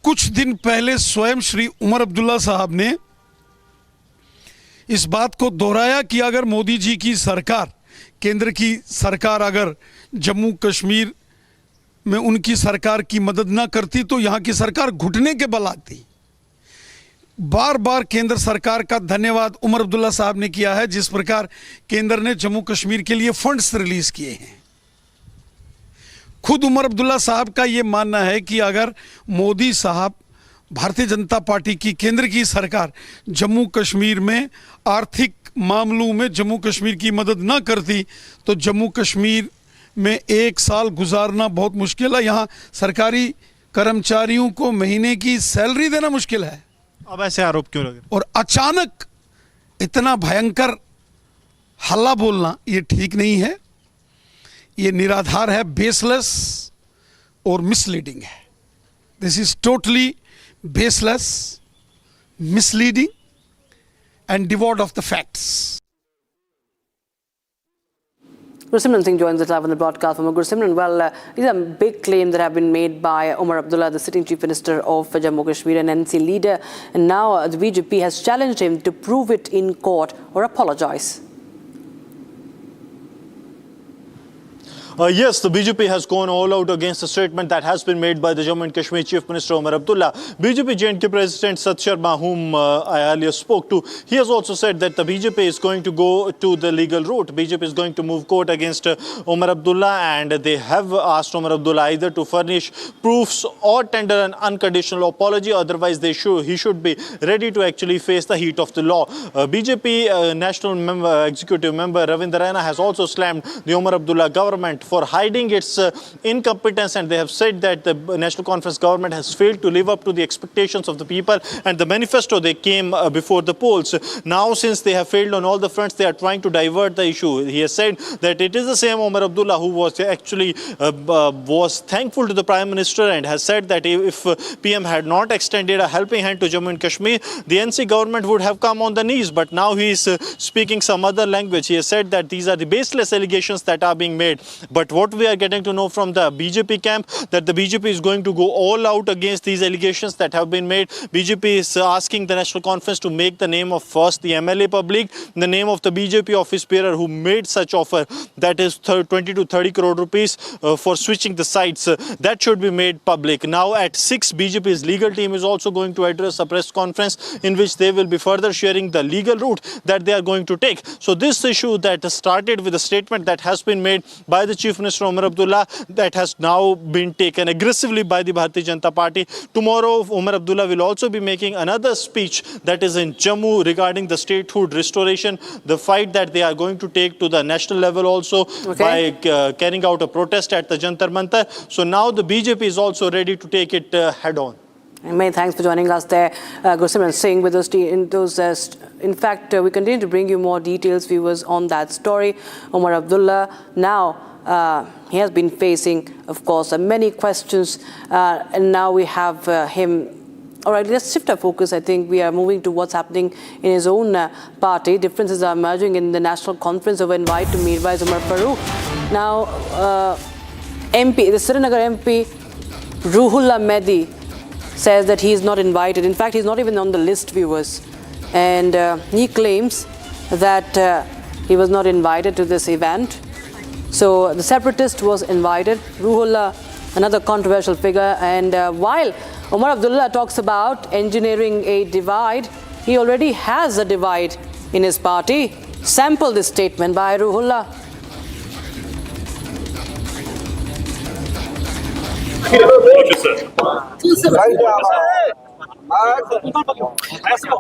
कुछ दिन पहले स्वयं श्री उमर अब्दुल्ला साहब ने इस बात को दोहराया कि अगर मोदी जी की सरकार, केंद्र की सरकार अगर जम्मू कश्मीर में उनकी सरकार की मदद ना करती तो यहाँ की सरकार घुटने के बल आती. बार बार केंद्र सरकार का धन्यवाद उमर अब्दुल्ला साहब ने किया है, जिस प्रकार केंद्र ने जम्मू कश्मीर के लिए फंड्स रिलीज किए हैं. खुद उमर अब्दुल्ला साहब का ये मानना है कि अगर मोदी साहब, भारतीय जनता पार्टी की केंद्र की सरकार जम्मू कश्मीर में आर्थिक मामलों में जम्मू कश्मीर की मदद ना करती तो जम्मू कश्मीर में एक साल गुजारना बहुत मुश्किल है. यहाँ सरकारी कर्मचारियों को महीने की सैलरी देना मुश्किल है. अब ऐसे आरोप क्यों लगे? और अचानक इतना भयंकर हल्ला बोलना ये ठीक नहीं है. ये निराधार है, बेसलेस और मिसलीडिंग है. This is totally baseless, misleading and devoid of the facts. Gursimran Singh joins us live on the broadcast from Gursimran. Well, these are big claims that have been made by Omar Abdullah, the sitting Chief Minister of Jammu Kashmir and NC leader, and now the BJP has challenged him to prove it in court or apologize. Yes, the BJP has gone all out against the statement that has been made by the Jammu and Kashmir Chief Minister Omar Abdullah. BJP J&K President Sat Sharma, whom I earlier spoke to, he has also said that the BJP is going to go to the legal route. BJP is going to move court against Omar Abdullah, and they have asked Omar Abdullah either to furnish proofs or tender an unconditional apology. Otherwise, he should be ready to actually face the heat of the law. BJP National Executive Member Ravindra Rana has also slammed the Omar Abdullah government government for hiding its incompetence, and they have said that the National Conference government has failed to live up to the expectations of the people and the manifesto they came before the polls. Now, since they have failed on all the fronts, they are trying to divert the issue. He has said that it is the same Omar Abdullah who was actually was thankful to the Prime Minister and has said that if PM had not extended a helping hand to Jammu and Kashmir, the NC government would have come on the knees. But now he is speaking some other language. He has said that these are the baseless allegations that are being made. But what we are getting to know from the BJP camp, that the BJP is going to go all out against these allegations that have been made. BJP is asking the National Conference to make the name of first the MLA public, the name of the BJP office bearer who made such offer, that is 20 to 30 crore rupees for switching the sites. That should be made public. Now at 6, BJP's legal team is also going to address a press conference in which they will be further sharing the legal route that they are going to take. So this issue that started with a statement that has been made by the Chief Minister Omar Abdullah, that has now been taken aggressively by the Bharatiya Janata Party. Tomorrow Omar Abdullah will also be making another speech that is in Jammu regarding the statehood restoration, the fight that they are going to take to the national level also by carrying out a protest at the Jantar Mantar. So now the BJP is also ready to take it head on. And many thanks for joining us there, Gursimran Singh, with us. In fact, we continue to bring you more details, viewers, on that story. Omar Abdullah, now he has been facing, of course, many questions, and now we have him. All right, let's shift our focus. I think we are moving to what's happening in his own party. Differences are emerging in the National Conference over invite to Mirwais Umar Farooq. Now, MP, the Srinagar MP, Ruhullah Mehdi, says that he is not invited. In fact, he's not even on the list, viewers. And he claims that he was not invited to this event. So the separatist was invited. Ruhullah, another controversial figure. And while Omar Abdullah talks about engineering a divide, he already has a divide in his party. Sample this statement by Ruhullah.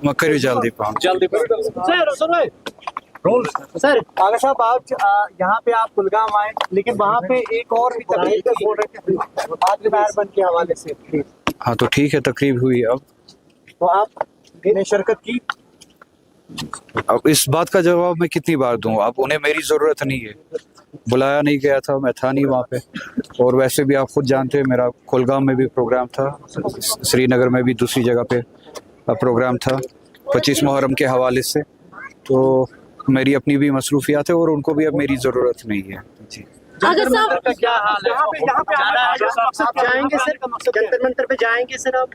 मकरी जल्दी sir कागा साहब, आप यहाँ पे आप कुलगाम आए, लेकिन वहाँ पे एक और भी तकरीब बोल रहे थे आखिरी बार बन के हवाले से। हाँ तो ठीक है, तकरीब हुई। अब तो आपने शिरकत की। अब इस बात का जवाब मैं कितनी बार दूं? अब उन्हें मेरी जरूरत नहीं है, बुलाया नहीं गया था, मैं था नहीं वहाँ पे। और वैसे भी आप खुद जानते हैं मेरा कुलगाम में भी प्रोग्राम था, श्रीनगर में भी दूसरी जगह पे प्रोग्राम था 25 मुहर्रम के हवाले से। तो मेरी अपनी भी मसरूफियात है और उनको भी अब मेरी ज़रूरत नहीं है। जी जंतर मंतर का क्या हाल है? यहाँ पे आप जाएंगे सर? जंतर मंतर पे जाएंगे सर? आप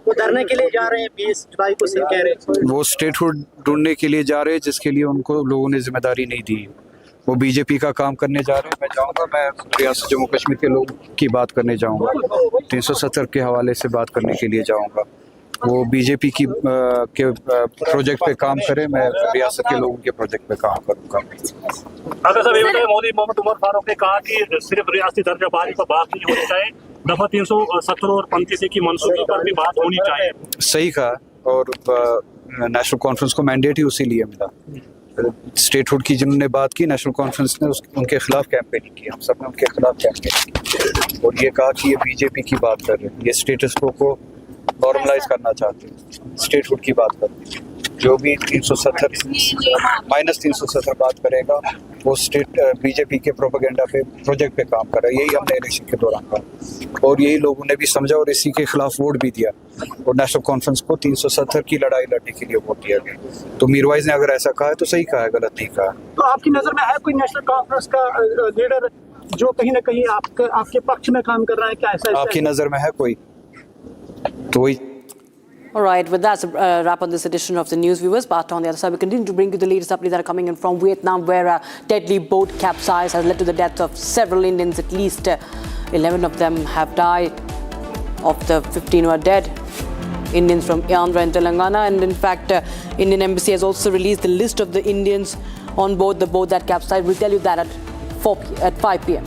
वो धरने के लिए जा रहे हैं, 20 जुलाई को सिंह कह रहे हैं। वो स्टेटहुड ढूंढने के लिए जा रहे हैं जिसके लिए उनको लोगों ने जिम्मेदारी नहीं दी। वो बीजेपी का काम करने जा रहे हैं। मैं जाऊंगा, मैं रियासत जम्मू कश्मीर के लोगों की बात करने जाऊंगा, 370 के हवाले से बात करने के लिए जाऊंगा। वो बीजेपी की के प्रोजेक्ट पे काम करें, मैं रियासत के लोगों के प्रोजेक्ट पे काम करूंगा। अगर सर ये बताइए, मोदी मोहम्मद उमर फारूक ने कहा कि सिर्फ रियासती दर्जा बहाली पर बात नहीं होनी चाहिए, दफा 370 और 35 की मंसूबी पर भी बात होनी चाहिए। सही कहा, और नेशनल कॉन्फ्रेंस को मैंडेट ही उसी लिए मिला। स्टेटहुड की जिन्होंने बात की, नेशनल कॉन्फ्रेंस ने उनके खिलाफ कैंपेनिंग की, हम सब ने उनके खिलाफ कैंपेनिंग की और ये कहा कि ये बीजेपी की बात कर रहे हैं, ये स्टेटस को नॉर्मलाइज करना चाहते हैं, स्टेटहुड की बात करते हैं। जो भी 370 बात करेगा वो स्टेट बीजेपी के प्रोपेगेंडा पे प्रोजेक्ट पे काम कर रहा है। यही हमने इलेक्शन के दौरान कहा और यही लोगों ने भी समझा और इसी के खिलाफ वोट भी दिया और नेशनल कॉन्फ्रेंस को 370 की लड़ाई लड़ने के लिए वोट दिया गया। तो मीरवाइज ने अगर ऐसा कहा है तो सही कहा है, गलत नहीं कहा। तो आपकी नजर में है कोई नेशनल कॉन्फ्रेंस का लीडर जो कहीं ना कहीं आपके पक्ष में काम कर रहा है? क्या ऐसा आपकी नजर में है कोई? तो वही। All right, with that, wrap on this edition of the news, viewers. But on the other side, we continue to bring you the latest updates that are coming in from Vietnam, where a deadly boat capsize has led to the death of several Indians. At least 11 of them have died. Of the 15 who are dead, Indians from Andhra and Telangana. And in fact, Indian Embassy has also released the list of the Indians on board the boat that capsized. We'll tell you that at 5 p.m.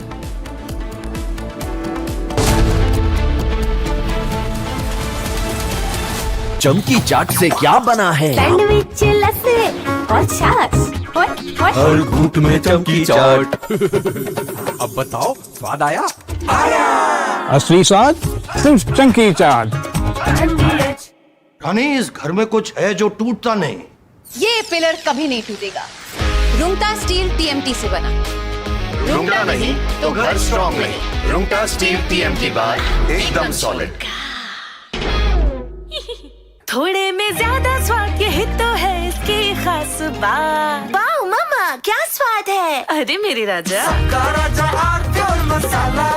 चमकी चाट से क्या बना है? Sandwich लस्सी और छाछ। हर घूंट में चमकी चाट। अब बताओ स्वाद आया? असली स्वाद सिर्फ चमकी चाट। हनी, इस घर में कुछ है जो टूटता नहीं। ये पिलर कभी नहीं टूटेगा। रुंगटा स्टील टीएमटी से बना। रुंगटा नहीं तो घर स्ट्रॉन्ग नहीं। रुंगटा स्टील टीएमटी बार एकदम सॉलिड। थोड़े में ज्यादा स्वाद, यही तो है इसकी खास बात। वाओ मामा, क्या स्वाद है? अरे मेरे राजा, सबका राजा आरती और मसाला।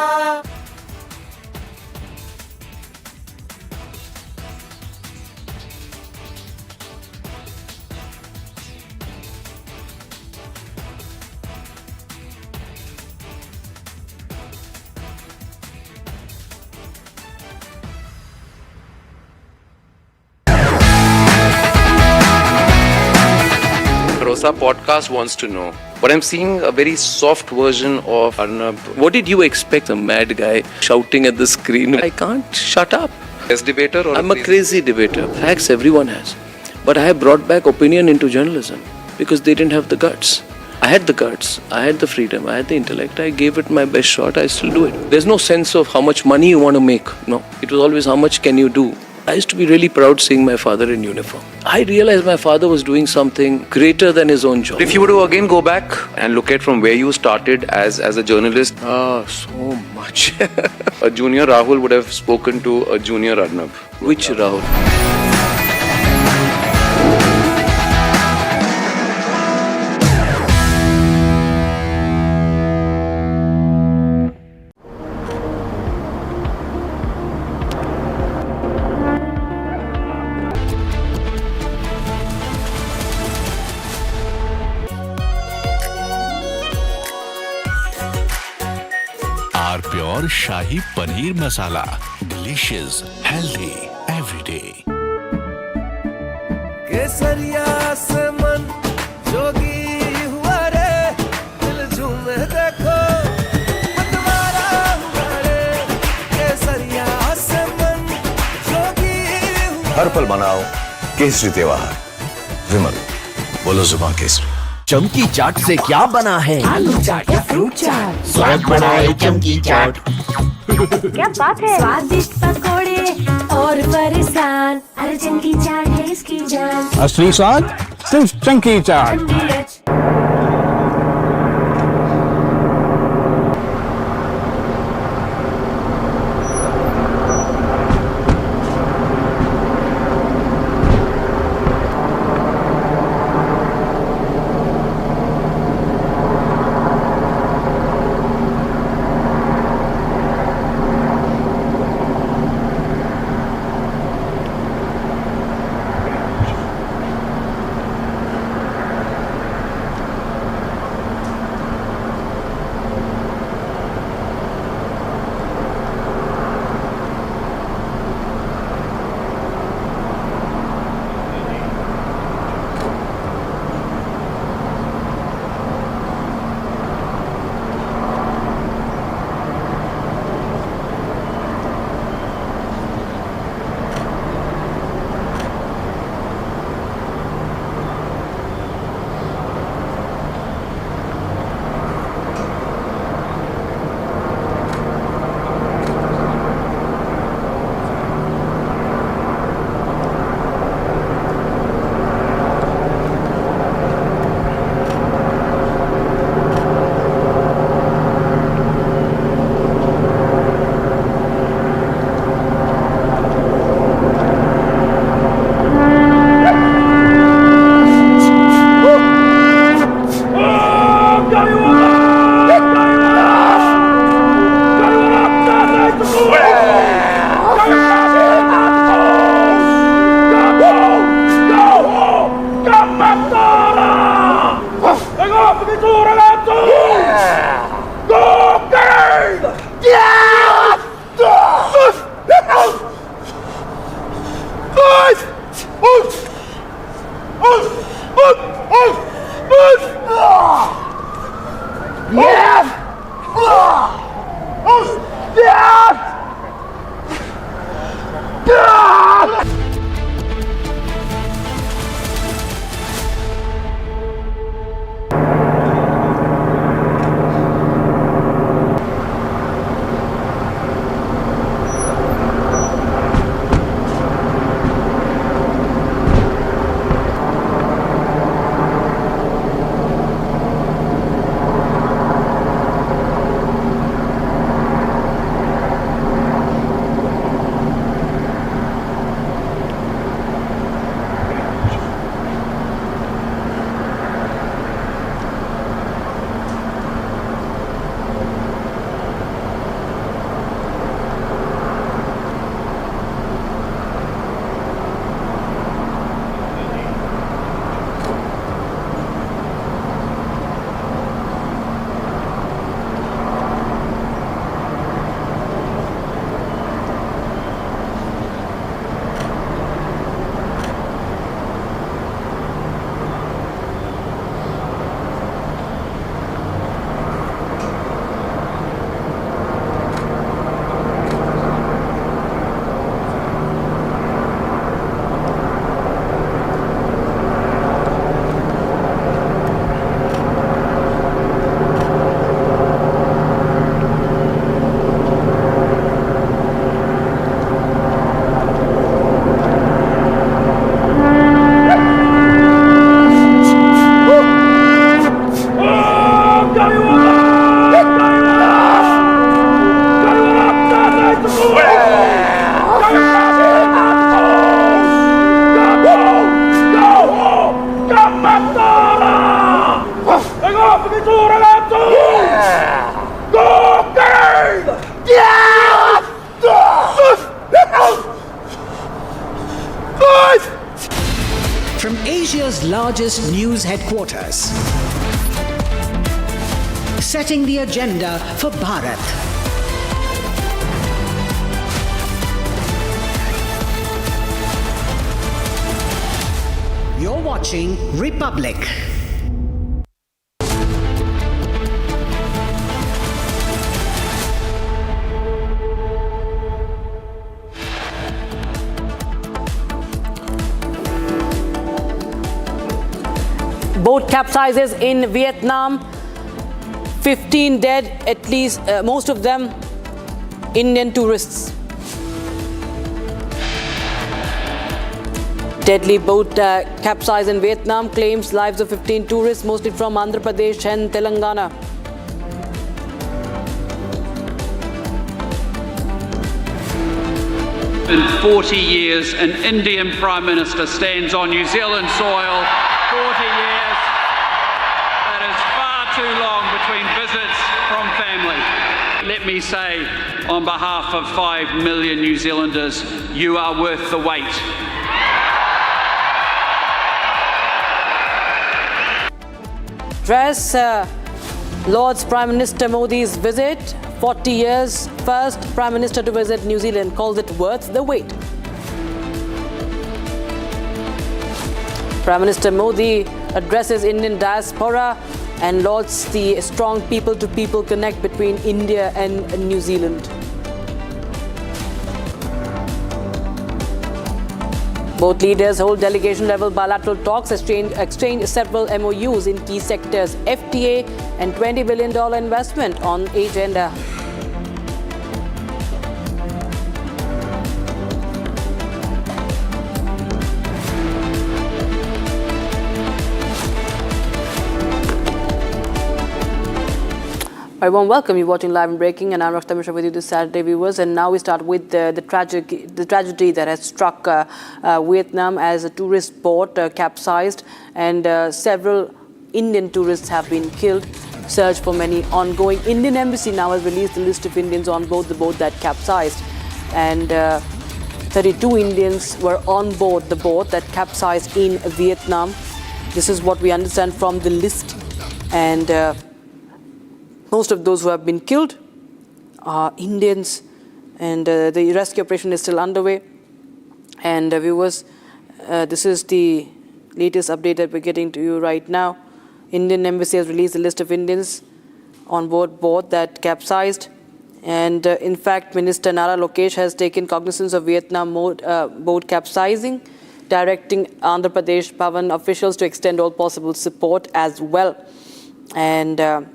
Rosa podcast wants to know, but I'm seeing a very soft version of Arnab. What did you expect? A mad guy shouting at the screen. I can't shut up. As debater, or I'm a crazy debater. Facts everyone has, but I have brought back opinion into journalism because they didn't have the guts. I had the guts, I had the freedom, I had the intellect. I gave it my best shot. I still do it. There's no sense of how much money you want to make. No, it was always how much can you do. I used to be really proud seeing my father in uniform. I realized my father was doing something greater than his own job. If you were to again go back and look at from where you started as a journalist, so much. A junior Rahul would have spoken to a junior Arnab. Which Rahul? R pure shahi paneer masala, delicious, healthy everyday. केसरिया से मन जोगी हुआ रे, दिल झूमे देखो मतवारा हुआ रे। केसरिया से मन जोगी हुआ। हर पल मनाओ केसरी त्योहार। विमल, बोलो जुबान केसरी। चमकी चाट से क्या बना है? आलू चाट या फ्रूट चाट, स्वाद बढ़ाए चमकी चाट। क्या बात है? स्वादिष्ट पकोड़े और फरसान, अरे चमकी चाट है इसकी जान। असली स्वाद सिर्फ चमकी चाट। Asia's largest news headquarters. Setting the agenda for Bharat. You're watching Republic. Boat capsizes in Vietnam. 15 dead, at least most of them Indian tourists. Deadly boat capsize in Vietnam claims lives of 15 tourists, mostly from Andhra Pradesh and Telangana. In 40 years, an Indian Prime Minister stands on New Zealand soil. 40 years. That is far too long between visits from family. Let me say, on behalf of 5 million New Zealanders, you are worth the wait. Dress Lord's Prime Minister Modi's visit. 40 years, first Prime Minister to visit New Zealand, calls it worth the wait. Prime Minister Modi addresses Indian diaspora and lauds the strong people-to-people connect between India and New Zealand. Both leaders hold delegation-level bilateral talks, exchange several MOUs in key sectors, FTA and $20 billion investment on agenda. I warm welcome. You're watching Live and Breaking, and I'm Rakshita Mishra with you this Saturday, viewers. And now we start with the tragedy that has struck Vietnam as a tourist boat capsized, and several Indian tourists have been killed. Search for many ongoing. Indian Embassy now has released the list of Indians on board the boat that capsized, and 32 Indians were on board the boat that capsized in Vietnam. This is what we understand from the list, and most of those who have been killed are Indians, and the rescue operation is still underway. And viewers, this is the latest update that we're getting to you right now. Indian Embassy has released a list of Indians on board boat that capsized. And in fact, Minister Nara Lokesh has taken cognizance of Vietnam boat capsizing, directing Andhra Pradesh Bhavan officials to extend all possible support as well. And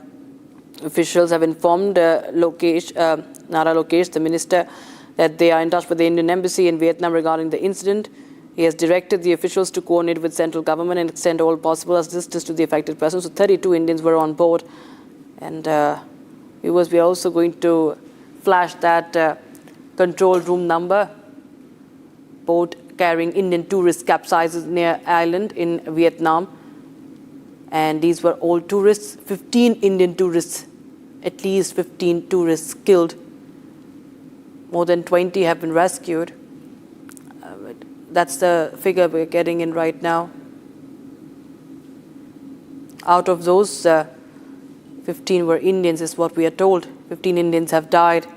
officials have informed Nara Lokesh, the minister, that they are in touch with the Indian Embassy in Vietnam regarding the incident. He has directed the officials to coordinate with central government and extend all possible assistance to the affected persons. So 32 Indians were on board. And viewers, we are also going to flash that control room number. Boat carrying Indian tourists capsizes near island in Vietnam. And these were all tourists, 15 Indian tourists, at least 15 tourists killed. More than 20 have been rescued. That's the figure we're getting in right now. Out of those, 15 were Indians, is what we are told. 15 Indians have died.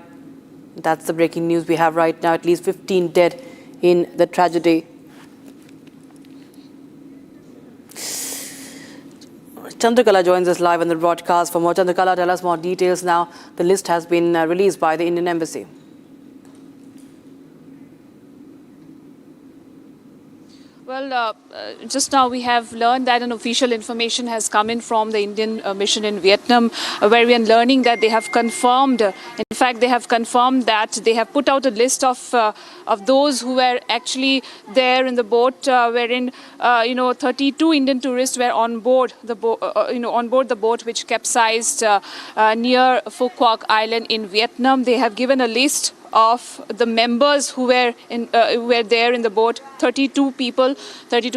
That's the breaking news we have right now. At least 15 dead in the tragedy. Chandrakala joins us live on the broadcast. For more, Chandrakala, tell us more details now. The list has been released by the Indian Embassy. Well, just now we have learned that an official information has come in from the Indian mission in Vietnam, where we are learning that they have confirmed, in fact, they have confirmed that they have put out a list of those who were actually there in the boat, wherein 32 Indian tourists were on board the boat which capsized near Phu Quoc Island in Vietnam. They have given a list of the members who were there in the boat. 32 people were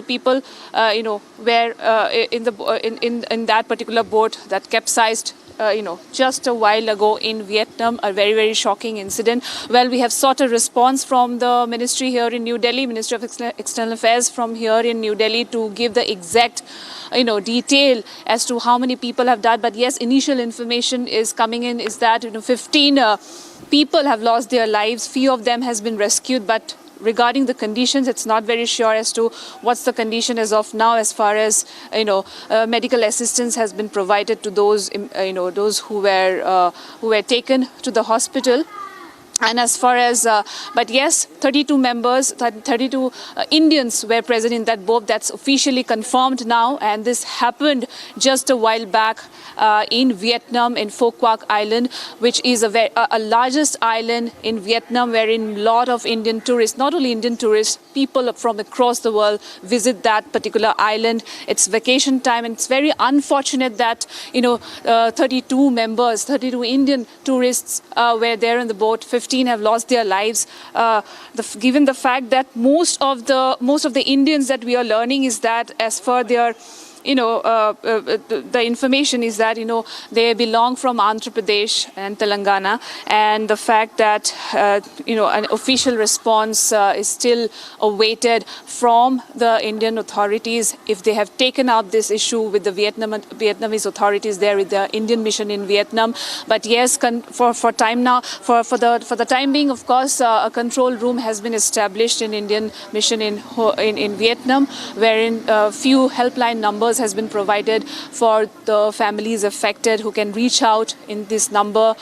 in that particular boat that capsized just a while ago in Vietnam, a very, very shocking incident. Well, we have sought a response from the ministry here in New Delhi, Ministry of External Affairs from here in New Delhi, to give the exact detail as to how many people have died. But yes, initial information is coming in is that 15 people have lost their lives. Few of them has been rescued, but regarding the conditions, it's not very sure as to what's the condition as of now, as far as medical assistance has been provided to those those who were taken to the hospital. And as far as, but yes, 32 members, 32 Indians were present in that boat. That's officially confirmed now. And this happened just a while back in Vietnam, in Pho Quoc Island, which is a largest island in Vietnam, wherein a lot of Indian tourists, not only Indian tourists, people from across the world visit that particular island. It's vacation time, and it's very unfortunate that 32 members, 32 Indian tourists were there on the boat. 15 have lost their lives. Given the fact that most of the Indians that we are learning is that, as per their the information is that they belong from Andhra Pradesh and Telangana, and the fact that an official response is still awaited from the Indian authorities, if they have taken up this issue with the Vietnamese authorities there, with the Indian mission in Vietnam. But yes, for time now, for the time being, of course, a control room has been established in Indian mission in Vietnam, wherein few helpline numbers has been provided for the families affected, who can reach out in this number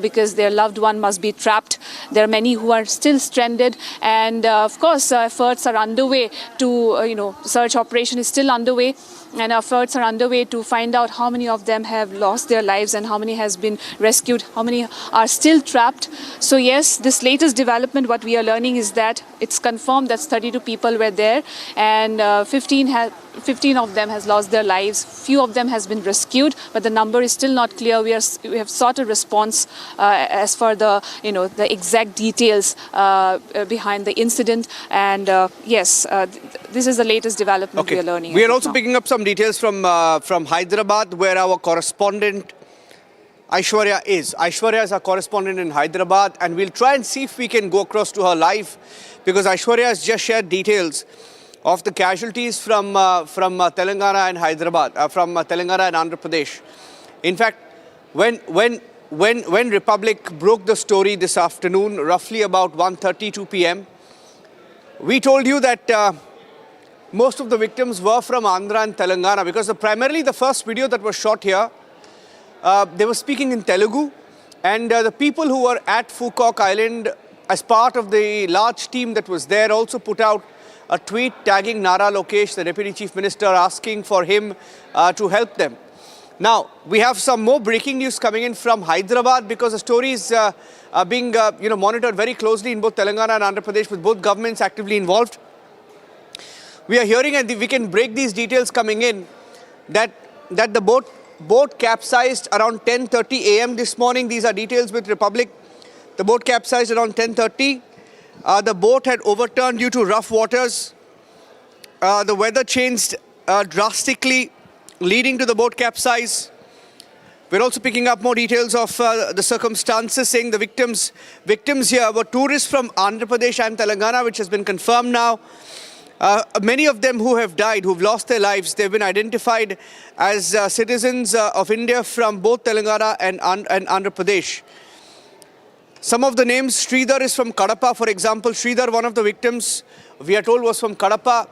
because their loved one must be trapped. There are many who are still stranded, and of course efforts are underway to search operation is still underway, and efforts are underway to find out how many of them have lost their lives and how many has been rescued, how many are still trapped. So yes, this latest development, what we are learning is that it's confirmed that 32 people were there, and 15 of them has lost their lives. Few of them has been rescued, but the number is still not clear. We have sought a response as for the the exact details behind the incident, and yes, this is the latest development we are learning. We are also picking up some details from Hyderabad, where our correspondent Aishwarya is. Aishwarya is our correspondent in Hyderabad, and we'll try and see if we can go across to her live, because Aishwarya has just shared details of the casualties from Telangana and Hyderabad, from Telangana and Andhra Pradesh. In fact, when Republic broke the story this afternoon, roughly about 1:32 p.m., we told you that most of the victims were from Andhra and Telangana, because primarily the first video that was shot here, they were speaking in Telugu, and the people who were at Pho Quoc Island, as part of the large team that was there, also put out a tweet tagging Nara Lokesh, the Deputy Chief Minister, asking for him to help them. Now, we have some more breaking news coming in from Hyderabad, because the story is being monitored very closely in both Telangana and Andhra Pradesh, with both governments actively involved. We are hearing, and we can break these details coming in, that the boat capsized around 10:30 a.m. this morning. These are details with Republic. The boat capsized around 10:30. The boat had overturned due to rough waters. The weather changed drastically, leading to the boat capsize. We're also picking up more details of the circumstances, saying the victims here were tourists from Andhra Pradesh and Telangana, which has been confirmed now. Many of them who have died, who've lost their lives, they've been identified as citizens of India from both Telangana and Andhra Pradesh. Some of the names, Sridhar is from Kadapa, for example. Sridhar, one of the victims, we are told, was from Kadapa.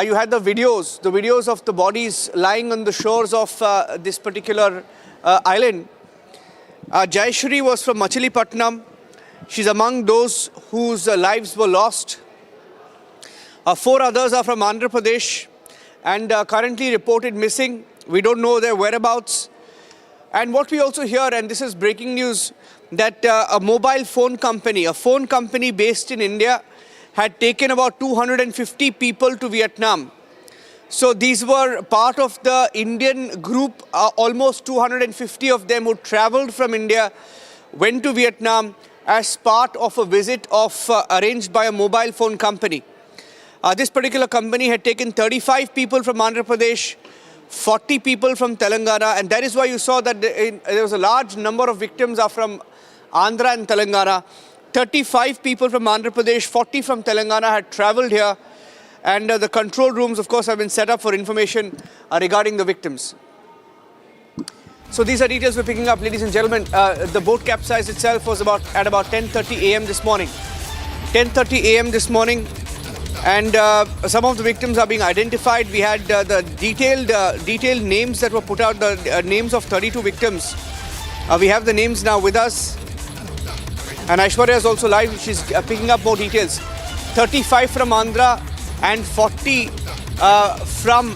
You had the videos of the bodies lying on the shores of this particular island. Jayashri was from Machilipatnam. She's among those whose lives were lost. 4 others are from Andhra Pradesh and currently reported missing. We don't know their whereabouts. And what we also hear, and this is breaking news, that a mobile phone company based in India, had taken about 250 people to Vietnam. So these were part of the Indian group, almost 250 of them who traveled from India, went to Vietnam as part of a visit arranged by a mobile phone company. This particular company had taken 35 people from Andhra Pradesh, 40 people from Telangana, and that is why you saw that there was a large number of victims are from Andhra and Telangana. 35 people from Andhra Pradesh, 40 from Telangana had travelled here, and the control rooms, of course, have been set up for information regarding the victims. So these are details we're picking up, ladies and gentlemen. The boat capsize itself was at about 10:30 a.m. this morning. 10:30 a.m. this morning, and some of the victims are being identified. We had the detailed names that were put out, the names of 32 victims. We have the names now with us, and Aishwarya is also live. She's picking up more details. 35 from Andhra and 40 from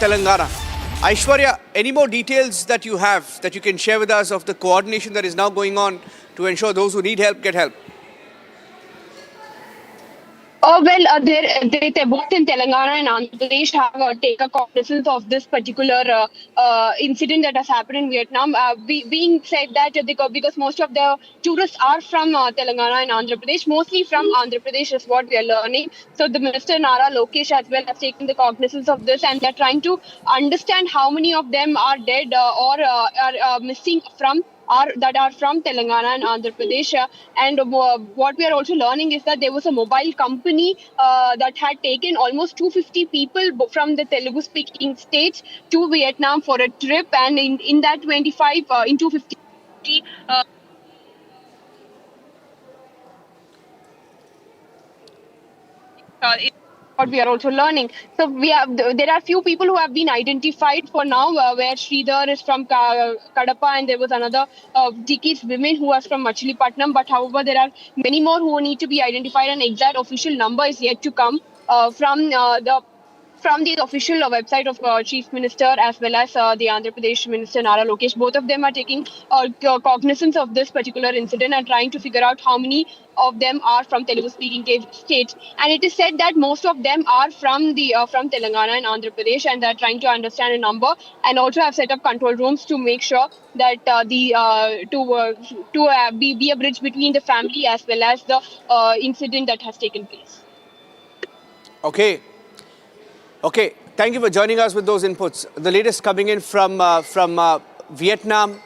Telangana. Aishwarya, any more details that you have that you can share with us of the coordination that is now going on to ensure those who need help get help? They both in Telangana and Andhra Pradesh have taken cognizance of this particular incident that has happened in Vietnam. Being said that because most of the tourists are from Telangana and Andhra Pradesh, mostly from Andhra Pradesh is what we are learning. So the Minister Nara Lokesh as well has taken the cognizance of this, and they're trying to understand how many of them are dead or are missing that are from Telangana and Andhra Pradesh. And what we are also learning is that there was a mobile company that had taken almost 250 people from the Telugu-speaking states to Vietnam for a trip, and in that 250 what we are also learning. So there are few people who have been identified for now, where Sridhar is from Kadapa, and there was another Tiki's women who was from Machilipatnam. But however, there are many more who need to be identified, and exact official number is yet to come from the official website of Chief Minister as well as the Andhra Pradesh Minister Nara Lokesh. Both of them are taking cognizance of this particular incident and trying to figure out how many of them are from Telugu-speaking states. And it is said that most of them are from Telangana and Andhra Pradesh, and they're trying to understand a number, and also have set up control rooms to make sure that be a bridge between the family as well as the incident that has taken place. Okay, thank you for joining us with those inputs. The latest coming in from Vietnam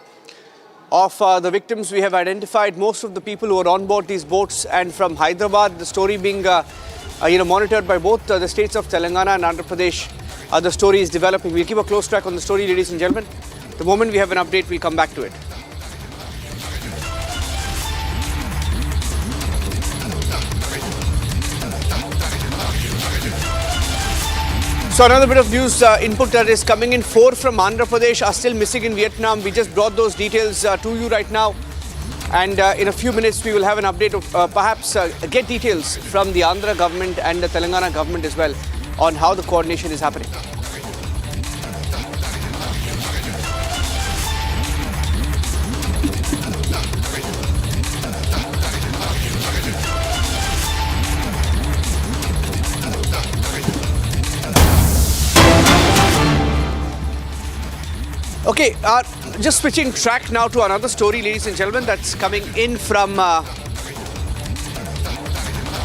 of the victims we have identified, most of the people who are on board these boats, and from Hyderabad, the story being monitored by both the states of Telangana and Andhra Pradesh. The story is developing. We'll keep a close track on the story, ladies and gentlemen. The moment we have an update, we'll come back to it. So another bit of news input that is coming in. 4 from Andhra Pradesh are still missing in Vietnam. We just brought those details to you right now. And in a few minutes, we will have an update of perhaps get details from the Andhra government and the Telangana government as well on how the coordination is happening. Okay, just switching track now to another story, ladies and gentlemen, that's coming in from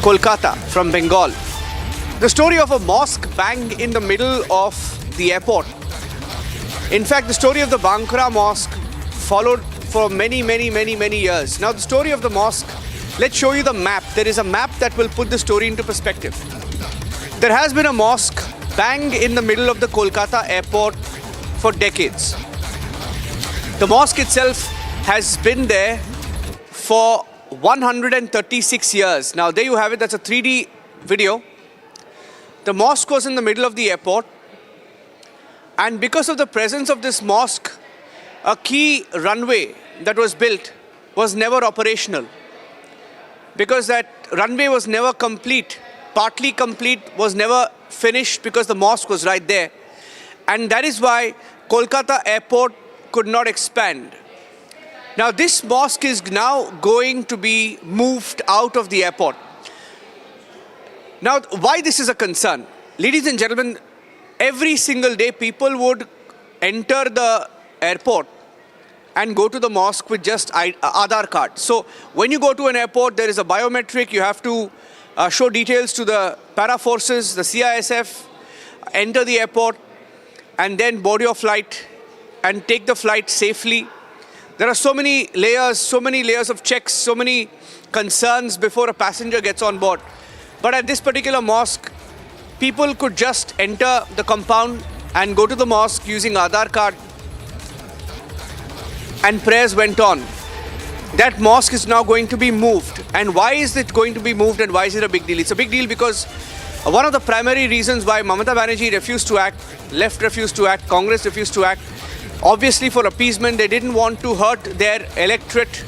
Kolkata, from Bengal. The story of a mosque bang in the middle of the airport. In fact, the story of the Bankura Mosque followed for many years. Now, the story of the mosque, let's show you the map. There is a map that will put the story into perspective. There has been a mosque bang in the middle of the Kolkata airport for decades. The mosque itself has been there for 136 years. Now, there you have it. That's a 3D video. The mosque was in the middle of the airport. And because of the presence of this mosque, a key runway that was built was never operational. Because that runway was never complete, partly complete, was never finished because the mosque was right there. And that is why Kolkata airport could not expand. Now, this mosque is now going to be moved out of the airport. Now, why this is a concern? Ladies and gentlemen, every single day people would enter the airport and go to the mosque with just Aadhaar card. So, when you go to an airport, there is a biometric. You have to show details to the para forces, the CISF, enter the airport and then board your flight and take the flight safely. There are so many layers of checks, so many concerns before a passenger gets on board. But at this particular mosque, people could just enter the compound and go to the mosque using Aadhaar card, and prayers went on. That mosque is now going to be moved. And why is it going to be moved and why is it a big deal? It's a big deal because one of the primary reasons why Mamata Banerjee refused to act, left refused to act, Congress refused to act, obviously for appeasement, they didn't want to hurt their electorate.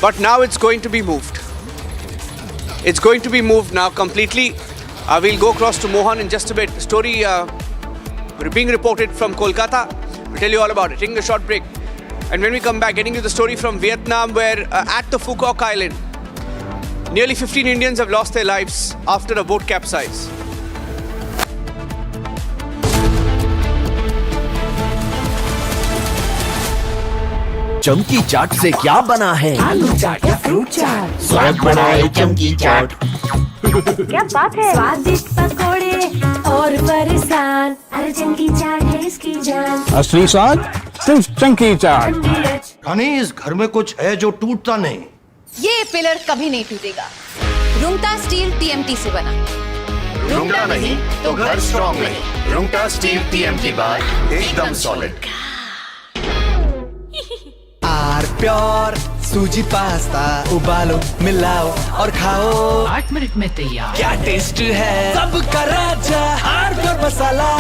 But now it's going to be moved. It's going to be moved now completely. We'll go across to Mohan in just a bit. Story being reported from Kolkata. We'll tell you all about it. Taking a short break. And when we come back, getting you the story from Vietnam, where at the Phu Quoc Island, nearly 15 Indians have lost their lives after a boat capsized. चमकी चाट से क्या बना है? आलू चाट या fruit चाट? स्वाद बनाए चमकी चाट। क्या बात है? स्वादिष्ट पकोड़े और परेशान, अरे चमकी चाट है इसकी जान। असली स्वाद सिर्फ चंकी चाट। यानी इस घर में कुछ है जो टूटता नहीं। ये पिलर कभी नहीं टूटेगा। रुंगटा स्टील टीएमटी से बना। रुंगटा नहीं तो घर स्ट्रॉन्ग नहीं। रुंगटा स्टील टीएमटी बार एकदम सॉलिड। आर प्योर सूजी पास्ता उबालो मिलाओ और खाओ 8 मिनट में तैयार। क्या टेस्ट है सबका राजा R pure masala.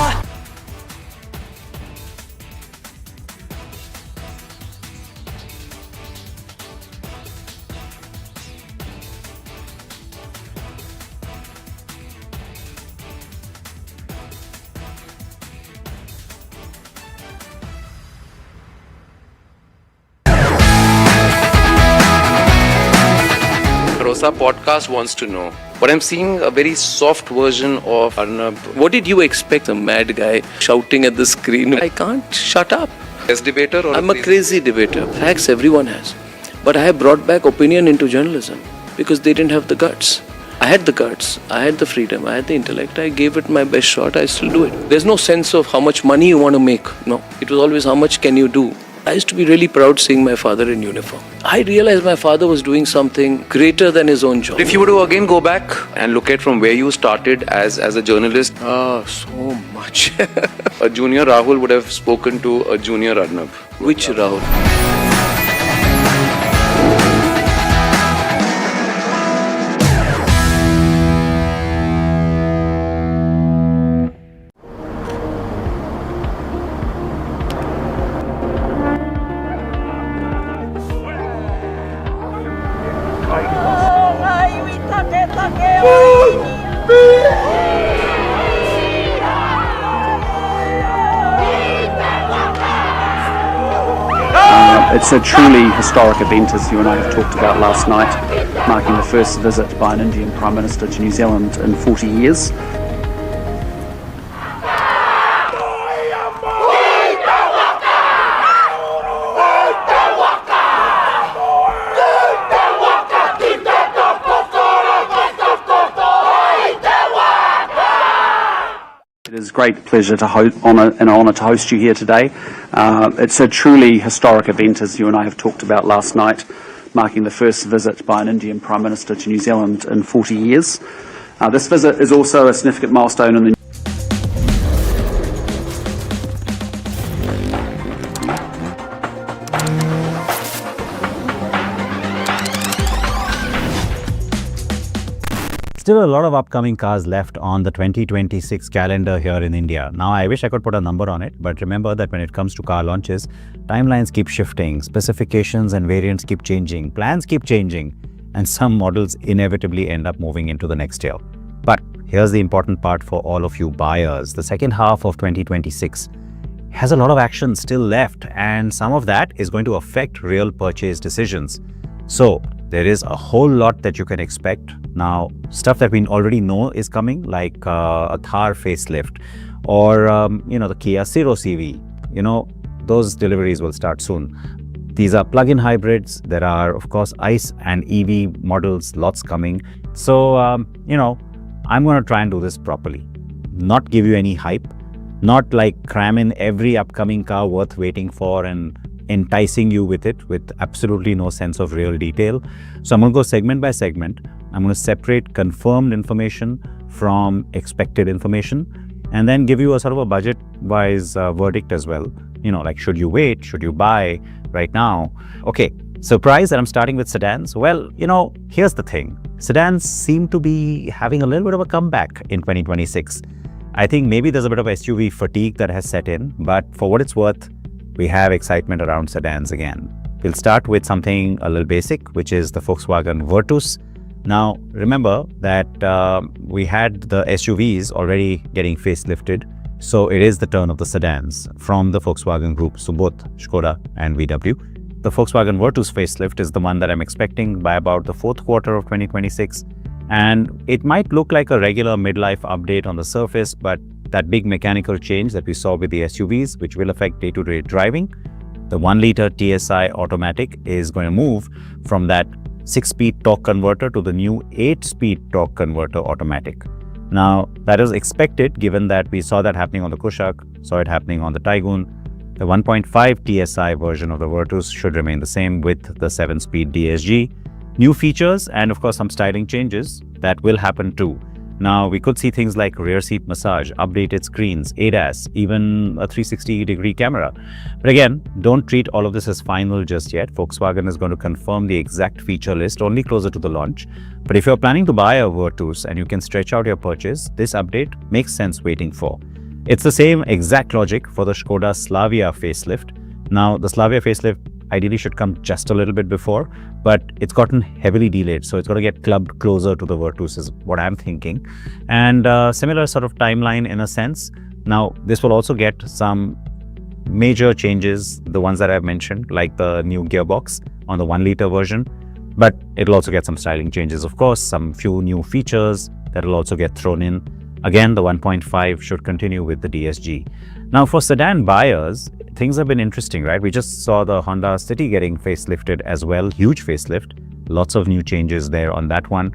Rosa podcast wants to know, but I'm seeing a very soft version of Arnab. What did you expect? A mad guy shouting at the screen. I can't shut up. As debater, or I'm a crazy debater. Facts everyone has, but I have brought back opinion into journalism because they didn't have the guts. I had the guts, I had the freedom, I had the intellect. I gave it my best shot. I still do it. There's no sense of how much money you want to make. No, it was always how much can you do. I used to be really proud seeing my father in uniform. I realized my father was doing something greater than his own job. If you were to again go back and look at from where you started as a journalist, so much. A junior Rahul would have spoken to a junior Arnab. Which Rahul? It's a truly historic event, as you and I have talked about last night, marking the first visit by an Indian Prime Minister to New Zealand in 40 years. It is a great pleasure to honour to host you here today. It's a truly historic event, as you and I have talked about last night, marking the first visit by an Indian Prime Minister to New Zealand in 40 years. This visit is also a significant milestone in the Still a lot of upcoming cars left on the 2026 calendar here in India. Now, I wish I could put a number on it, but remember that when it comes to car launches, timelines keep shifting, specifications and variants keep changing, plans keep changing, and some models inevitably end up moving into the next year. But here's the important part for all of you buyers. The second half of 2026 has a lot of action still left, and some of that is going to affect real purchase decisions. So, there is a whole lot that you can expect. Now, stuff that we already know is coming, like a Thar facelift or, the Kia Ceero CV. Those deliveries will start soon. These are plug-in hybrids. There are, of course, ICE and EV models, lots coming. So, I'm going to try and do this properly. not give you any hype, not like cram in every upcoming car worth waiting for and enticing you with it with absolutely no sense of real detail. So I'm going to go segment by segment. I'm going to separate confirmed information from expected information and then give you a sort of a budget-wise verdict as well. You know, like should you wait? Should you buy right now? Okay, surprised that I'm starting with sedans? Well, you know, here's the thing. Sedans seem to be having a little bit of a comeback in 2026. I think maybe there's a bit of SUV fatigue that has set in, but for what it's worth, we have excitement around sedans again. We'll start with something a little basic, which is the Volkswagen Virtus. Now, remember that we had the SUVs already getting facelifted, so it is the turn of the sedans from the Volkswagen Group, so both Skoda and VW. The Volkswagen Virtus facelift is the one that I'm expecting by about the fourth quarter of 2026. And it might look like a regular midlife update on the surface, but that big mechanical change that we saw with the SUVs, which will affect day-to-day driving, the 1-liter TSI automatic is going to move from that 6-speed torque converter to the new 8-speed torque converter automatic. Now, that is expected given that we saw that happening on the Kushaq, saw it happening on the Taygun. The 1.5 TSI version of the Virtus should remain the same with the 7-speed DSG. New features and of course some styling changes that will happen too. Now we could see things like rear seat massage, updated screens, ADAS, even a 360-degree camera. But again, don't treat all of this as final just yet. Volkswagen is going to confirm the exact feature list only closer to the launch. But if you're planning to buy a Virtus and you can stretch out your purchase, this update makes sense waiting for. It's the same exact logic for the Skoda Slavia facelift. Now the Slavia facelift ideally should come just a little bit before, but it's gotten heavily delayed. So it's going to get clubbed closer to the Virtus is what I'm thinking. And similar sort of timeline in a sense. Now, this will also get some major changes, the ones that I've mentioned, like the new gearbox on the 1-liter version. But it'll also get some styling changes, of course, some few new features that will also get thrown in. Again, the 1.5 should continue with the DSG. Now, for sedan buyers, things have been interesting, right? We just saw the Honda City getting facelifted as well, huge facelift, lots of new changes there on that one.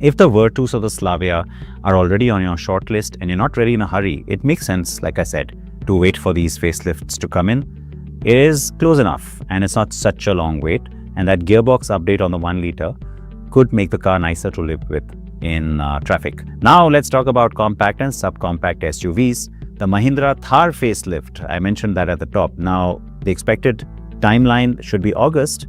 If the Virtus or the Slavia are already on your shortlist and you're not really in a hurry, it makes sense, like I said, to wait for these facelifts to come in. It is close enough and it's not such a long wait, and that gearbox update on the 1-liter could make the car nicer to live with in traffic. Now let's talk about compact and subcompact SUVs. The Mahindra Thar facelift, I mentioned that at the top. Now, the expected timeline should be August.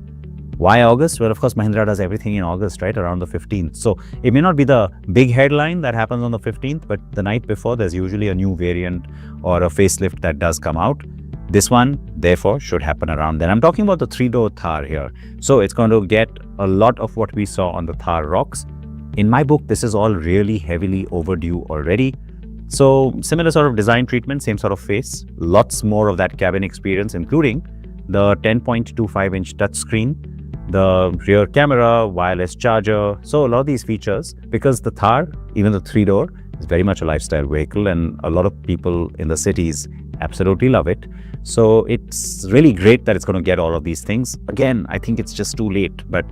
Why August? Well, of course, Mahindra does everything in August, right? Around the 15th. So, it may not be the big headline that happens on the 15th, but the night before, there's usually a new variant or a facelift that does come out. This one, therefore, should happen around then. I'm talking about the 3-door Thar here. So, it's going to get a lot of what we saw on the Thar Rocks. In my book, this is all really heavily overdue already. So similar sort of design treatment, same sort of face, lots more of that cabin experience, including the 10.25-inch touchscreen, the rear camera, wireless charger. So a lot of these features, because the Thar, even the 3-door, is very much a lifestyle vehicle and a lot of people in the cities absolutely love it. So it's really great that it's going to get all of these things. Again, I think it's just too late, but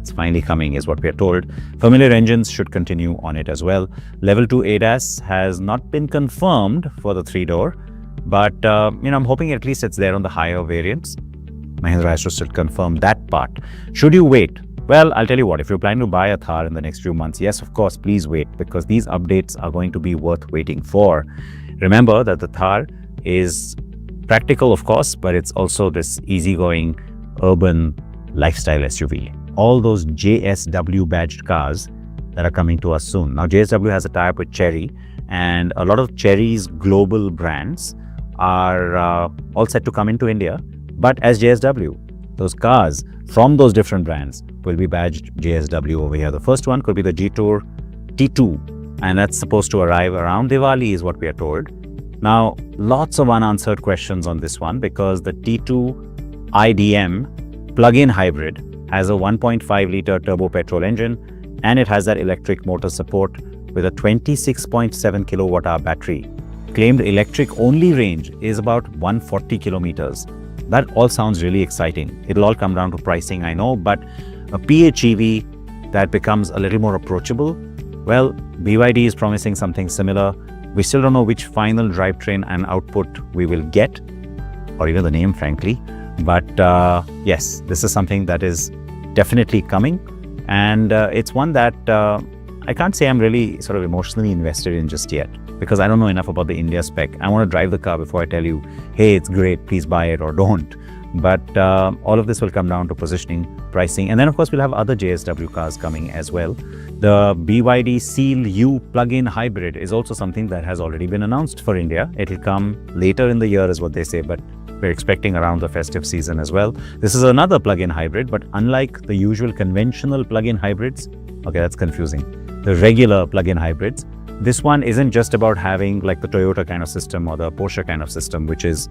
it's finally coming is what we are told. Familiar engines should continue on it as well. Level 2 ADAS has not been confirmed for the 3-door, but I'm hoping at least it's there on the higher variants. Mahindra has to still confirm that part. Should you wait? Well, I'll tell you what, if you're planning to buy a Thar in the next few months, yes, of course, please wait, because these updates are going to be worth waiting for. Remember that the Thar is practical, of course, but it's also this easygoing urban lifestyle SUV. All those JSW badged cars that are coming to us soon. Now, JSW has a tie-up with Chery, and a lot of Chery's global brands are all set to come into India. But as JSW, those cars from those different brands will be badged JSW over here. The first one could be the G-Tour T2, and that's supposed to arrive around Diwali is what we are told. Now, lots of unanswered questions on this one, because the T2 IDM plug-in hybrid has a 1.5-liter turbo petrol engine, and it has that electric motor support with a 26.7 kilowatt-hour battery. Claimed electric-only range is about 140 kilometers. That all sounds really exciting. It'll all come down to pricing, I know, but a PHEV that becomes a little more approachable, well, BYD is promising something similar. We still don't know which final drivetrain and output we will get, or even the name, frankly. But yes, this is something that is definitely coming, and it's one that I can't say I'm really sort of emotionally invested in just yet, because I don't know enough about the India spec. I want to drive the car before I tell you, hey, it's great, please buy it, or don't. But all of this will come down to positioning, pricing, and then of course we'll have other JSW cars coming as well. The BYD Seal U plug-in hybrid is also something that has already been announced for India. It'll come later in the year is what they say, but we're expecting around the festive season as well. This is another plug-in hybrid, but unlike the usual conventional plug-in hybrids, okay, that's confusing, the regular plug-in hybrids, this one isn't just about having like the Toyota kind of system or the Porsche kind of system, which is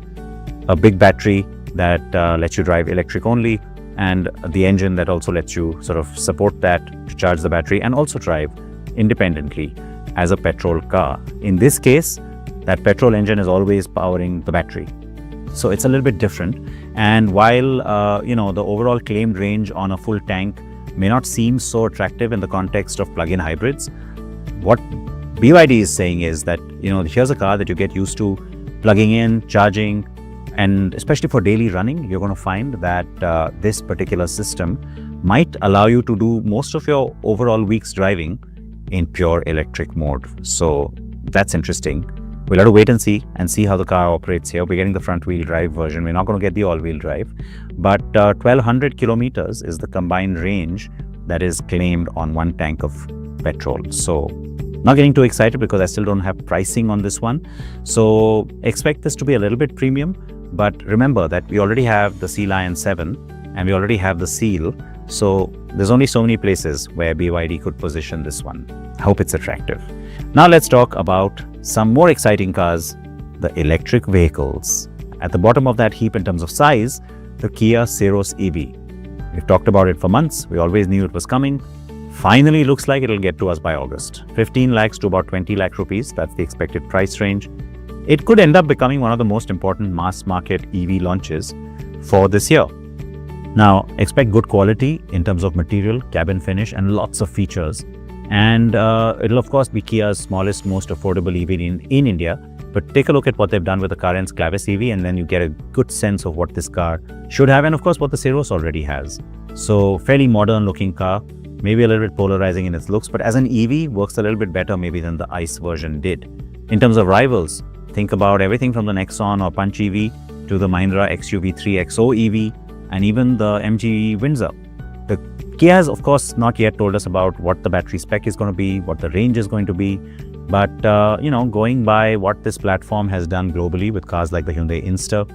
a big battery that lets you drive electric only, and the engine that also lets you sort of support that to charge the battery and also drive independently as a petrol car. In this case, that petrol engine is always powering the battery. So it's a little bit different. And while, the overall claimed range on a full tank may not seem so attractive in the context of plug-in hybrids, what BYD is saying is that, here's a car that you get used to plugging in, charging, and especially for daily running, you're going to find that this particular system might allow you to do most of your overall week's driving in pure electric mode. So that's interesting. We'll have to wait and see how the car operates here. We're getting the front-wheel drive version. We're not going to get the all-wheel drive. But 1,200 kilometers is the combined range that is claimed on one tank of petrol. So not getting too excited because I still don't have pricing on this one. So expect this to be a little bit premium. But remember that we already have the Sea Lion 7 and we already have the Seal. So there's only so many places where BYD could position this one. I hope it's attractive. Now let's talk about some more exciting cars, the electric vehicles. At the bottom of that heap in terms of size, the Kia Ceros EV. We've talked about it for months. We always knew it was coming. Finally looks like it'll get to us by August. 15 lakhs to about 20 lakh rupees. That's the expected price range. It could end up becoming one of the most important mass market EV launches for this year. Now, expect good quality in terms of material, cabin finish, and lots of features. And it'll of course be Kia's smallest, most affordable EV in India. But take a look at what they've done with the Carens Clavis EV, and then you get a good sense of what this car should have, and of course what the Ceros already has. So fairly modern looking car, maybe a little bit polarizing in its looks, but as an EV works a little bit better maybe than the ICE version did. In terms of rivals, think about everything from the Nexon or Punch EV to the Mahindra XUV3 XO EV and even the MG Windsor. The Kia has of course not yet told us about what the battery spec is going to be, what the range is going to be, but going by what this platform has done globally with cars like the Hyundai Inster,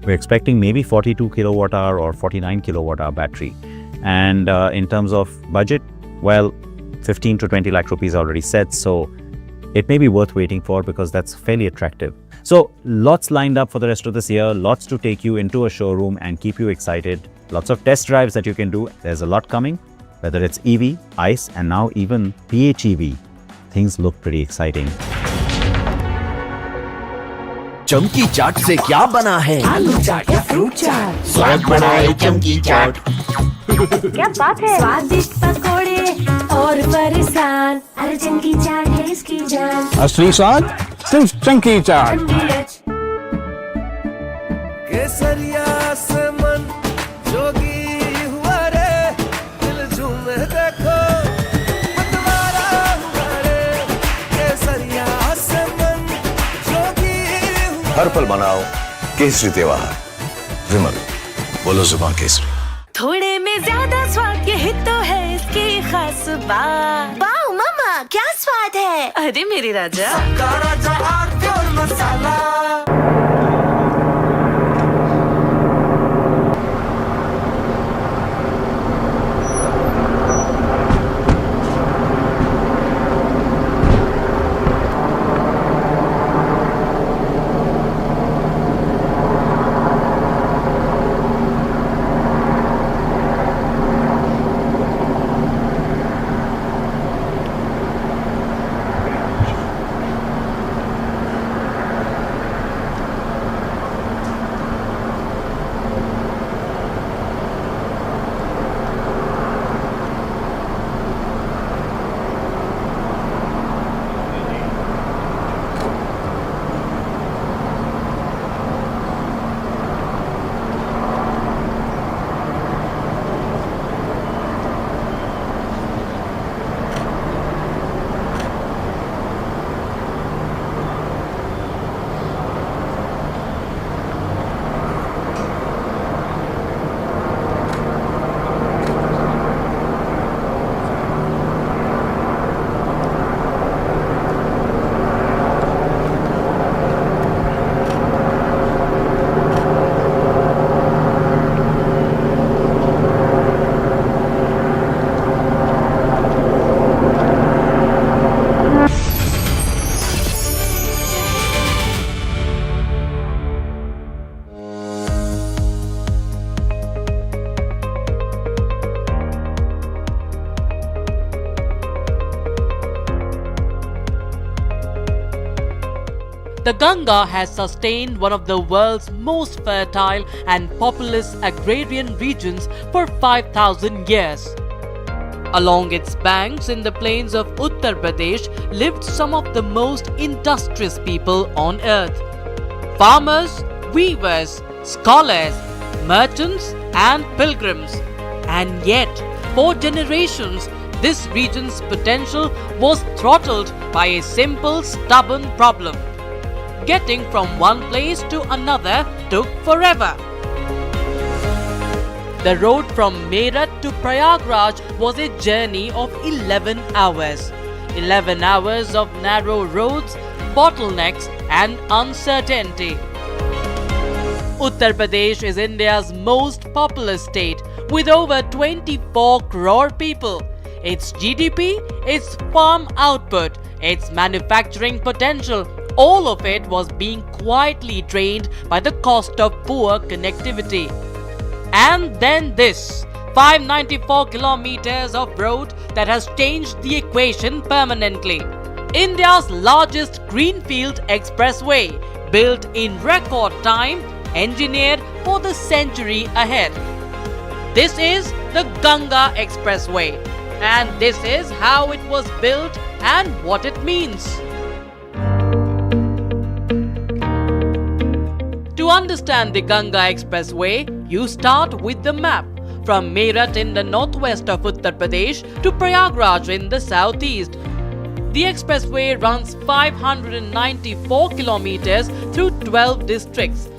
we're expecting maybe 42 kilowatt hour or 49 kilowatt hour battery. And in terms of budget, well, 15 to 20 lakh rupees already set, so it may be worth waiting for because that's fairly attractive. So lots lined up for the rest of this year, lots to take you into a showroom and keep you excited, lots of test drives that you can do. There's a lot coming, whether it's EV, ICE, and now even PHEV. Things look pretty exciting. चमकी चाट से क्या बना है? आलू चाट या fruit चाट? स्वाद बढ़ाए चमकी चाट। क्या बात है? स्वादिष्ट पकोड़े और फरसान, अरे चमकी चाट है इसकी जान। असली स्वाद सिर्फ चंकी चाट। केसरिया से मन जोगी हुआ रे, दिल झूमे देखो मतवारा हुआ रे। केसरिया से मन जोगी हुआ। हर पल मनाओ केसरी त्योहार। विमल, बोलो जुबान केसरी। थोड़े में ज्यादा स्वाद, यही तो है इसकी खास बात। वाओ मामा, क्या स्वाद है? अरे मेरे राजा, सबका राजा आरती और मसाला। The Ganga has sustained one of the world's most fertile and populous agrarian regions for 5,000 years. Along its banks in the plains of Uttar Pradesh lived some of the most industrious people on earth. Farmers, weavers, scholars, merchants and pilgrims. And yet, for generations, this region's potential was throttled by a simple, stubborn problem. Getting from one place to another took forever. The road from Meerut to Prayagraj was a journey of 11 hours. 11 hours of narrow roads, bottlenecks and uncertainty. Uttar Pradesh is India's most populous state with over 24 crore people. Its GDP, its farm output, its manufacturing potential, all of it was being quietly drained by the cost of poor connectivity. And then this, 594 kilometers of road that has changed the equation permanently. India's largest greenfield expressway, built in record time, engineered for the century ahead. This is the Ganga Expressway, and this is how it was built and what it means. To understand the Ganga Expressway, you start with the map. From Meerut in the northwest of Uttar Pradesh to Prayagraj in the southeast. The expressway runs 594 kilometers through 12 districts.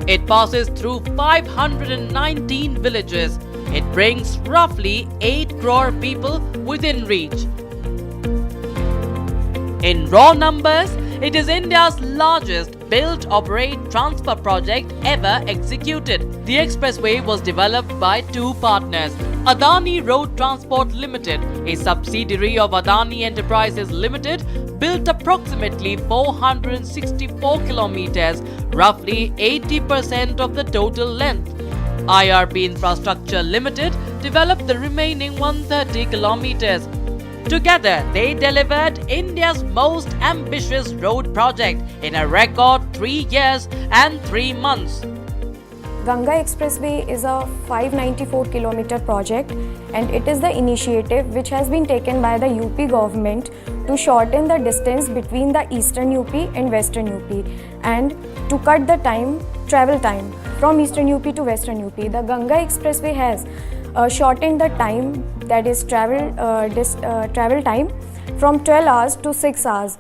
It passes through 519 villages. It brings roughly 8 crore people within reach. In raw numbers, it is India's largest build, operate, transfer project ever executed. The expressway was developed by two partners. Adani Road Transport Limited, a subsidiary of Adani Enterprises Limited, built approximately 464 kilometers, roughly 80% of the total length. IRB Infrastructure Limited developed the remaining 130 kilometers. Together, they delivered India's most ambitious road project in a record 3 years and 3 months. Ganga Expressway is a 594-kilometer project, and it is the initiative which has been taken by the UP government to shorten the distance between the eastern UP and western UP and to cut the travel time from eastern UP to western UP. The Ganga Expressway has shortened the time, that is travel time, from 12 hours to 6 hours.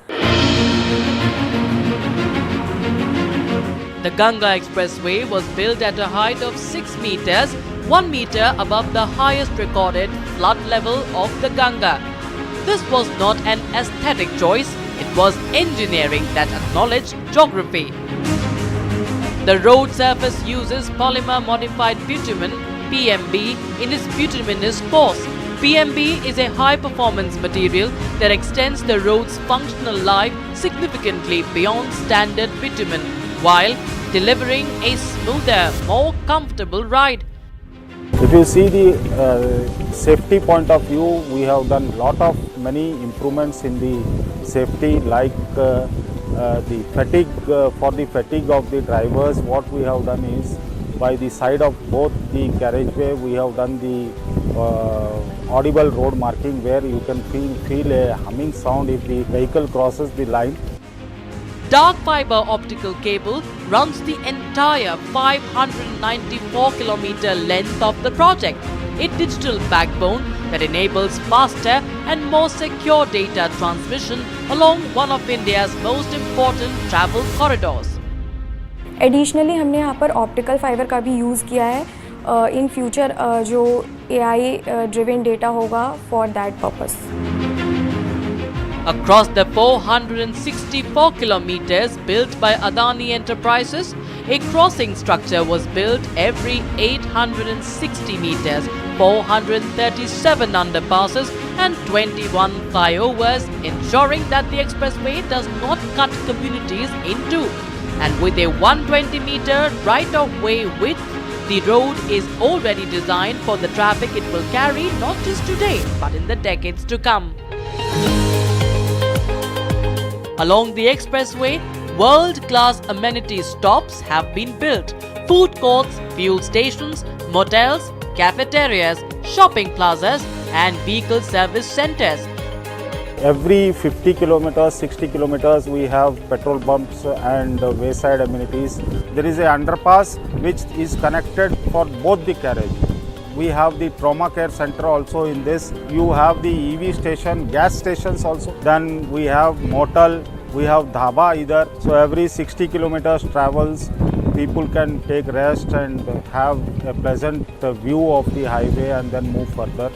The Ganga Expressway was built at a height of 6 meters, 1 meter above the highest recorded flood level of the Ganga. This was not an aesthetic choice, it was engineering that acknowledged geography. The road surface uses polymer modified bitumen, PMB, in its bituminous course. PMB is a high-performance material that extends the road's functional life significantly beyond standard bitumen, while delivering a smoother, more comfortable ride. If you see the safety point of view, we have done many improvements in the safety, like the fatigue, for the fatigue of the drivers. What we have done is, by the side of both the carriageway, we have done the audible road marking, where you can feel a humming sound if the vehicle crosses the line. Dark fiber optical cable runs the entire 594-kilometer length of the project, a digital backbone that enables faster and more secure data transmission along one of India's most important travel corridors. Additionally हमने यहाँ पर optical fibre का भी use किया है in future जो AI driven data होगा for that purpose. Across the 464 kilometers built by Adani Enterprises, a crossing structure was built every 860 meters, 437 underpasses and 21 flyovers, ensuring that the expressway does not cut communities in two. And with a 120-meter right-of-way width, the road is already designed for the traffic it will carry not just today, but in the decades to come. Along the expressway, World-class amenity stops have been built. Food courts, fuel stations, motels, cafeterias, shopping plazas and vehicle service centers. Every 50 kilometers, 60 kilometers, we have petrol pumps and wayside amenities. There is a underpass which is connected for both the carriage. We have the trauma care center also in this. You have the EV station, gas stations also. Then we have motel, we have dhaba either. So every 60 kilometers travels, people can take rest and have a pleasant view of the highway and then move further.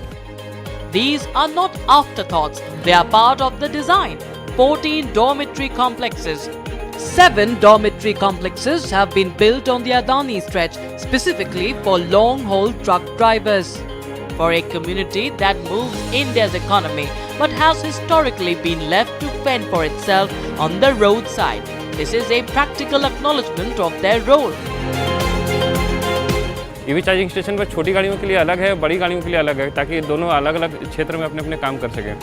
These are not afterthoughts, they are part of the design. 14 dormitory complexes. 7 dormitory complexes have been built on the Adani stretch, specifically for long-haul truck drivers. For a community that moves India's economy but has historically been left to fend for itself on the roadside. This is a practical acknowledgement of their role. EV charging station पर छोटी गाड़ियों के लिए अलग है, बड़ी गाड़ियों के लिए अलग है, ताकि दोनों अलग अलग क्षेत्र में अपने अपने काम कर सकें।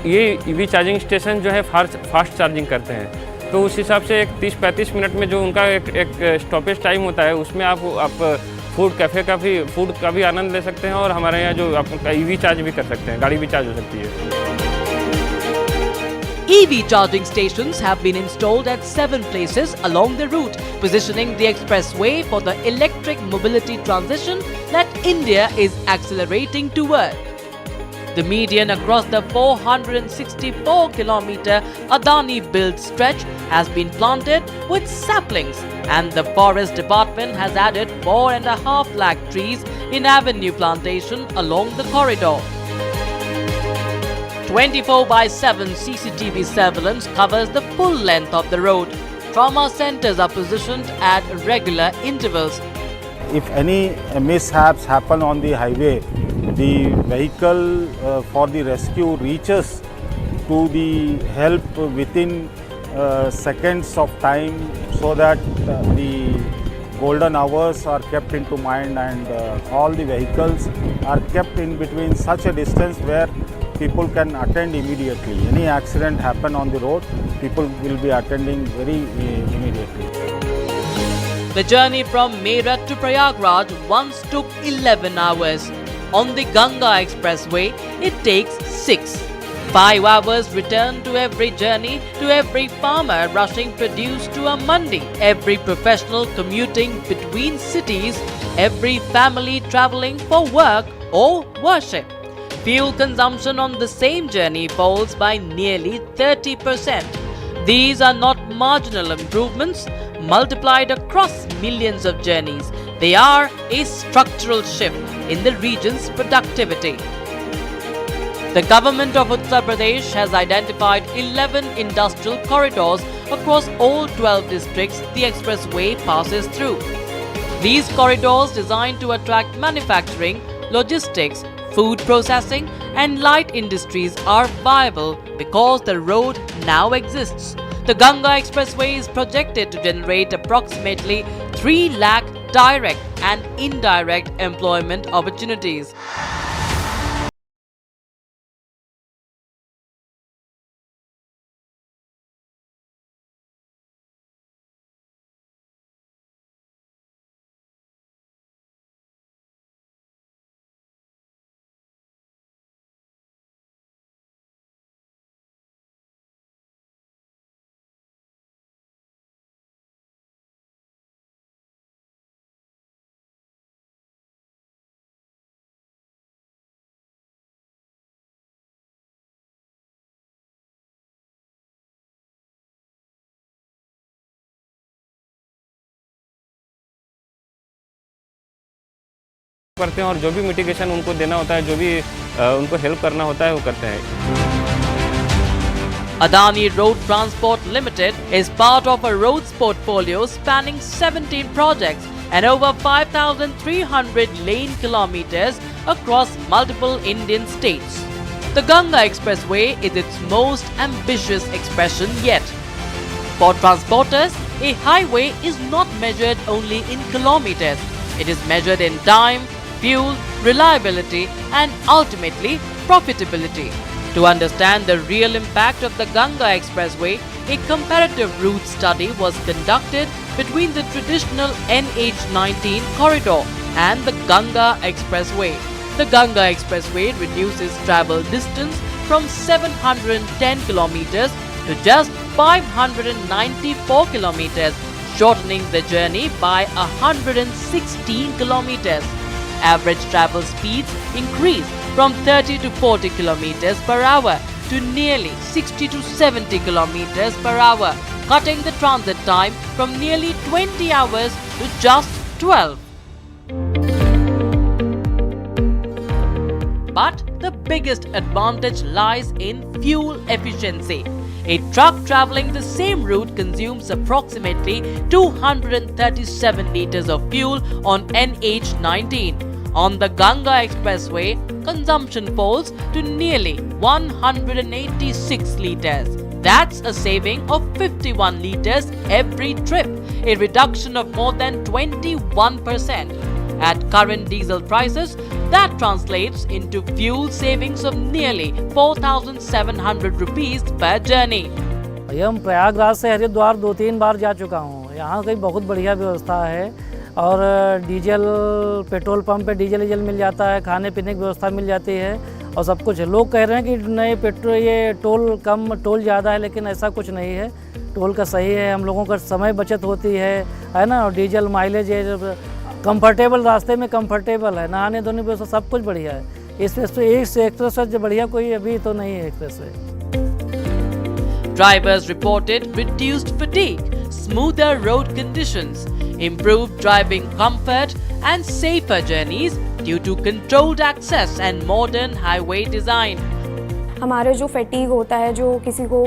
ये ईवी चार्जिंग स्टेशन जो है फास्ट चार्जिंग करते हैं, तो उस हिसाब से एक 30-35 मिनट में जो उनका एक स्टॉपेज टाइम होता है, उसमें आप फूड कैफ़े का भी आनंद ले सकते हैं और हमारे यहाँ जो आप ईवी चार्ज भी कर सकते हैं, गाड़ी भी चार्ज हो सकती है। EV charging stations have been installed at 7 places along the route, positioning the expressway for the electric mobility transition that India is accelerating toward. The median across the 464-kilometer Adani-built stretch has been planted with saplings, and the Forest Department has added 4.5 lakh trees in avenue plantation along the corridor. 24/7 CCTV surveillance covers the full length of the road. Trauma centers are positioned at regular intervals. If any mishaps happen on the highway, the vehicle for the rescue reaches to the help within seconds of time, so that the golden hours are kept into mind, and all the vehicles are kept in between such a distance where people can attend immediately. Any accident happen on the road, people will be attending very immediately. The journey from Meerut to Prayagraj once took 11 hours. On the Ganga Expressway, it takes 6. 5 hours return to every journey, to every farmer rushing produce to a mandi, every professional commuting between cities, every family travelling for work or worship. Fuel consumption on the same journey falls by nearly 30%. These are not marginal improvements multiplied across millions of journeys. They are a structural shift in the region's productivity. The government of Uttar Pradesh has identified 11 industrial corridors across all 12 districts the expressway passes through. These corridors, designed to attract manufacturing, logistics, food processing and light industries, are viable because the road now exists. The Ganga Expressway is projected to generate approximately 3 lakh direct and indirect employment opportunities. करते हैं और जो भी mitigation उनको देना होता है, जो भी उनको हेल्प करना होता है, वो करते हैं। Adani Road Transport Limited is part of a roads portfolio spanning 17 projects and over 5,300 lane kilometers across multiple Indian states. The Ganga Expressway is its most ambitious expression yet. For transporters, a highway is not measured only in kilometers. It is measured in time, fuel, reliability and ultimately profitability. To understand the real impact of the Ganga Expressway, a comparative route study was conducted between the traditional NH19 corridor and the Ganga Expressway. The Ganga Expressway reduces travel distance from 710 kilometers to just 594 kilometers, shortening the journey by 116 kilometers. Average travel speeds increase from 30 to 40 kilometers per hour to nearly 60 to 70 kilometers per hour, cutting the transit time from nearly 20 hours to just 12. But the biggest advantage lies in fuel efficiency. A truck traveling the same route consumes approximately 237 liters of fuel on NH19. On the Ganga Expressway, consumption falls to nearly 186 liters. That's a saving of 51 liters every trip, a reduction of more than 21%. At current diesel prices, that translates into fuel savings of nearly 4,700 rupees per journey. हम प्रयागराज से हरिद्वार 2-3 बार जा चुका हूँ। यहाँ की बहुत बढ़िया व्यवस्था है और डीजल पेट्रोल पंप पे डीजल मिल जाता है, खाने पीने की व्यवस्था मिल जाती है और सब कुछ है। लोग कह रहे हैं कि नए पेट्रोल ये टोल कम टोल ज़्यादा है, लेकिन ऐसा कुछ नहीं है। टोल का सही है, हम लोगों का समय बचत होती है ना, और डीजल माइलेज है, कंफर्टेबल रास्ते में कंफर्टेबल है, नहाने धोने की व्यवस्था सब कुछ बढ़िया है। इस एक्सप्रेस से बढ़िया कोई अभी तो नहीं है express way. Drivers reported reduced fatigue, smoother road conditions, improved driving comfort and safer journeys due to controlled access and modern highway design. हमारे जो फैटीग होता है, जो किसी को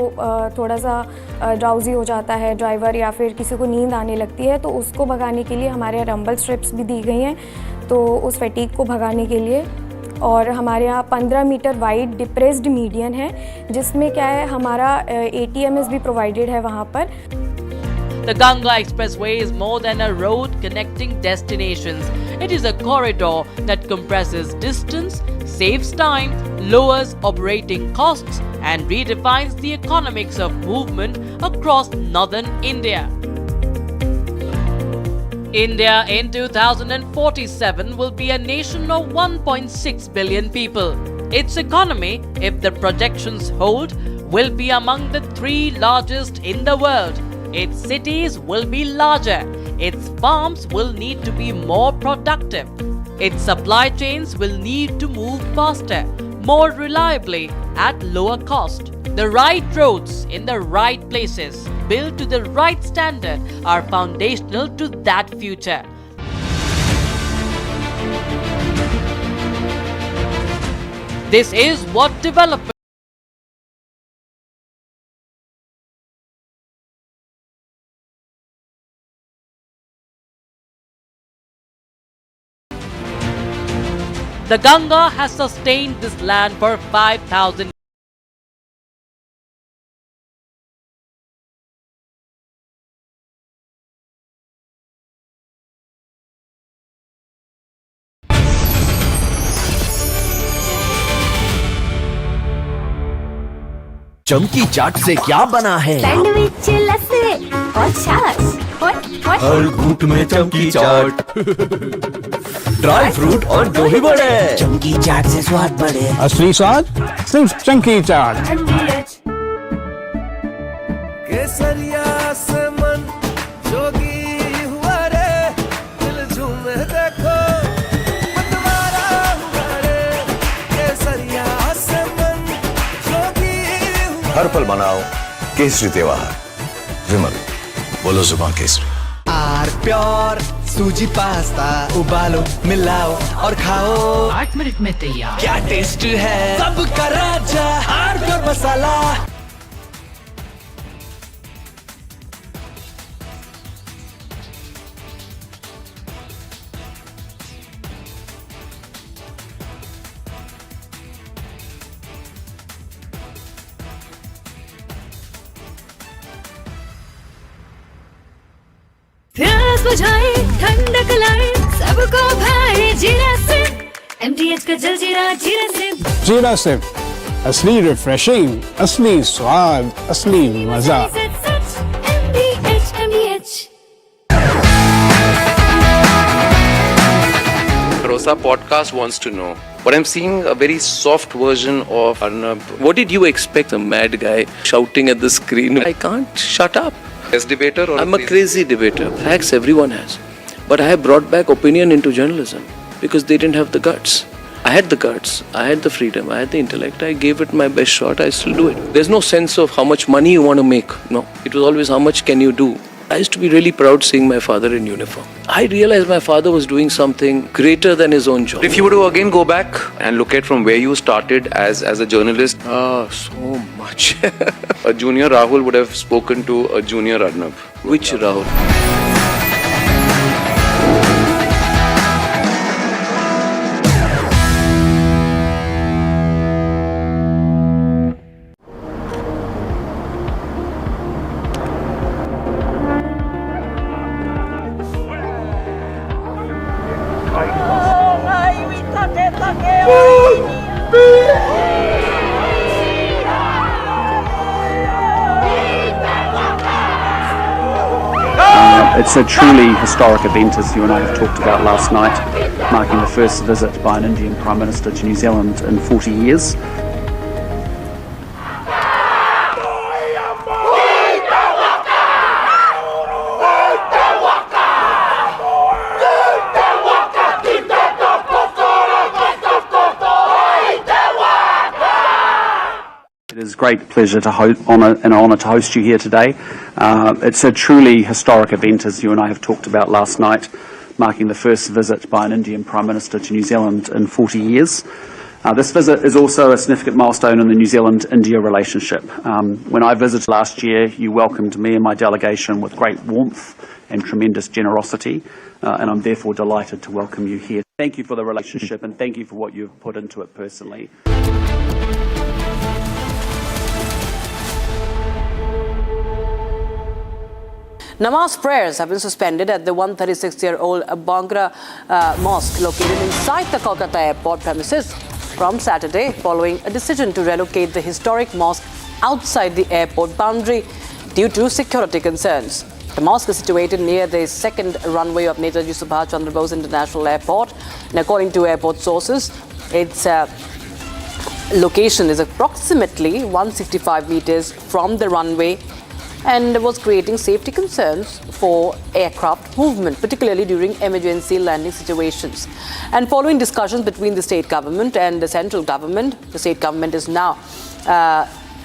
थोड़ा सा ड्राउजी हो जाता है ड्राइवर या फिर किसी को नींद आने लगती है, तो उसको भगाने के लिए हमारे यहाँ रंबल स्ट्रिप्स भी दी गई हैं, तो उस फैटीग को भगाने के लिए। और हमारे यहाँ 15 मीटर वाइड डिप्रेस्ड मीडियन है, जिसमें क्या है हमारा ATMS भी प्रोवाइडेड है वहाँ पर। The Ganga Expressway is more than a road connecting destinations. It is a corridor that compresses distance, saves time, lowers operating costs, and redefines the economics of movement across northern India. India in 2047 will be a nation of 1.6 billion people. Its economy, if the projections hold, will be among the 3 largest in the world. Its cities will be larger. Its farms will need to be more productive. Its supply chains will need to move faster, more reliably, at lower cost. The right roads in the right places, built to the right standard, are foundational to that future. This is what development The Ganga has sustained this land for 5,000 चमकी चाट से क्या बना है? Sandwich लस्सी और छाछ और हर घूंट में चमकी चाट, ड्राई फ्रूट और दही बड़े। चमकी चाट से स्वाद बढ़े। असली स्वाद सिर्फ चमकी चाट। केसरिया से मन जोगी हुआ रे, दिल झूमे देखो मतवारा हुआ रे। केसरिया से मन जोगी हुआ। हर पल मनाओ केसरी त्योहार। विमल, बोलो जुबान केसरी। आर प्योर सूजी पास्ता उबालो, मिलाओ और खाओ, 8 मिनट में तैयार। क्या टेस्ट है सबका राजा आर प्योर मसाला। प्यास बुझाए ठंडक लाए सबको भाए जीरा से, MTH का जलजीरा जीरा से। जीरा से असली रिफ्रेशिंग, असली स्वाद, असली मजा। Rosa podcast wants to know. But I'm seeing a very soft version of Arnab. What did you expect? A mad guy shouting at the screen. I can't shut up. As debater or I'm a crazy debater. Facts everyone has. But I have brought back opinion into journalism because they didn't have the guts. I had the guts, I had the freedom, I had the intellect. I gave it my best shot. I still do it. There's no sense of how much money you want to make. No. It was always how much can you do. I used to be really proud seeing my father in uniform. I realized my father was doing something greater than his own job. If you were to again go back and look at from where you started as a journalist, so much. A junior Rahul would have spoken to a junior Arnab. Which Rahul? It's a truly historic event, as you and I have talked about last night, marking the first visit by an Indian Prime Minister to New Zealand in 40 years. It is a great pleasure to honour to host you here today. It's a truly historic event, as you and I have talked about last night, marking the first visit by an Indian Prime Minister to New Zealand in 40 years. This visit is also a significant milestone in the New Zealand-India relationship. When I visited last year, you welcomed me and my delegation with great warmth and tremendous generosity, and I'm therefore delighted to welcome you here. Thank you for the relationship and thank you for what you've put into it personally. Namaz prayers have been suspended at the 136-year-old Bangra mosque located inside the Kolkata airport premises from Saturday following a decision to relocate the historic mosque outside the airport boundary due to security concerns. The mosque is situated near the second runway of Netaji Subhash Chandra Bose International Airport, and according to airport sources, its location is approximately 165 meters from the runway and was creating safety concerns for aircraft movement, particularly during emergency landing situations. And following discussions between the state government and the central government, the state government is now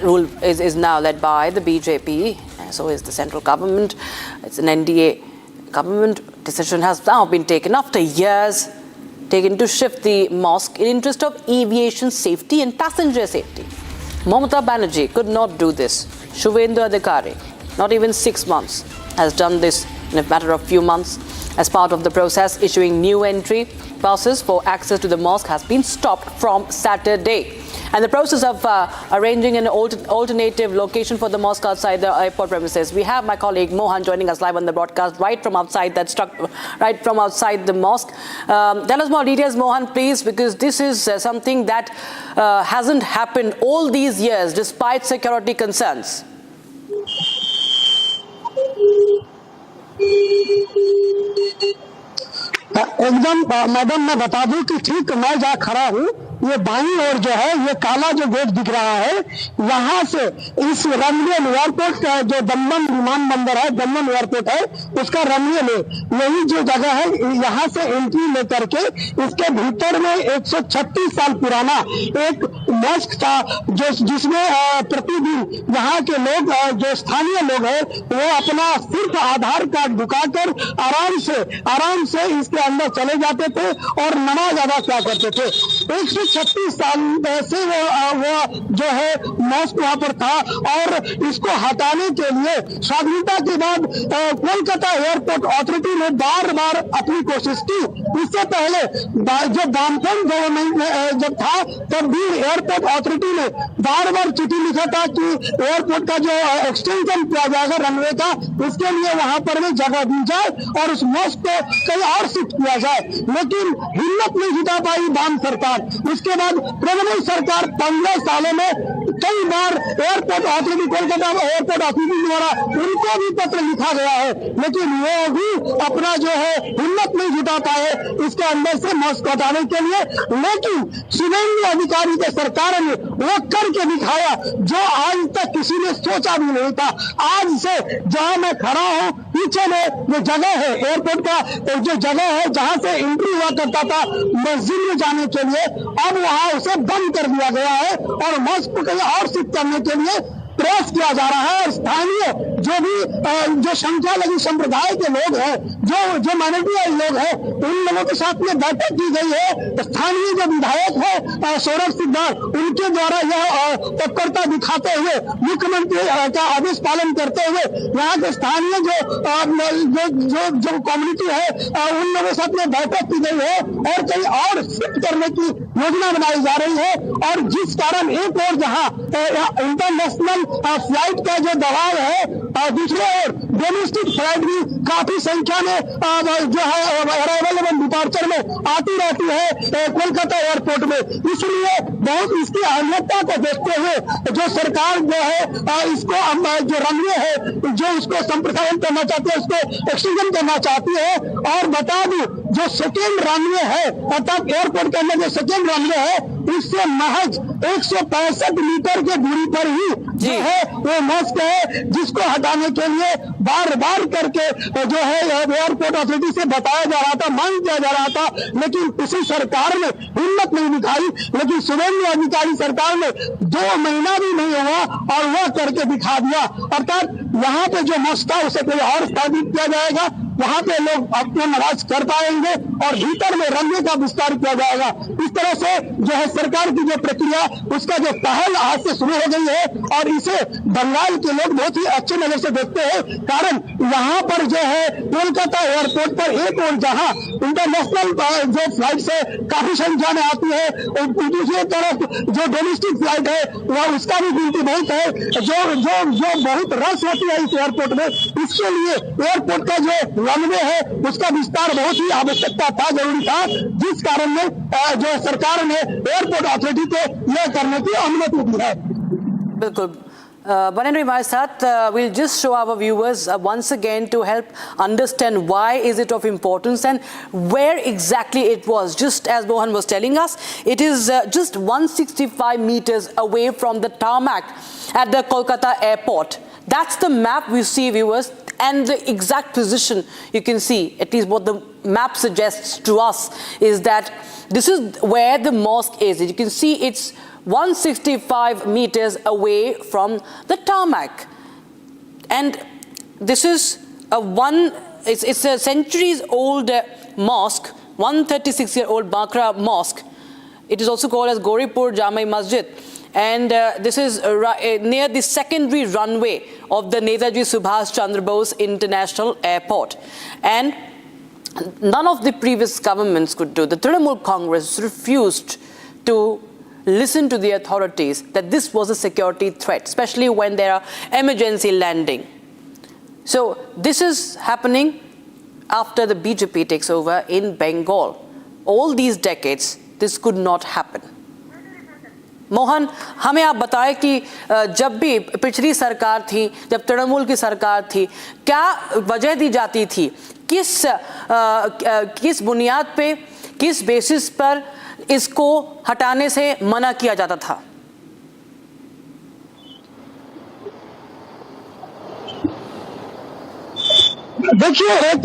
led by the BJP, and so is the central government. It's an NDA government. Decision has now been taken after years, taken to shift the mosque in interest of aviation safety and passenger safety. Mamata Banerjee could not do this. Suvendu Adhikari, not even 6 months, has done this in a matter of few months. As part of the process, issuing new entry passes for access to the mosque has been stopped from Saturday. And the process of arranging an alternative location for the mosque outside the airport premises. We have my colleague Mohan joining us live on the broadcast right from outside the mosque. Tell us more details, Mohan, please, because this is something that hasn't happened all these years despite security concerns. एकदम madam मैं बता दूं कि ठीक मैं जहाँ खड़ा हूँ ये बाईं ओर जो है ये काला जो गेट दिख रहा है यहाँ से इस रनवे एयरपोर्ट जो दमन विमान बंदर है दमन एयरपोर्ट है उसका रनवे में यही जो जगह है यहाँ से एंट्री लेकर के इसके भीतर में 136 साल पुराना एक मॉस्क था जो जिसमें प्रतिदिन यहाँ के लोग जो स्थानीय लोग हैं वो अपना सिर्फ आधार कार्ड दिखाकर आराम से इसके अंदर चले जाते थे और नमाज अदा किया करते थे। 136 साल से वो जो है मॉस्क वहां पर था और इसको हटाने के लिए स्वाधीनता के बाद कोलकाता एयरपोर्ट अथॉरिटी ने बार बार अपनी कोशिश की इससे पहले जो वामफ्रंट गवर्नमेंट जब था तब भी एयरपोर्ट अथॉरिटी ने बार बार चिट्ठी लिखा था कि एयरपोर्ट का जो एक्सटेंशन किया जाएगा रनवे का, उसके लिए वहां पर भी जगह दी जाए और उस मॉस्क को कहीं और शिफ्ट किया जाए, लेकिन हिम्मत नहीं जुटा पाई वाम सरकार। उसके बाद तृणमूल सरकार 15 सालों में कई बार airport authority, Kolkata airport authority द्वारा उनको भी पत्र लिखा गया है, लेकिन वो भी अपना जो है हिम्मत नहीं जुटा पाए इसके अंदर से मॉस्क हटाने के लिए। लेकिन शुभेंदु अधिकारी के सरकार ने वो करके दिखाया जो आज तक किसी ने सोचा भी नहीं था। आज से जहां मैं खड़ा हूं पीछे में जो जगह है एयरपोर्ट का, जो जगह है जहां से एंट्री हुआ करता था मस्जिद में जाने के लिए, अब वहां उसे बंद कर दिया गया है और मॉस्क को कहीं और शिफ्ट करने के लिए प्रयास किया जा रहा है। और स्थानीय जो भी जो संख्या लगी संप्रदाय के लोग हैं, जो माइनॉरिटी लोग हैं, उन लोगों के साथ में बैठक की गई है। स्थानीय जो विधायक है सौरभ सिद्धार्थ, उनके द्वारा यह तत्परता दिखाते हुए मुख्यमंत्री का आदेश पालन करते हुए यहाँ के स्थानीय जो कम्युनिटी है उन लोगों के साथ में बैठक की गई है और कहीं और शिफ्ट करने की योजना बनाई जा रही है। और जिस कारण एक और जहाँ इंटरनेशनल फ्लाइट का जो दबाव है और दूसरे ओर डोमेस्टिक फ्लाइट भी काफी संख्या में जो है अराइवल एवं डिपार्चर में आती रहती है कोलकाता एयरपोर्ट में। इसलिए बहुत इसकी अहमियता को देखते हुए जो सरकार जो है इसको जो रनवे है जो उसको संप्रसारण करना चाहती है, उसको एक्सटेंशन करना चाहती है। और बता दूं जो सेकेंड रनवे है अर्थात एयरपोर्ट के अंदर जो सेकेंड रनवे है उससे महज 165 मीटर की दूरी पर ही जो है वो मॉस्क है, जिसको हटाने के लिए बार बार करके जो है एयरपोर्ट अथॉरिटी से बताया जा रहा था, मांग किया जा रहा था, लेकिन किसी सरकार ने हिम्मत नहीं दिखाई। लेकिन शुभेंदु अधिकारी सरकार ने 2 महीना भी नहीं हुआ और वह करके दिखा दिया। अर्थात यहाँ पे जो मॉस्क था उसे कोई और स्थापित किया जाएगा, वहां पे लोग अपना नमाज कर पाएंगे और भीतर में रनवे का विस्तार किया जाएगा। इस तरह से जो है सरकार की जो प्रक्रिया उसका जो पहल आज से शुरू हो गई है और इसे बंगाल के लोग बहुत ही अच्छे नजर से देखते हैं। कारण यहाँ पर जो है कोलकाता एयरपोर्ट पर एक और जहाँ इंटरनेशनल जो फ्लाइट से काफी संख्या में आती है, दूसरी तरफ जो डोमेस्टिक फ्लाइट है वह उसका भी गिनती बहुत है, जो बहुत रश होती है इस एयरपोर्ट में। इसके लिए एयरपोर्ट का जो रनवे है उसका विस्तार बहुत ही आवश्यकता था, जरूरी था, जिस कारण में जो सरकार ने एयरपोर्ट अथॉरिटी को यह करने की अनुमति दी है। बिल्कुल Bane and my साथ we'll just show our viewers once again to help understand why is it of importance and where exactly it was. Just as Mohan was telling us, it is just 165 meters away from the tarmac at the Kolkata airport. That's the map we see, viewers, and the exact position you can see, at least what the map suggests to us, is that this is where the mosque is. You can see it's 165 meters away from the tarmac, and this is it's a centuries-old mosque, 136-year-old Bakra mosque. It is also called as Goripur Jami Masjid, and this is near the secondary runway of the Netaji Subhash Chandra Bose International Airport, and none of the previous governments could do. The Trinamool Congress refused to listen to the authorities that this was a security threat, especially when there are emergency landing. So this is happening after the BJP takes over in Bengal. All these decades, this could not happen. Mohan, हमें आप बताएं कि जब भी पिछली सरकार थी, जब तृणमूल की सरकार थी, क्या वजह दी जाती थी, किस बुनियाद पे, किस बेसिस पर इसको हटाने से मना किया जाता था? देखिए एक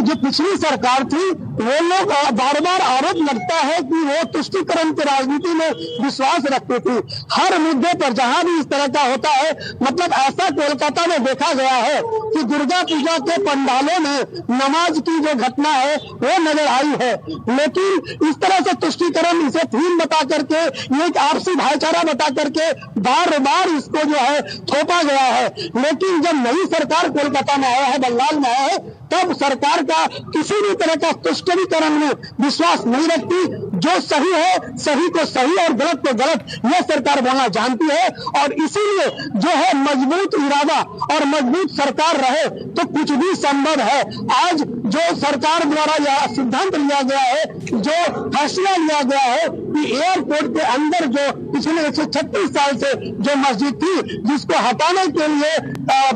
जो पिछली सरकार थी वो लोग बार बार आरोप लगता है कि वो तुष्टीकरण की राजनीति में विश्वास रखती थी। हर मुद्दे पर जहां भी इस तरह का होता है, मतलब ऐसा कोलकाता में देखा गया है कि दुर्गा पूजा के पंडालों में नमाज की जो घटना है वो नजर आई है, लेकिन इस तरह से तुष्टीकरण इसे थीम बता करके, एक आपसी भाईचारा बता करके बार बार इसको जो है थोपा गया है। लेकिन जब नई सरकार कोलकाता में आया है, बंगाल में आया है, तब सरकार का किसी भी तरह का तुष्टीकरण में विश्वास नहीं रखती। जो सही है सही को सही और गलत को गलत यह सरकार बोलना जानती है, और इसीलिए जो है मजबूत इरादा और मजबूत सरकार रहे तो कुछ भी संभव है। आज जो सरकार द्वारा यह सिद्धांत लिया गया है, जो फैसला लिया गया है कि एयरपोर्ट के अंदर जो पिछले 136 साल से जो मस्जिद थी जिसको हटाने के लिए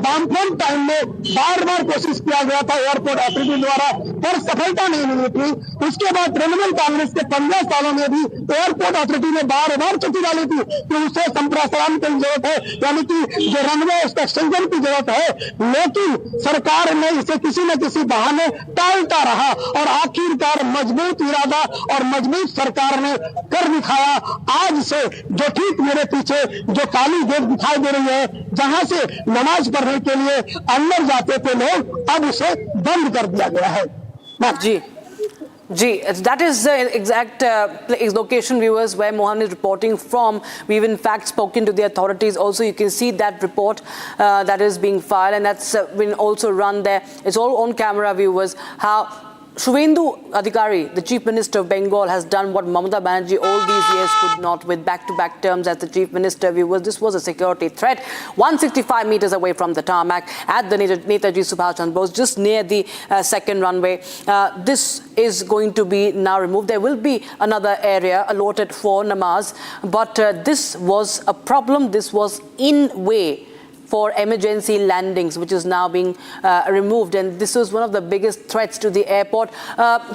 वामफ्रंट टाइम में बार बार कोशिश किया गया था एयरपोर्ट अथॉरिटी द्वारा, पर सफलता नहीं मिली थी। उसके बाद तृणमूल कांग्रेस के 15 सालों में भी एयरपोर्ट अथॉरिटी ने बार बार चिट्ठी डाली थी कि उसे संप्रासारण की जरूरत है, यानी कि जो रनवे उसका एक्सटेंशन की जरूरत है, लेकिन सरकार ने इसे किसी न किसी बहाने टालता रहा और आखिरकार मजबूत इरादा और मजबूत सरकार ने कर दिखाया। आज से जो ठीक मेरे पीछे जो काली गेट दिखाई दे रही है, जहां से नमाज पढ़ने के लिए अंदर जाते थे लोग, अब उसे बंद कर दिया गया है। जी, that is the exact location, viewers, where Mohan is reporting from. We've in fact spoken to the authorities. Also, you can see that report that is being filed, and that's been also run there. It's all on camera, viewers, how Suvendu Adhikari, the Chief Minister of Bengal, has done what Mamata Banerjee all these years could not, with back-to-back terms as the Chief Minister. Viewers, this was a security threat 165 meters away from the tarmac at the Netaji Subhash Chandra Bose, just near the second runway. This is going to be now removed. There will be another area allotted for namaz, but this was a problem. This was in way for emergency landings, which is now being removed, and this is one of the biggest threats to the airport.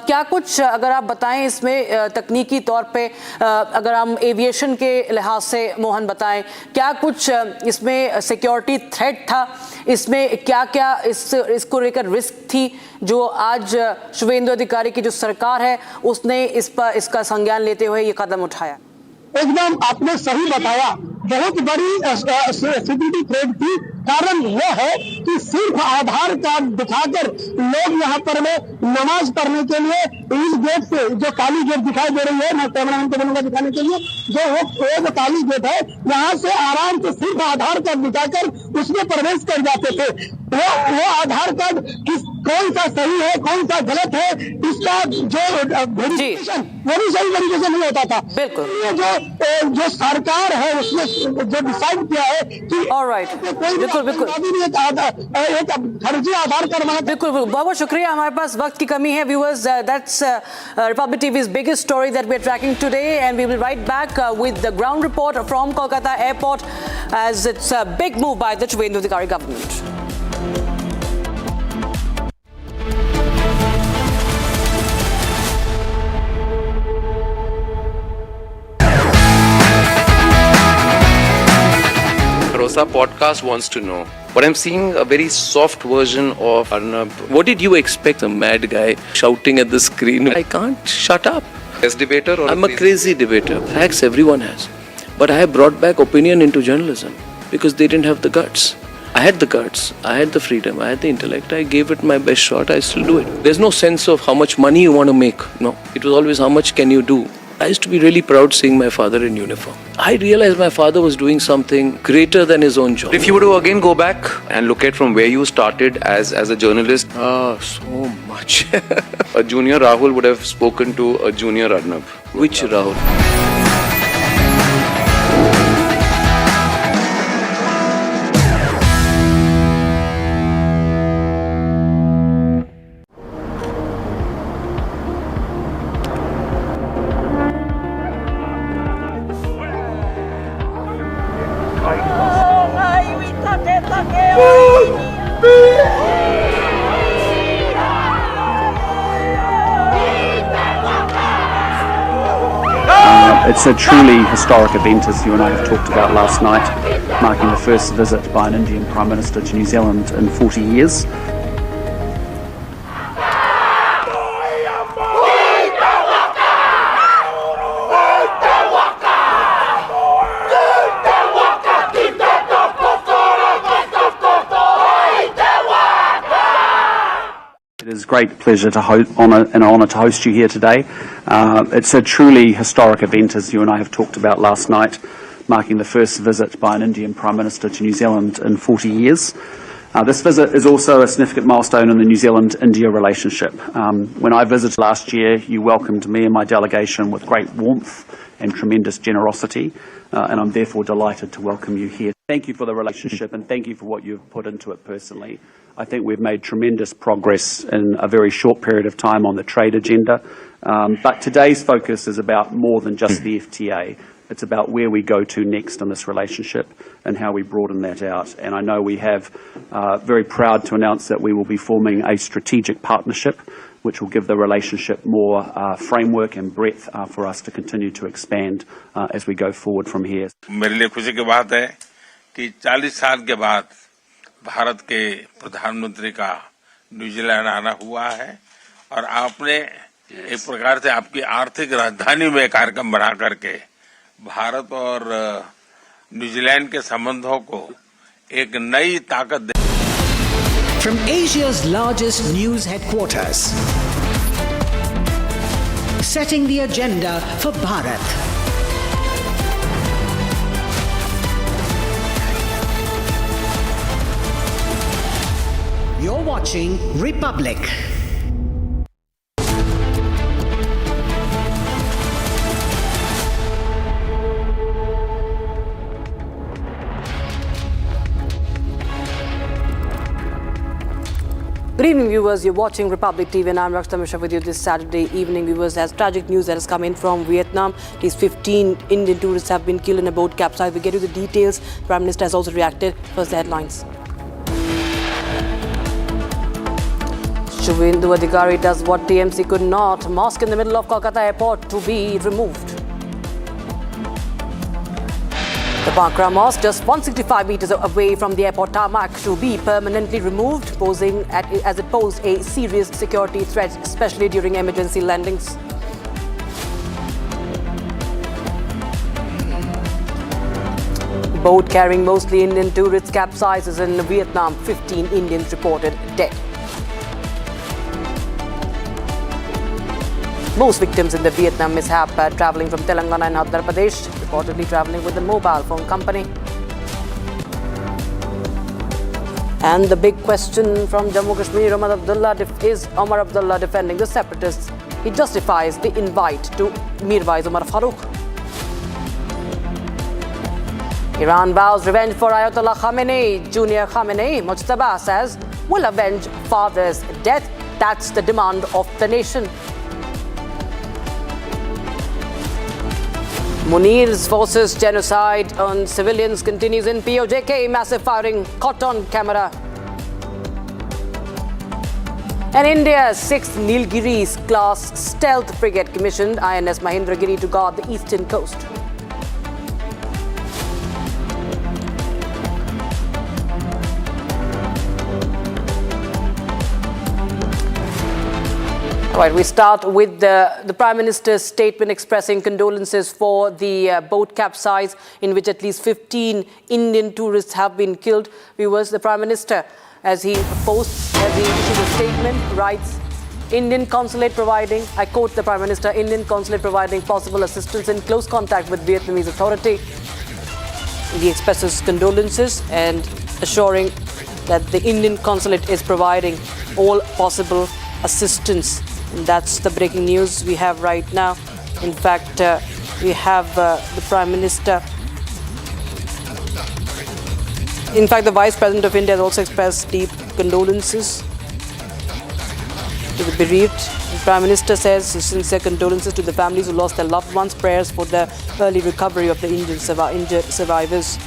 क्या कुछ अगर आप बताएं इसमें तकनीकी तौर पे, अगर हम एविएशन के लिहाज से मोहन बताएं, क्या कुछ इसमें सिक्योरिटी थ्रेट था, इसमें क्या क्या इसको लेकर रिस्क थी जो आज शुवेंदु अधिकारी की जो सरकार है उसने इसका संज्ञान लेते हुए ये कदम उठाया? एकदम आपने सही बताया, बहुत बड़ी सिक्योरिटी थ्रेट थी। कारण यह है कि सिर्फ आधार कार्ड दिखाकर लोग यहाँ पर में नमाज पढ़ने के लिए इस गेट से, जो काली गेट दिखाई दे रही है, मैं कैमरामैन को बोलूंगा दिखाने के लिए, जो काली गेट है, यहाँ से आराम से सिर्फ आधार कार्ड दिखाकर उसमें प्रवेश कर जाते थे। वो आधार कार्ड कौन सा सही है कौन सा गलत है, इसका जो वेरिफिकेशन वो भी सही तरीके से नहीं होता था। बिल्कुल, जो सरकार है उसने जो डिसाइड किया है कि बिल्कुल एक फर्जी आधार कार्ड। बिल्कुल, बहुत शुक्रिया। हमारे पास वक्त की कमी है, viewers. That's Republic TV's biggest story that we're tracking today, and we will write back with the ground report from Kolkata Airport, as it's a big move by the Suvendu Adhikari government. Rosa podcast wants to know, but I'm seeing a very soft version of Arnab. What did you expect? A mad guy shouting at the screen. I can't shut up. As debater, or I'm a crazy debater. Facts everyone has, but I have brought back opinion into journalism because they didn't have the guts. I had the guts, I had the freedom, I had the intellect. I gave it my best shot. I still do it. There's no sense of how much money you want to make. No, it was always how much can you do. I used to be really proud seeing my father in uniform. I realized my father was doing something greater than his own job. If you were to again go back and look at from where you started as a journalist, so much. A junior Rahul would have spoken to a junior Arnab. Which Rahul? It's a truly historic event, as you and I have talked about last night, marking the first visit by an Indian Prime Minister to New Zealand in 40 years. It is a great pleasure to honour to host you here today. It's a truly historic event, as you and I have talked about last night, marking the first visit by an Indian Prime Minister to New Zealand in 40 years. This visit is also a significant milestone in the New Zealand-India relationship. When I visited last year, you welcomed me and my delegation with great warmth and tremendous generosity, and I'm therefore delighted to welcome you here. Thank you for the relationship and thank you for what you've put into it personally. I think we've made tremendous progress in a very short period of time on the trade agenda, but today's focus is about more than just the FTA. It's about where we go to next in this relationship and how we broaden that out. And I know we have very proud to announce that we will be forming a strategic partnership which will give the relationship more framework and breadth for us to continue to expand as we go forward from here. मेरे लिए खुशी की बात है कि 40 साल के बाद भारत के प्रधानमंत्री का न्यूजीलैंड आना हुआ है और आपने एक प्रकार से आपकी आर्थिक राजधानी में कार्यक्रम बना करके भारत और न्यूजीलैंड के संबंधों को एक नई ताकत दे। From Asia's largest news headquarters, setting the agenda for Bharat. You're watching Republic. Good evening, viewers. You're watching Republic TV and I'm Arnab with you this Saturday evening. Viewers, there's tragic news that has come in from Vietnam. At least 15 Indian tourists have been killed in a boat capsize. We get you the details. Prime Minister has also reacted. First, the headlines. Suvendu Adhikari does what TMC could not. Mosque in the middle of Kolkata airport to be removed. The Bankra Mosque, just 165 meters away from the airport tarmac, to be permanently removed, as it posed a serious security threat, especially during emergency landings. Boat carrying mostly Indian tourists capsizes in Vietnam. 15 Indians reported dead. Most victims in the Vietnam mishap are travelling from Telangana and Andhra Pradesh, reportedly travelling with a mobile phone company. And the big question from Jammu Kashmir, is Omar Abdullah defending the separatists? He justifies the invite to Mirwais Umar Farooq. Iran vows revenge for Ayatollah Khamenei. Junior Khamenei, Mujtaba, says, will avenge father's death. That's the demand of the nation. Munir's forces genocide on civilians continues in POJK. Massive firing caught on camera. And India's 6th Nilgiris class stealth frigate commissioned INS Mahendragiri to guard the eastern coast. All right, we start with the Prime Minister's statement expressing condolences for the boat capsize in which at least 15 Indian tourists have been killed. Viewers, the Prime Minister, as he issues a statement, writes, Indian consulate providing, I quote the Prime Minister, Indian consulate providing possible assistance in close contact with Vietnamese authority. He expresses condolences and assuring that the Indian consulate is providing all possible assistance. And that's the breaking news we have right now. In fact, we have the Prime Minister. In fact, the Vice President of India has also expressed deep condolences to the bereaved. The Prime Minister says sincere condolences to the families who lost their loved ones, prayers for the early recovery of the injured survivors.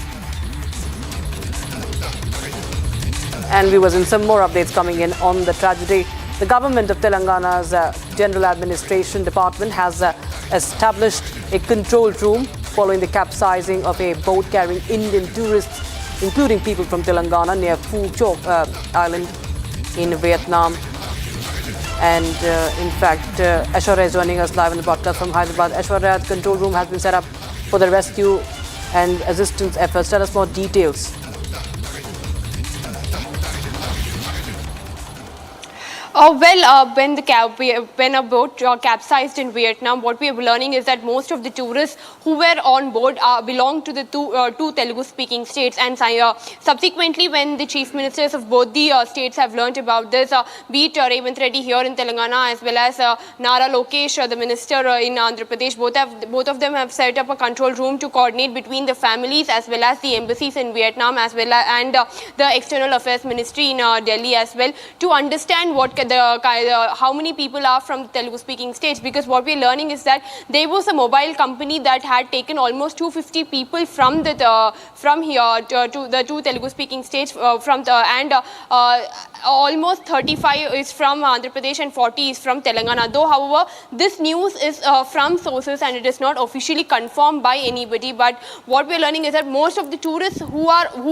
And we was in some more updates coming in on the tragedy. The government of Telangana's General Administration Department has established a control room following the capsizing of a boat carrying Indian tourists, including people from Telangana near Phu Chok Island in Vietnam. And in fact, Aishwarya is joining us live in the broadcast from Hyderabad. Aishwarya, the control room has been set up for the rescue and assistance efforts. Tell us more details. When a boat capsized in Vietnam, what we are learning is that most of the tourists who were on board belong to the two Telugu-speaking states. And subsequently, when the chief ministers of both the states have learnt about this, be it Revanth Reddy here in Telangana as well as Nara Lokesh, the minister in Andhra Pradesh, both of them have set up a control room to coordinate between the families as well as the embassies in Vietnam as well as and the External Affairs Ministry in Delhi as well, to understand how many people are from the Telugu-speaking states. Because what we're learning is that there was a mobile company that had taken almost 250 people from here to the two Telugu-speaking states, almost 35 is from Andhra Pradesh and 40 is from Telangana. Though, however, this news is from sources and it is not officially confirmed by anybody. But what we're learning is that most of the tourists who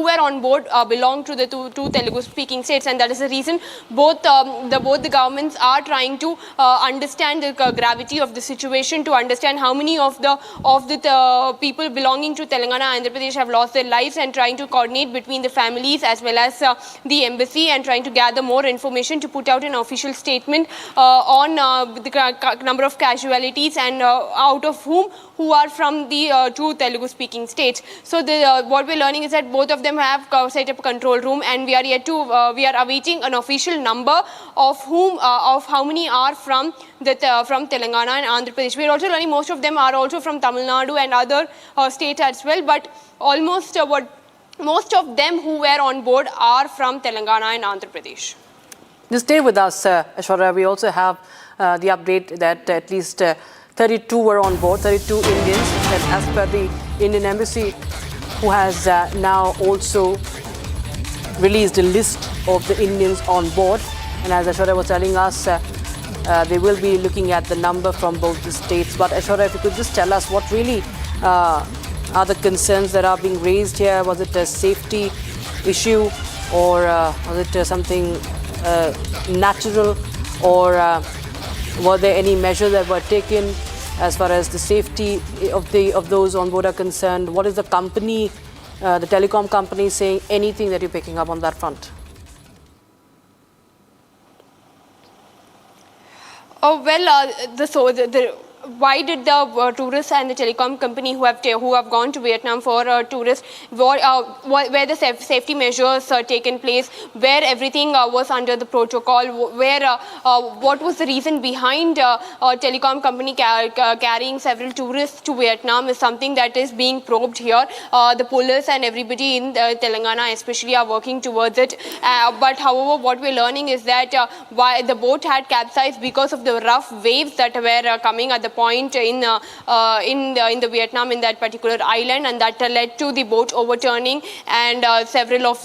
were on board belong to the two Telugu-speaking states, and that is the reason both the governments are trying to understand the gravity of the situation, to understand how many of the people belonging to Telangana and Andhra Pradesh have lost their lives, and trying to coordinate between the families as well as the embassy, and trying to gather more information to put out an official statement on the number of casualties and out of who are from the two Telugu-speaking states. So what we're learning is that both of them have set up a control room, and we are awaiting an official number of how many are from Telangana and Andhra Pradesh. We're also learning most of them are also from Tamil Nadu and other states as well, but almost most of them who were on board are from Telangana and Andhra Pradesh. Just stay with us, Aishwarya. We also have the update that at least 32 were on board, 32 Indians, that as per the Indian Embassy, who has now also released a list of the Indians on board. And as Aishwarya was telling us, they will be looking at the number from both the states. But Aishwarya, if you could just tell us what really are the concerns that are being raised here. Was it a safety issue, or was it something natural, or were there any measures that were taken as far as the safety of those on board are concerned? What is the company, the telecom company, saying? Anything that you're picking up on that front? Oh well, why did the tourists and the telecom company who have gone to Vietnam for tourists, where the safety measures taken place, where everything was under the protocol, where what was the reason behind telecom company carrying several tourists to Vietnam is something that is being probed here. The police and everybody in Telangana especially are working towards it. But however, what we're learning is that why the boat had capsized because of the rough waves that were coming at the point in the Vietnam, in that particular island, and that led to the boat overturning and several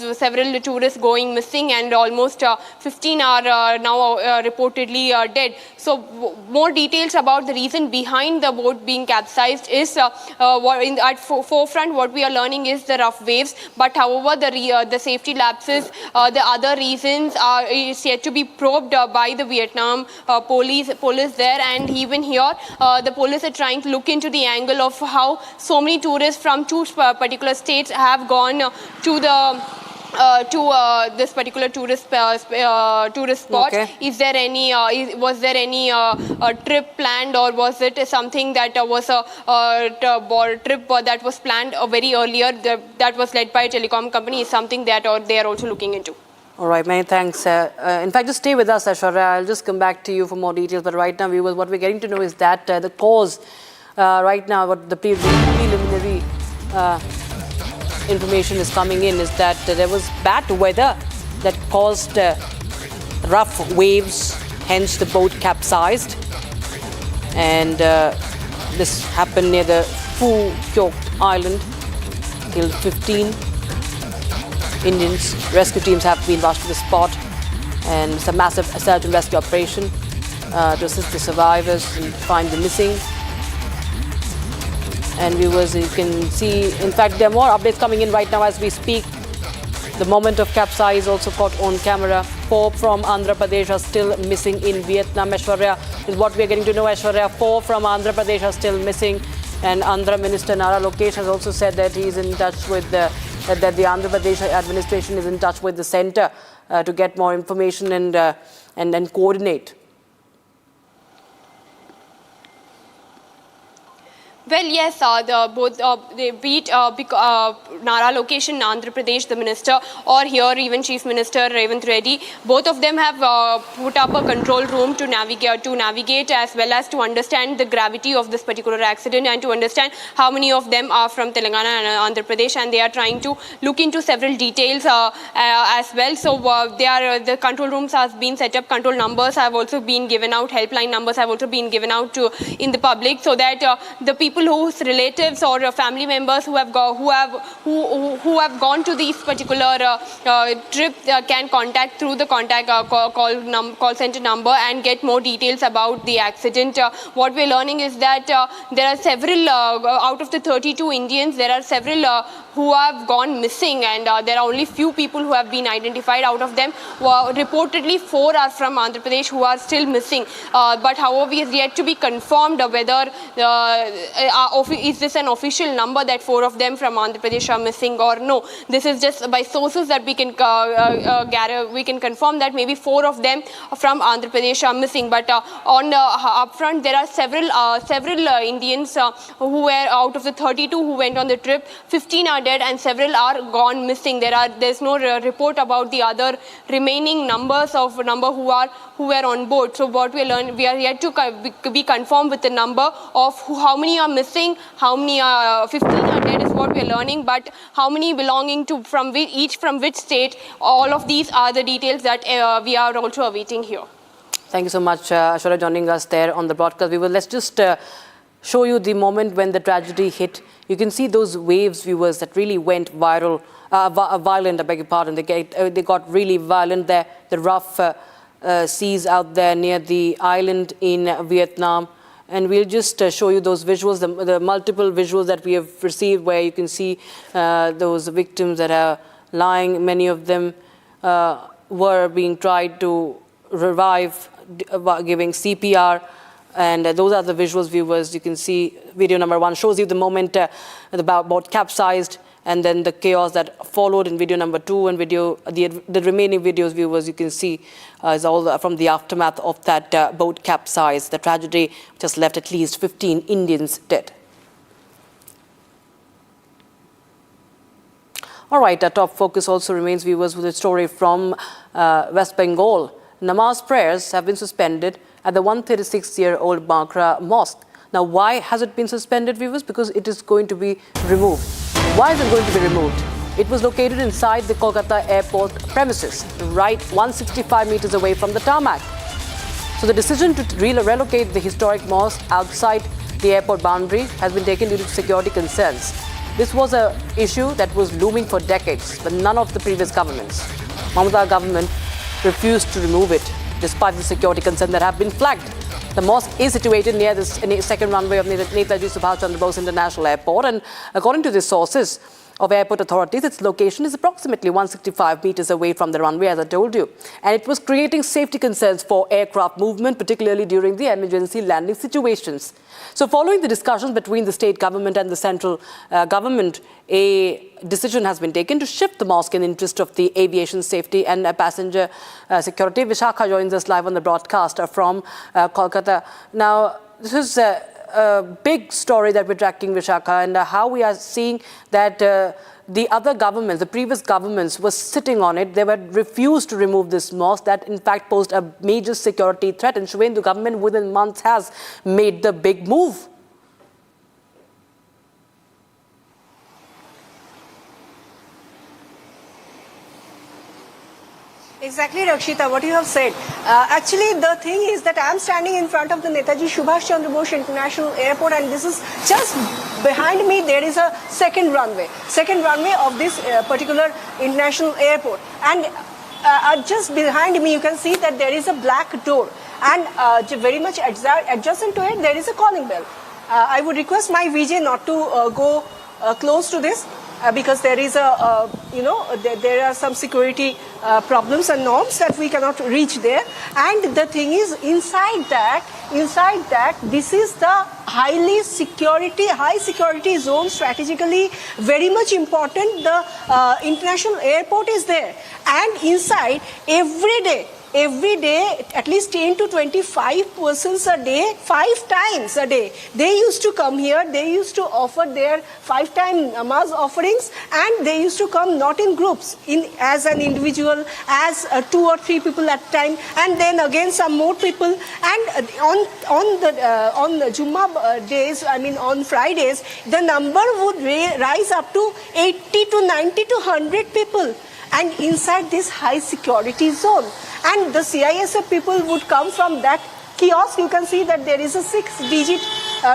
tourists going missing, and almost 15 are now reportedly dead. So more details about the reason behind the boat being capsized is at forefront. What we are learning is the rough waves, but however the safety lapses, the other reasons is yet to be probed by the Vietnam police there. And even here the police are trying to look into the angle of how so many tourists from two particular states have gone to this particular tourist spot. Okay. Is there any was there any trip planned, or was it something that was a trip that was planned very earlier, that was led by a telecom company? Is something that they are also looking into. All right, many thanks. In fact, just stay with us, Aishwarya. I'll just come back to you for more details. But right now, viewers, what we're getting to know is that the cause right now, what the preliminary information is coming in, is that there was bad weather that caused rough waves, hence the boat capsized. And this happened near the Phu Quoc Island, killed 15 Indians. Rescue teams have been rushed to the spot, and it's a massive search and rescue operation to assist the survivors and find the missing. And viewers, you can see, in fact, there are more updates coming in right now as we speak. The moment of capsize also caught on camera. 4 from Andhra Pradesh are still missing in Vietnam. Aishwarya, is what we are getting to know. Aishwarya, 4 from Andhra Pradesh are still missing. And Andhra Minister Nara Lokesh has also said that he is in touch with that the Andhra Pradesh administration is in touch with the centre to get more information and coordinate. Well, yes, be it Nara Lokesh in Andhra Pradesh, the minister, or here even Chief Minister Revant Reddy, both of them have put up a control room to navigate as well as to understand the gravity of this particular accident and to understand how many of them are from Telangana and Andhra Pradesh, and they are trying to look into several details as well. So the control rooms have been set up, control numbers have also been given out, helpline numbers have also been given out in the public, so that the people whose relatives or family members who have gone to these particular trip can contact through the call center number and get more details about the accident. What we're learning is that there are several out of the 32 Indians, there are several who have gone missing, and there are only few people who have been identified. Out of them, reportedly 4 are from Andhra Pradesh who are still missing. But however, it is yet to be confirmed whether is this an official number that 4 of them from Andhra Pradesh are missing or no. This is just by sources that we can gather. We can confirm that maybe 4 of them from Andhra Pradesh are missing. But on upfront, there are several Indians who were out of the 32 who went on the trip. 15 are dead and several are gone missing. There's no report about the other remaining numbers who were on board. So what we learn, we are yet to be confirmed with the number of how many are missing, how many 15 are dead is what we are learning, but how many belonging to from which state, all of these are the details that we are also awaiting here. Thank you so much, Ashwara, joining us there on the broadcast. Let's just show you the moment when the tragedy hit. You can see those waves, viewers, that really went violent, I beg your pardon. They got really violent there. The rough seas out there near the island in Vietnam. And we'll just show you those visuals, the multiple visuals that we have received, where you can see those victims that are lying. Many of them were being tried to revive, giving CPR. And those are the visuals, viewers. You can see video number 1 shows you the moment the boat capsized, and then the chaos that followed in video number 2, and the remaining videos, viewers, you can see is all from the aftermath of that boat capsize. The tragedy just left at least 15 Indians dead. All right, our top focus also remains, viewers, with a story from West Bengal. Namaz prayers have been suspended at the 136-year-old Bankra Mosque. Now, why has it been suspended, viewers? Because it is going to be removed. Why is it going to be removed? It was located inside the Kolkata airport premises, right 165 meters away from the tarmac. So the decision to relocate the historic mosque outside the airport boundary has been taken due to security concerns. This was an issue that was looming for decades, but none of the previous governments. Mamata government refused to remove it, despite the security concerns that have been flagged. The mosque is situated near the second runway of Netaji Subhash Chandra Bose International Airport, and according to the sources of airport authorities, its location is approximately 165 meters away from the runway, as I told you. And it was creating safety concerns for aircraft movement, particularly during the emergency landing situations. So following the discussions between the state government and the central government, a decision has been taken to shift the mosque in the interest of the aviation safety and passenger security. Vishakha joins us live on the broadcast from Kolkata. Now, this is a big story that we're tracking, Vishakha, and how we are seeing that the other governments, the previous governments, were sitting on it. They were refused to remove this mosque that in fact posed a major security threat, and Suvendu government within months has made the big move. Exactly, Rakshita, what you have said. Actually, the thing is that I am standing in front of the Netaji Subhash Chandra Bose International Airport, and this is just behind me. There is a second runway of this particular international airport. And just behind me, you can see that there is a black door, and very much adjacent to it, there is a calling bell. I would request my VJ not to go close to this. Because there is there are some security problems and norms that we cannot reach there. And the thing is, inside that, this is the high security zone, strategically very much important. The international airport is there, and inside every day every day, at least 10 to 25 persons a day, 5 times a day. They used to come here, they used to offer their 5-time namaz offerings, and they used to come not in groups, as an individual, as 2 or 3 people at a time, and then again some more people. And on the Jummah days, I mean on Fridays, the number would rise up to 80 to 90 to 100 people, and inside this high security zone. And the CISF people would come from that kiosk. You can see that there is a 6-digit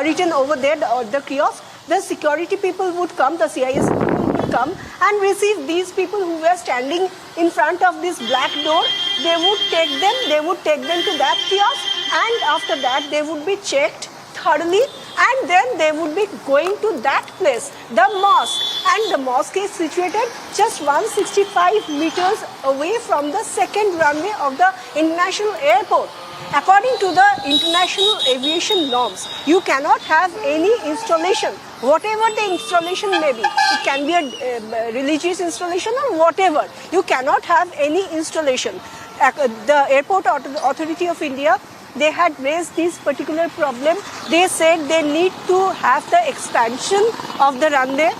written over there, the kiosk. The security people would come, the CISF people would come and receive these people who were standing in front of this black door. They would take them to that kiosk, and after that they would be checked thoroughly, and then they would be going to that place, the mosque. And the mosque is situated just 165 meters away from the second runway of the international airport. According to the international aviation norms, you cannot have any installation, whatever the installation may be. It can be a religious installation or whatever. You cannot have any installation. The Airport Authority of India, they had raised this particular problem. They said they need to have the expansion of the runway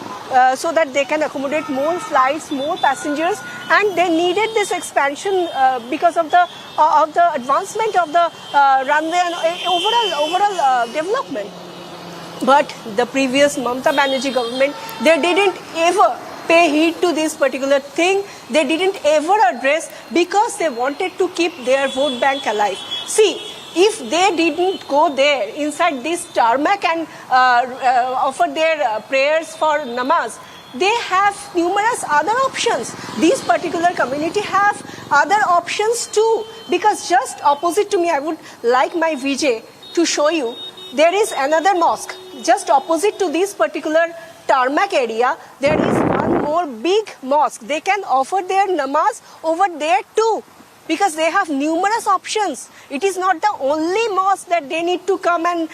so that they can accommodate more flights, more passengers, and they needed this expansion because of the advancement of the runway and overall development. But the previous Mamata Banerjee government, they didn't ever pay heed to this particular thing. They didn't ever address, because they wanted to keep their vote bank alive. See, if they didn't go there inside this tarmac and offer their prayers for namaz, they have numerous other options. This particular community have other options too, because just opposite to me, I would like my VJ to show you, there is another mosque. Just opposite to this particular tarmac area, there is one more big mosque. They can offer their namaz over there too, because they have numerous options. It is not the only mosque that they need to come and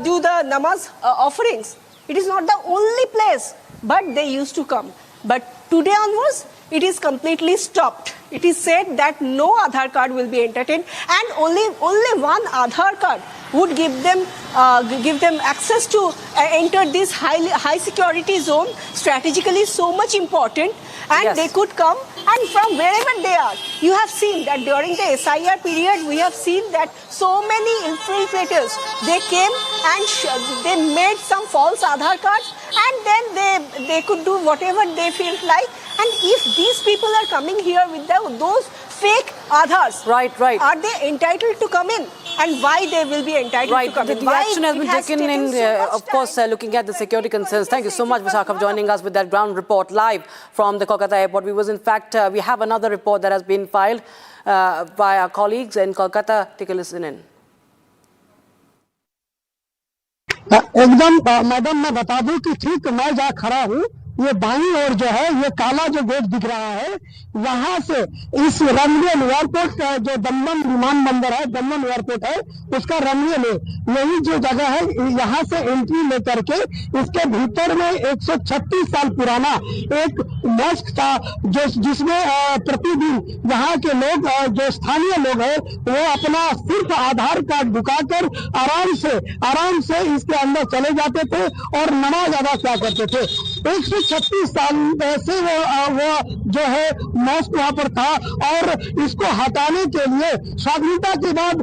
do the namaz offerings. It is not the only place, but they used to come. But today onwards, it is completely stopped. It is said that no Aadhaar card will be entertained, and only one Aadhaar card would give them access to enter this high security zone, strategically so much important, and Yes. they could come, and from wherever they are. You have seen that during the SIR period, we have seen that so many infiltrators, they came and they made some false Aadhaar cards, and then they could do whatever they feel like. And if these people are coming here with those fake Aadhars, right, are they entitled to come in? And why they will be entitled to come in? The action has been taken in, so of course, looking at the security concerns. Thank you so much, Vishakha, for joining us with that ground report live from the Kolkata airport. We have another report that has been filed by our colleagues in Kolkata. Take a listen in. एकदम madam मैं बता दूं कि ठीक मैं जहाँ खड़ा हूँ, ये बाईं ओर जो है, ये काला जो गेट दिख रहा है, यहाँ से इस रनवे एयरपोर्ट जो दमदम विमान बंदर है, दमदम एयरपोर्ट है, उसका रनवे में यही जो जगह है, यहाँ से एंट्री लेकर के इसके भीतर में 136 साल पुराना एक मॉस्क था, जिसमें प्रतिदिन यहाँ के लोग, जो स्थानीय लोग हैं, वो अपना सिर्फ आधार कार्ड दिखाकर आराम से इसके अंदर चले जाते थे और नमाज अदा किया करते थे। 136 साल से वो जो है मॉस्क वहां पर था, और इसको हटाने के लिए स्वाधीनता के बाद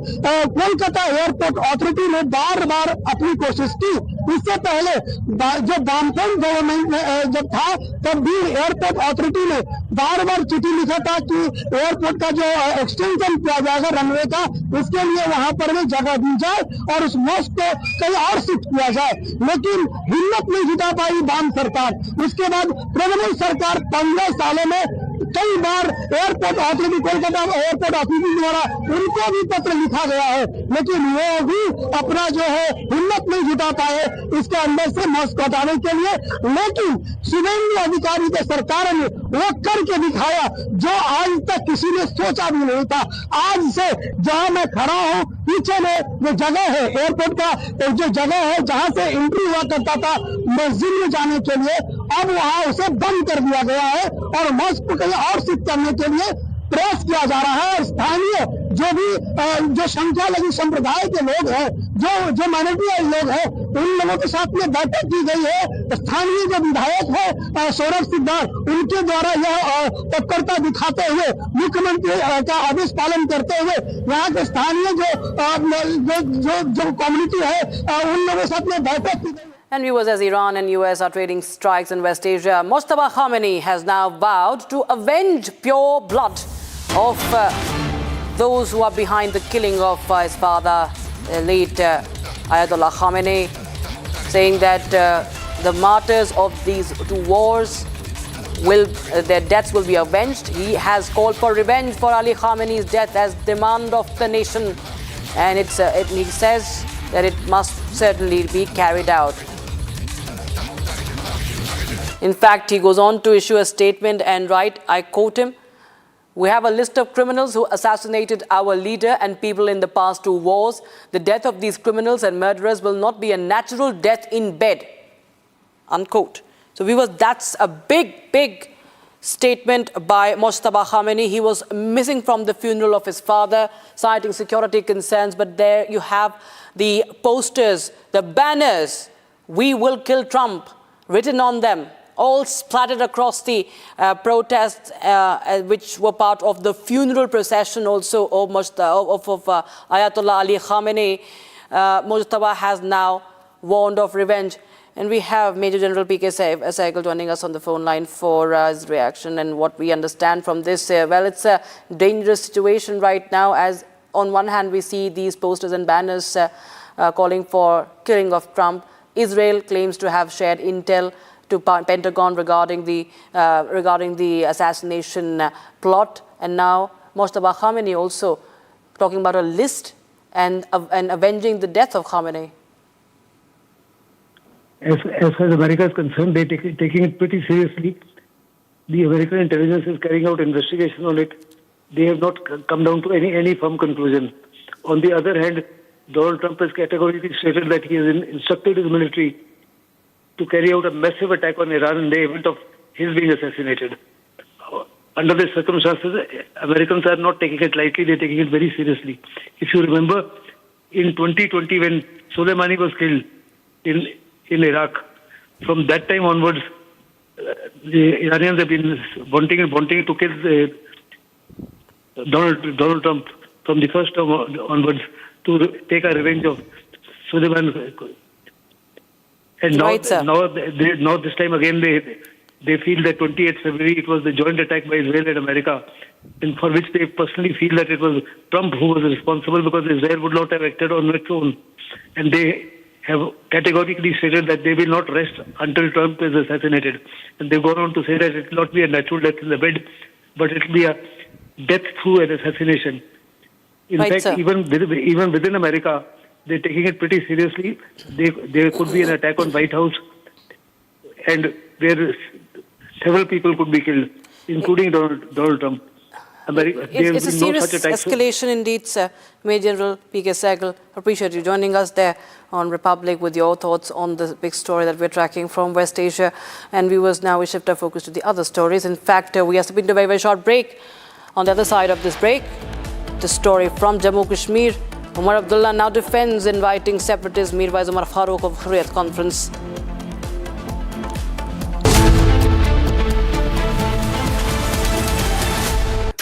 कोलकाता एयरपोर्ट अथॉरिटी ने बार बार अपनी कोशिश की। इससे पहले जब वामफ्रंट गवर्नमेंट जब था, तब भी एयरपोर्ट अथॉरिटी ने बार बार चिट्ठी लिखा था कि एयरपोर्ट का जो एक्सटेंशन किया जाएगा रनवे का, उसके लिए वहां पर में जगह दी जाए और उस मॉस्क को कहीं और शिफ्ट किया जाए, लेकिन हिम्मत नहीं जुटा पाई वाम सरकार। उसके बाद तृणमूल सरकार 15 सालों में कई बार airport authority, Kolkata airport authority द्वारा उनको भी पत्र लिखा गया है, लेकिन वो भी अपना जो है हिम्मत नहीं जुटा पाए इसके अंदर से मॉस्क हटाने के लिए। लेकिन सुवेंदु अधिकारी के सरकार ने वो करके दिखाया जो आज तक किसी ने सोचा भी नहीं था। आज से जहां मैं खड़ा हूं, पीछे में जो जगह है एयरपोर्ट का, जो जगह है जहां से एंट्री हुआ करता था मस्जिद में जाने के लिए, अब वहां उसे बंद कर दिया गया है और मॉस्क को कहीं और शिफ्ट करने के लिए प्रयास किया जा रहा है। स्थानीय जो भी जो संख्या लगी संप्रदाय के लोग हैं, जो माइनॉरिटी लोग हैं, उन लोगों के साथ में बैठक की गई है। स्थानीय जो विधायक है सौरभ सिद्धार्थ, उनके द्वारा यह तत्परता दिखाते हुए मुख्यमंत्री का आदेश पालन करते हुए यहाँ के स्थानीय जो कम्युनिटी है उन लोगों के साथ में बैठक की गई। And viewers, as Iran and US are trading strikes in West Asia, Mojtaba Khamenei has now vowed to avenge pure blood of those who are behind the killing of his father, late Ayatollah Khamenei, saying that the martyrs of these two wars their deaths will be avenged. He has called for revenge for Ali Khamenei's death as demand of the nation, and he says that it must certainly be carried out. In fact, he goes on to issue a statement and write, I quote him, "We have a list of criminals who assassinated our leader and people in the past two wars. The death of these criminals and murderers will not be a natural death in bed." Unquote. So viewers, that's a big statement by Mojtaba Khamenei. He was missing from the funeral of his father, citing security concerns, but there you have the posters, the banners, "We will kill Trump," written on them, all splattered across the protests, which were part of the funeral procession also of Ayatollah Ali Khamenei. Mojtaba has now warned of revenge. And we have Major General P.K. Sehgal joining us on the phone line for his reaction and what we understand from this. Well, it's a dangerous situation right now, as on one hand we see these posters and banners calling for killing of Trump. Israel claims to have shared intel to Pentagon regarding the assassination plot, and now Mojtaba Khamenei also talking about a list and avenging the death of Khamenei. As far as America is concerned, they're taking it pretty seriously. The American intelligence is carrying out investigation on it. They have not come down to any firm conclusion. On the other hand, Donald Trump has categorically stated that he has instructed his military to carry out a massive attack on Iran in the event of his being assassinated. Under these circumstances, Americans are not taking it lightly. They're taking it very seriously. If you remember, in 2020, when Soleimani was killed in Iraq, from that time onwards, the Iranians have been wanting to kill Donald Trump from the first term onwards to take a revenge of Soleimani. And now this time again, they feel that 28th February, it was the joint attack by Israel and America, and for which they personally feel that it was Trump who was responsible, because Israel would not have acted on its own. And they have categorically stated that they will not rest until Trump is assassinated. And they've gone on to say that it will not be a natural death in the bed, but it will be a death through an assassination. In fact, sir, even within America, they're taking it pretty seriously. There could be an attack on White House, and where several people could be killed, including Donald Trump. It's a serious escalation indeed, sir. Major General P.K. Sehgal, appreciate you joining us there on Republic with your thoughts on the big story that we're tracking from West Asia. And viewers, now we shift our focus to the other stories. In fact, we are stepping into a very, very short break. On the other side of this break, the story from Jammu Kashmir. Umar Abdullah now defends inviting separatist Mirwais Umar Farooq of Hurriyat Conference.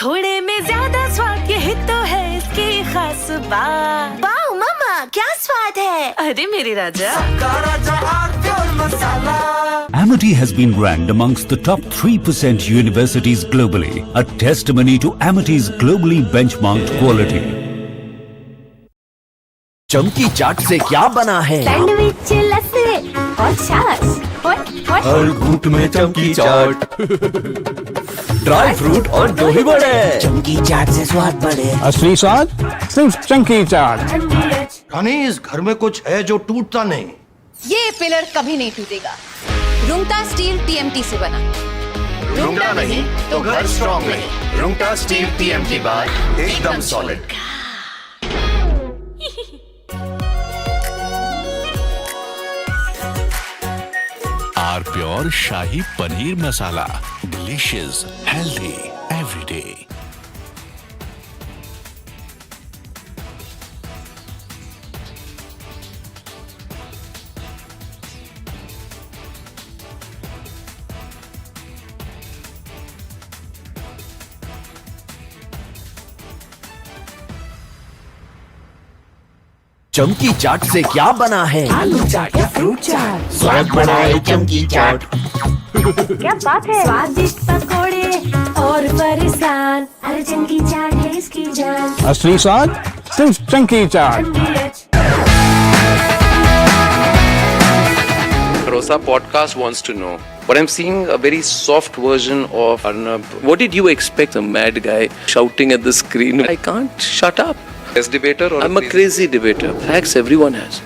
थोड़े में ज्यादा स्वाद यही तो है इसकी खास बात। वाओ मामा, क्या स्वाद है? अरे मेरे राजा, Amity has been ranked amongst the top 3% universities globally, a testimony to Amity's globally benchmarked quality. चमकी चाट से क्या बना है? सैंडविच, लस्सी और छाछ। हर घूंट में चमकी चाट, ड्राई फ्रूट और दही बड़े। चमकी चाट से स्वाद बढ़े। असली स्वाद सिर्फ चमकी चाट। रानी, इस घर में कुछ है जो टूटता नहीं। ये पिलर कभी नहीं टूटेगा। रुंगटा स्टील TMT से बना। रुंगटा नहीं तो घर स्ट्रॉन्ग नहीं। रुंगटा स्टील TMT बार एकदम solid. R pure shahi paneer masala, delicious, healthy every day. चमकी चाट से क्या बना है? आलू चाट या फ्रूट चाट, स्वाद बढ़ाए चमकी चाट। क्या बात है, स्वादिष्ट पकोड़े और फरसान, अरे चमकी चाट है इसकी जान। असली स्वाद सिर्फ चमकी चाट। Rosa podcast wants to know, but I'm seeing a very soft version of Arnab. What did you expect? A mad guy shouting at the screen. I can't shut up. As debater, or I'm a crazy debater. Facts everyone has,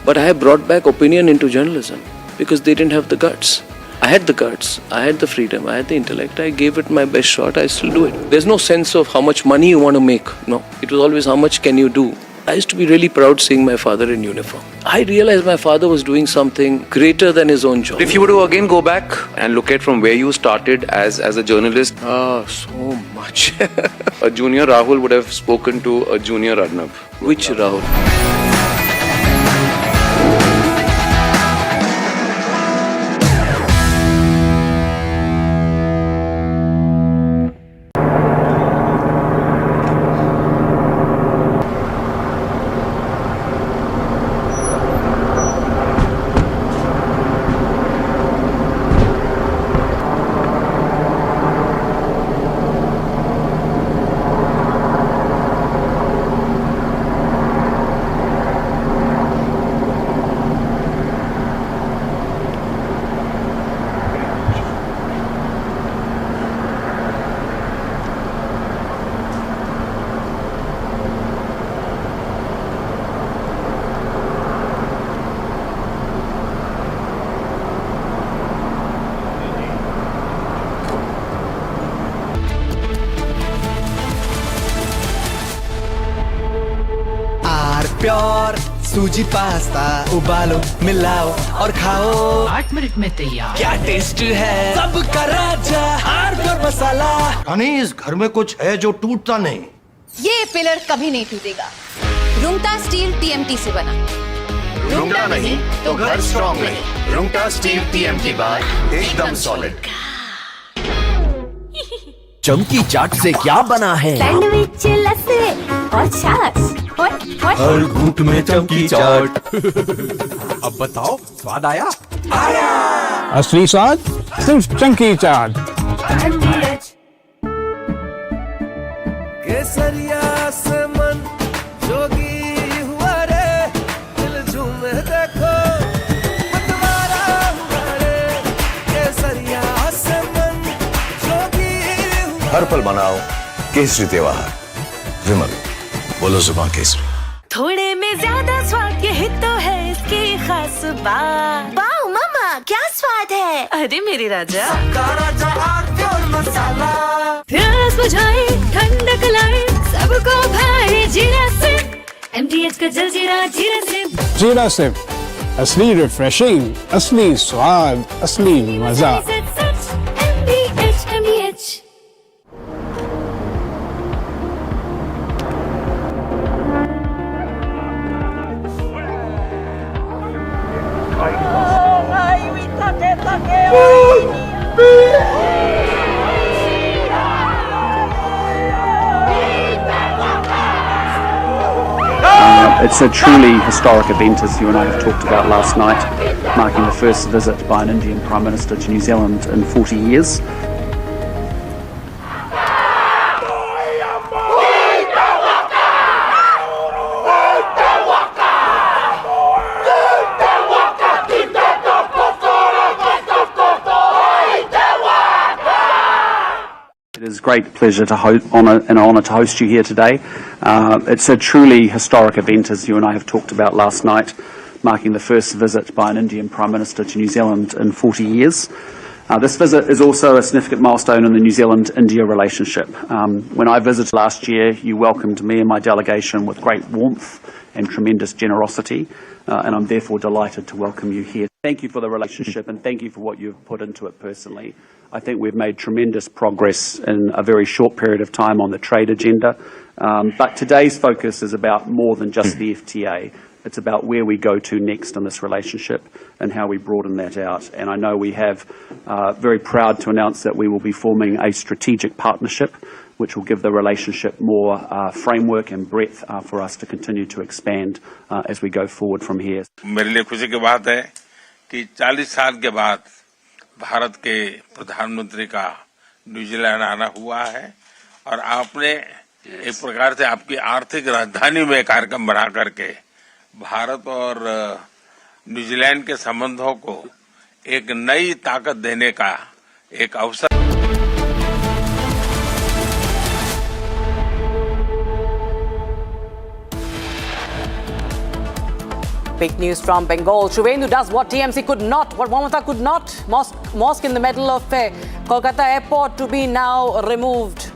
but I have brought back opinion into journalism because they didn't have the guts. I had the guts, I had the freedom, I had the intellect. I gave it my best shot. I still do it. There's no sense of how much money you want to make. No, it was always how much can you do. I used to be really proud seeing my father in uniform. I realized my father was doing something greater than his own job. If you were to again go back and look at from where you started as a journalist, so much. A junior Rahul would have spoken to a junior Arnab. Which Rahul? Pure सूजी pasta उबालो मिलाओ और खाओ 8 minute में तैयार। क्या taste है, सबका राजा प्योर मसाला। यानी इस घर में कुछ है जो टूटता नहीं। ये पिलर कभी नहीं टूटेगा। रुंगटा स्टील टीएमटी से बना। रुंगटा नहीं तो घर स्ट्रॉन्ग नहीं। रुंगटा स्टील टीएमटी बार एकदम सॉलिड। चमकी चाट से क्या बना है? सैंडविच लस्सी और छाछ। हर घूंट में चमकी चाट। अब बताओ स्वाद आया? असली स्वाद सिर्फ चमकी चाट। केसरिया से मन जोगी हुआ रे, दिल झूमे देखो मतवारा हुआ रे। केसरिया से मन जोगी हुआ। हर पल मनाओ केसरी त्योहार। विमल, बोलो जुबान केसरी। थोड़े में ज्यादा स्वाद, यही तो है इसकी खास बात। वाओ मामा, क्या स्वाद है, अरे मेरे राजा। सबका राजा प्योर मसाला, प्यास बुझाए ठंडक लाए सबको भाए जीरा से। MTH का जलजीरा जीरा से। जीरा से असली रिफ्रेशिंग, असली स्वाद, असली मजा। MTH। It's a truly historic event, as you and I have talked about last night, marking the first visit by an Indian Prime Minister to New Zealand in 40 years. It is a great pleasure to honour to host you here today. It's a truly historic event, as you and I have talked about last night, marking the first visit by an Indian Prime Minister to New Zealand in 40 years. This visit is also a significant milestone in the New Zealand-India relationship. When I visited last year, you welcomed me and my delegation with great warmth and tremendous generosity, and I'm therefore delighted to welcome you here. Thank you for the relationship and thank you for what you've put into it personally. I think we've made tremendous progress in a very short period of time on the trade agenda, but today's focus is about more than just the FTA. It's about where we go to next in this relationship and how we broaden that out. And I know we have very proud to announce that we will be forming a strategic partnership which will give the relationship more framework and breadth for us to continue to expand as we go forward from here. मेरे लिए खुशी की बात है कि 40 साल के बाद भारत के प्रधानमंत्री का न्यूजीलैंड आना हुआ है और आपने एक प्रकार से आपकी आर्थिक राजधानी में कार्यक्रम बना करके भारत और न्यूजीलैंड के संबंधों को एक नई ताकत देने का एक अवसर। Big news from Bengal. Suvendu does what TMC could not, what Mamata could not. Mosque in the middle of Kolkata airport to be now removed.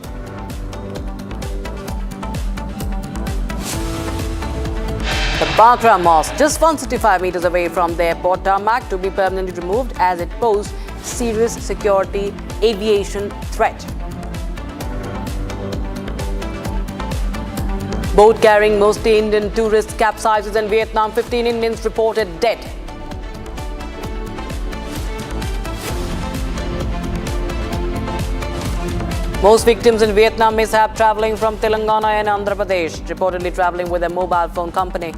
The Bagra Mosque, just 165 meters away from the airport tarmac, to be permanently removed as it posed serious security aviation threat. Boat carrying mostly Indian tourists capsizes in Vietnam. 15 Indians reported dead. Most victims in Vietnam mishap travelling from Telangana and Andhra Pradesh, reportedly travelling with a mobile phone company.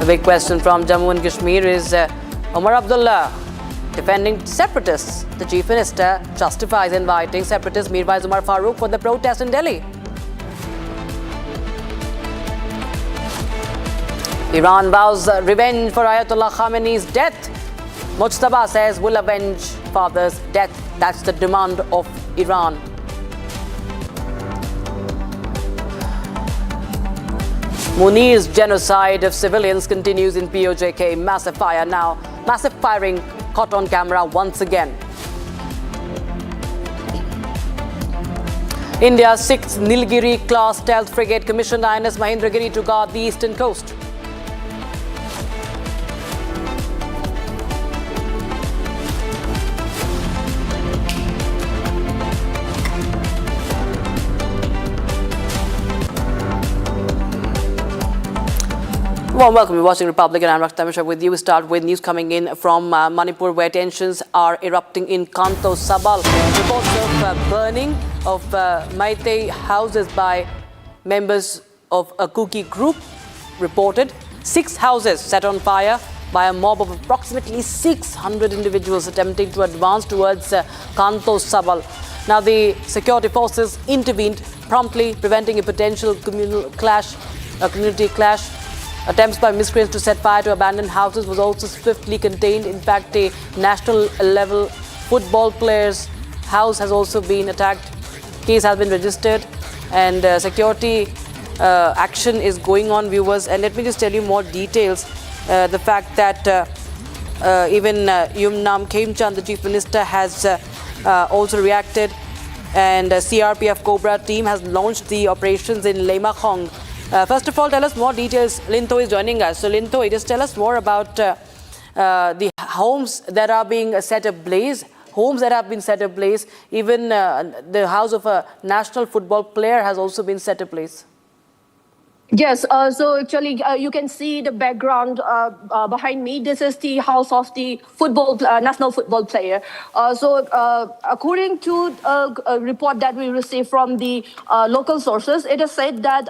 The big question from Jammu and Kashmir is Omar Abdullah defending separatists. The Chief Minister justifies inviting separatist Mirwais Umar Farooq for the protest in Delhi. Iran vows revenge for Ayatollah Khamenei's death. Mujtaba says will avenge father's death. That's the demand of Iran. Munir's genocide of civilians continues in POJK. Massive fire now. Massive firing caught on camera once again. India's 6th Nilgiri-class stealth frigate commissioned INS Mahendragiri to guard the eastern coast. Well, welcome. You're watching Republic and I'm Arnab with you. We start with news coming in from Manipur, where tensions are erupting in Kanto Sabal. Reports of burning of Meitei houses by members of a Kuki group reported. 6 houses set on fire by a mob of approximately 600 individuals attempting to advance towards Kanto Sabal. Now, the security forces intervened, promptly preventing a potential community clash. Attempts by miscreants to set fire to abandoned houses was also swiftly contained. In fact, a national-level football player's house has also been attacked. Case has been registered and security action is going on, viewers. And let me just tell you more details. The fact that even Yumnam Khemchand, the Chief Minister, has also reacted, and CRPF Cobra team has launched the operations in Lemahong. First of all, tell us more details. Linto is joining us. So, Linto, just tell us more about the homes that are being set ablaze. Homes that have been set ablaze. Even the house of a national football player has also been set ablaze. Yes, so actually you can see the background behind me. This is the house of the national football player. According to a report that we received from the local sources, it is said that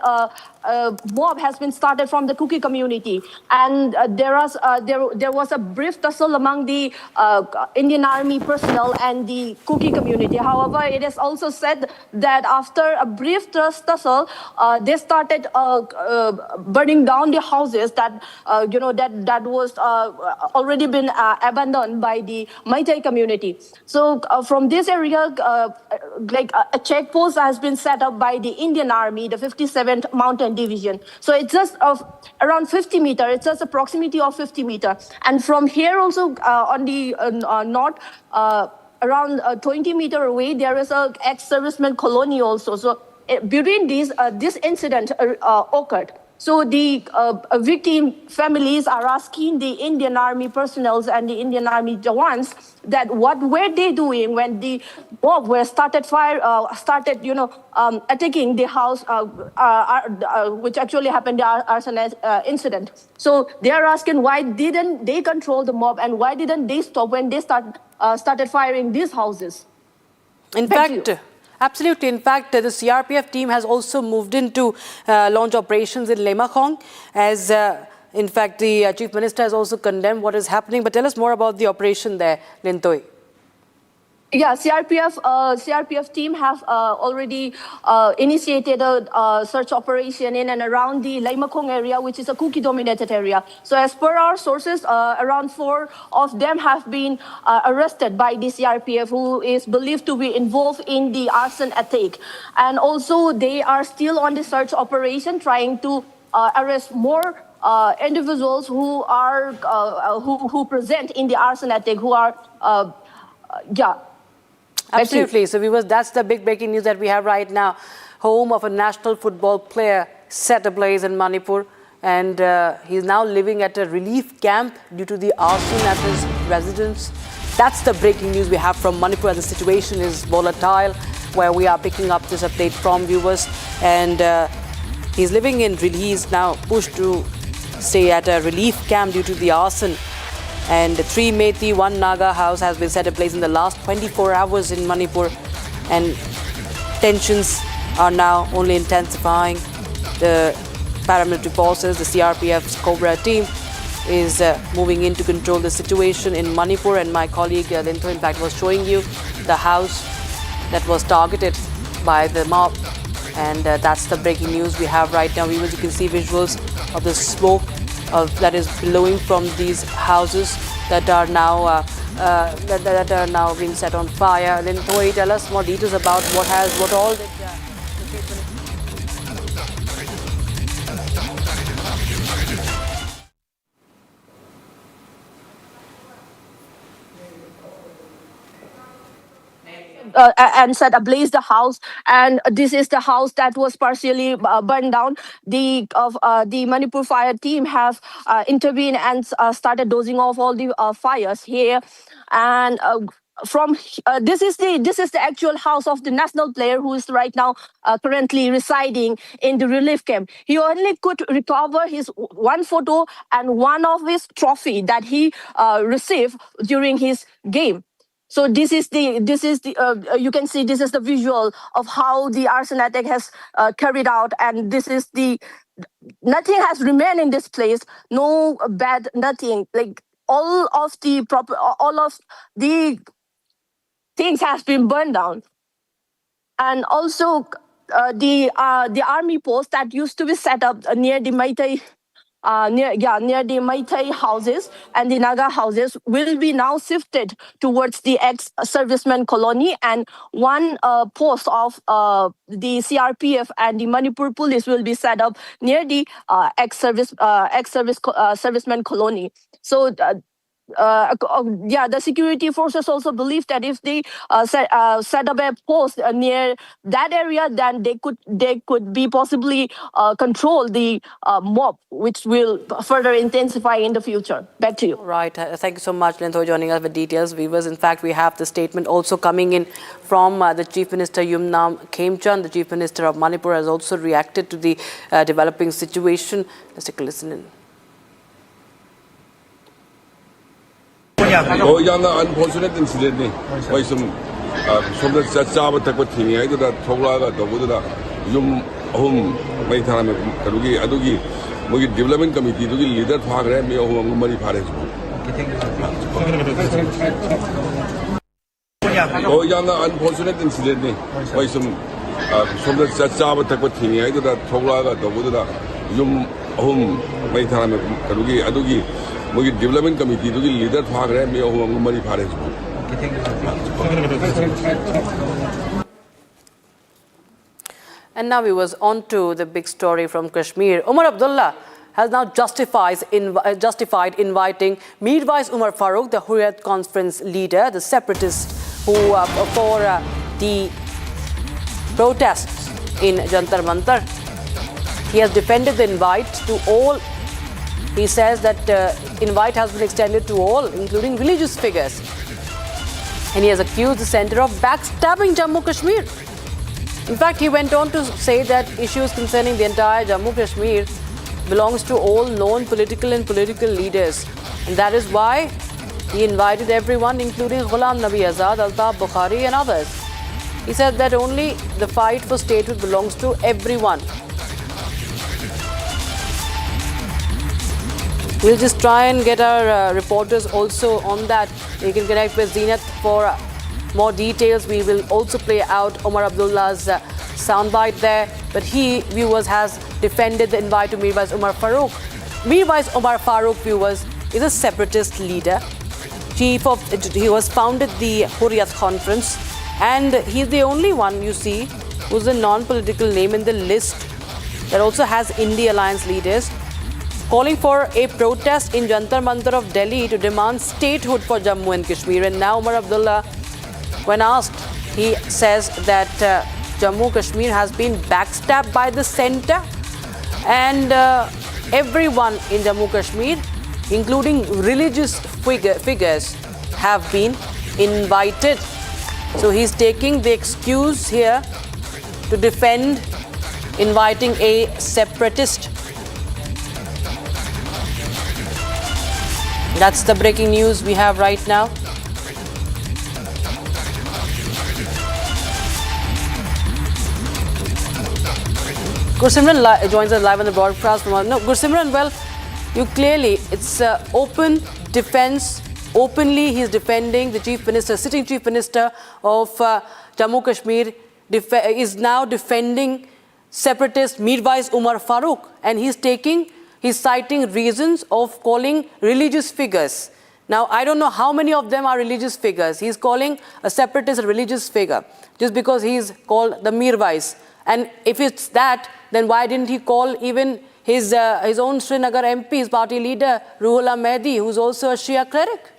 mob has been started from the Kuki community, and there was a brief tussle among the Indian Army personnel and the Kuki community. However, it is also said that after a brief tussle, they started burning down the houses that that was already been abandoned by the Meitei community. So from this area, a check post has been set up by the Indian Army, the 57th Mountain Division. So it's just around 50 meters. It's just a proximity of 50 meters. And from here also on the north, around 20 meters away, there is a ex-serviceman colony also. So between these, this incident occurred. So the victim families are asking the Indian Army personnel and the Indian Army Jawans that what were they doing when the mob were started attacking the house, which actually happened, the arson incident. So they are asking why didn't they control the mob and why didn't they stop when they started firing these houses? In fact, absolutely. In fact, the CRPF team has also moved in to launch operations in Lemachong, as in fact the Chief Minister has also condemned what is happening. But tell us more about the operation there, Lintoi. Yeah, CRPF team have already initiated a search operation in and around the Lemachong area, which is a Kuki-dominated area. So as per our sources, around 4 of them have been arrested by the CRPF, who is believed to be involved in the arson attack. And also, they are still on the search operation, trying to arrest more individuals who are who present in the arson attack, who are Absolutely. So viewers, that's the big breaking news that we have right now. Home of a national football player set ablaze in Manipur, and he's now living at a relief camp due to the arson at his residence. That's the breaking news we have from Manipur. The situation is volatile, where we are picking up this update from viewers. And he's living in he's now pushed to stay at a relief camp due to the arson. And 3 Methi, 1 Naga house has been set ablaze in the last 24 hours in Manipur. And tensions are now only intensifying. The paramilitary forces, the CRPF's Cobra team, is moving in to control the situation in Manipur. And my colleague Lintho, in fact, was showing you the house that was targeted by the mob. And that's the breaking news we have right now. Viewers, you can see visuals of the smoke that is billowing from these houses that are now being set on fire. Then Thoi, tell us more details about what all did and set ablaze the house, and this is the house that was partially burned down. The Manipur fire team have intervened and started dozing off all the fires here. And this is the actual house of the national player who is right now currently residing in the relief camp. He only could recover his one photo and one of his trophy that he received during his game. So this is the you can see this is the visual of how the arson attack has carried out, and this is nothing has remained in this place, no bad, nothing, like all of the things has been burned down. And also the army post that used to be set up near the Meitei near the Meitei houses and the Naga houses will be now shifted towards the ex-serviceman colony, and one post of the CRPF and the Manipur police will be set up near the serviceman colony. So the security forces also believe that if they set up a post near that area, then they could be possibly control the mob, which will further intensify in the future. Back to you. Right. Thank you so much, Lintho, joining us with details. Viewers, in fact, we have the statement also coming in from the Chief Minister Yumnam Khemchand. The Chief Minister of Manipur has also reacted to the developing situation. Let's take a listen in. Oh, yamna unfortunate incident ni. Why some the chaba takwa thingi ai da thola ga do da yum hum mai thana me karugi adugi mogi development committee dugi leader phag rahe me hum mari phare oh yamna unfortunate incident ni. Why some the chaba takwa thingi ai da thola ga do da yum hum mai thana me karugi adugi mogi development committee dugi leader phag rahe me hum mari phare And now we was on to the big story from Kashmir. Umar Abdullah has now justified inviting Mirwais Umar Farooq, the Hurriyat Conference leader, the separatist who for the protests in Jantar Mantar. He has defended the invite to all. He says that invite has been extended to all, including religious figures. And he has accused the centre of backstabbing Jammu Kashmir. In fact, he went on to say that issues concerning the entire Jammu Kashmir belongs to all known political and political leaders. And that is why he invited everyone, including Ghulam Nabi Azad, Altaf Bukhari and others. He said that only the fight for statehood belongs to everyone. We'll just try and get our reporters also on that. You can connect with Zenith for more details. We will also play out Omar Abdullah's soundbite there. But he, viewers, has defended the invite to Mirwais Umar Farooq. Mirwais Umar Farooq, viewers, is a separatist leader. He was founded the Hurriyat Conference, and he's the only one, you see, who's a non-political name in the list that also has India Alliance leaders, calling for a protest in Jantar Mantar of Delhi to demand statehood for Jammu and Kashmir. And now Omar Abdullah, when asked, he says that Jammu Kashmir has been backstabbed by the centre, and everyone in Jammu Kashmir, including religious figures, have been invited. So he's taking the excuse here to defend inviting a separatist. That's the breaking news we have right now. Gursimran joins us live on the broadcast from Gursimran, well, you clearly, it's open defense. Openly, he's defending the Chief Minister, sitting Chief Minister of Jammu Kashmir, is now defending separatist Mirwais Umar Farooq, and he's citing reasons of calling religious figures. Now, I don't know how many of them are religious figures. He's calling a separatist a religious figure just because he's called the Mirwais. And if it's that, then why didn't he call even his own Srinagar MP, his party leader, Ruhollah Mehdi, who's also a Shia cleric?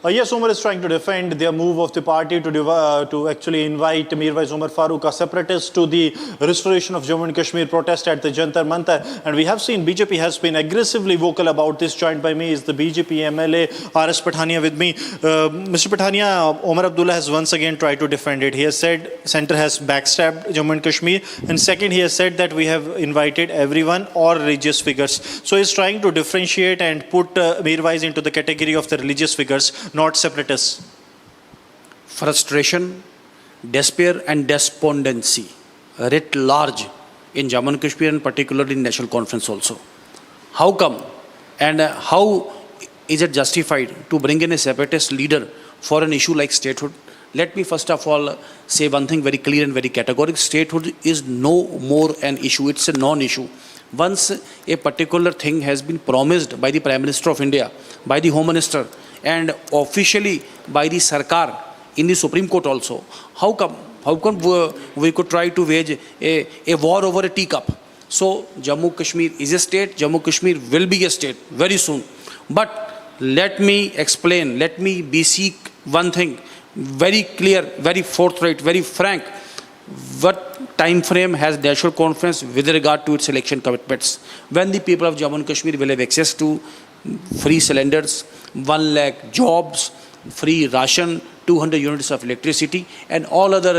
Yes, Umar is trying to defend their move of the party to actually invite Mirwais Umar Farooq, a separatist, to the restoration of Jammu and Kashmir protest at the Jantar Mantar. And we have seen BJP has been aggressively vocal about this. Joined by me is the BJP MLA R.S. Pathania with me. Mr. Pathania, Omar Abdullah has once again tried to defend it. He has said centre has backstabbed Jammu and Kashmir. And second, he has said that we have invited everyone or religious figures. So he's trying to differentiate and put Mirwais into the category of the religious figures, not separatists. Frustration, despair and despondency writ large in Jammu and Kashmir, and particularly in National Conference also. How come and how is it justified to bring in a separatist leader for an issue like statehood? Let me first of all say one thing very clear and very categorical. Statehood is no more an issue, it's a non-issue. Once a particular thing has been promised by the Prime Minister of India, by the Home Minister, and officially by the Sarkar in the Supreme Court also, how come we could try to wage a war over a teacup? So Jammu Kashmir is a state, Jammu Kashmir will be a state very soon. But let me explain, let me beseech one thing, very clear, very forthright, very frank. What time frame has National Conference with regard to its election commitments? When the people of Jammu and Kashmir will have access to free cylinders, 1 lakh jobs, free ration, 200 units of electricity, and all other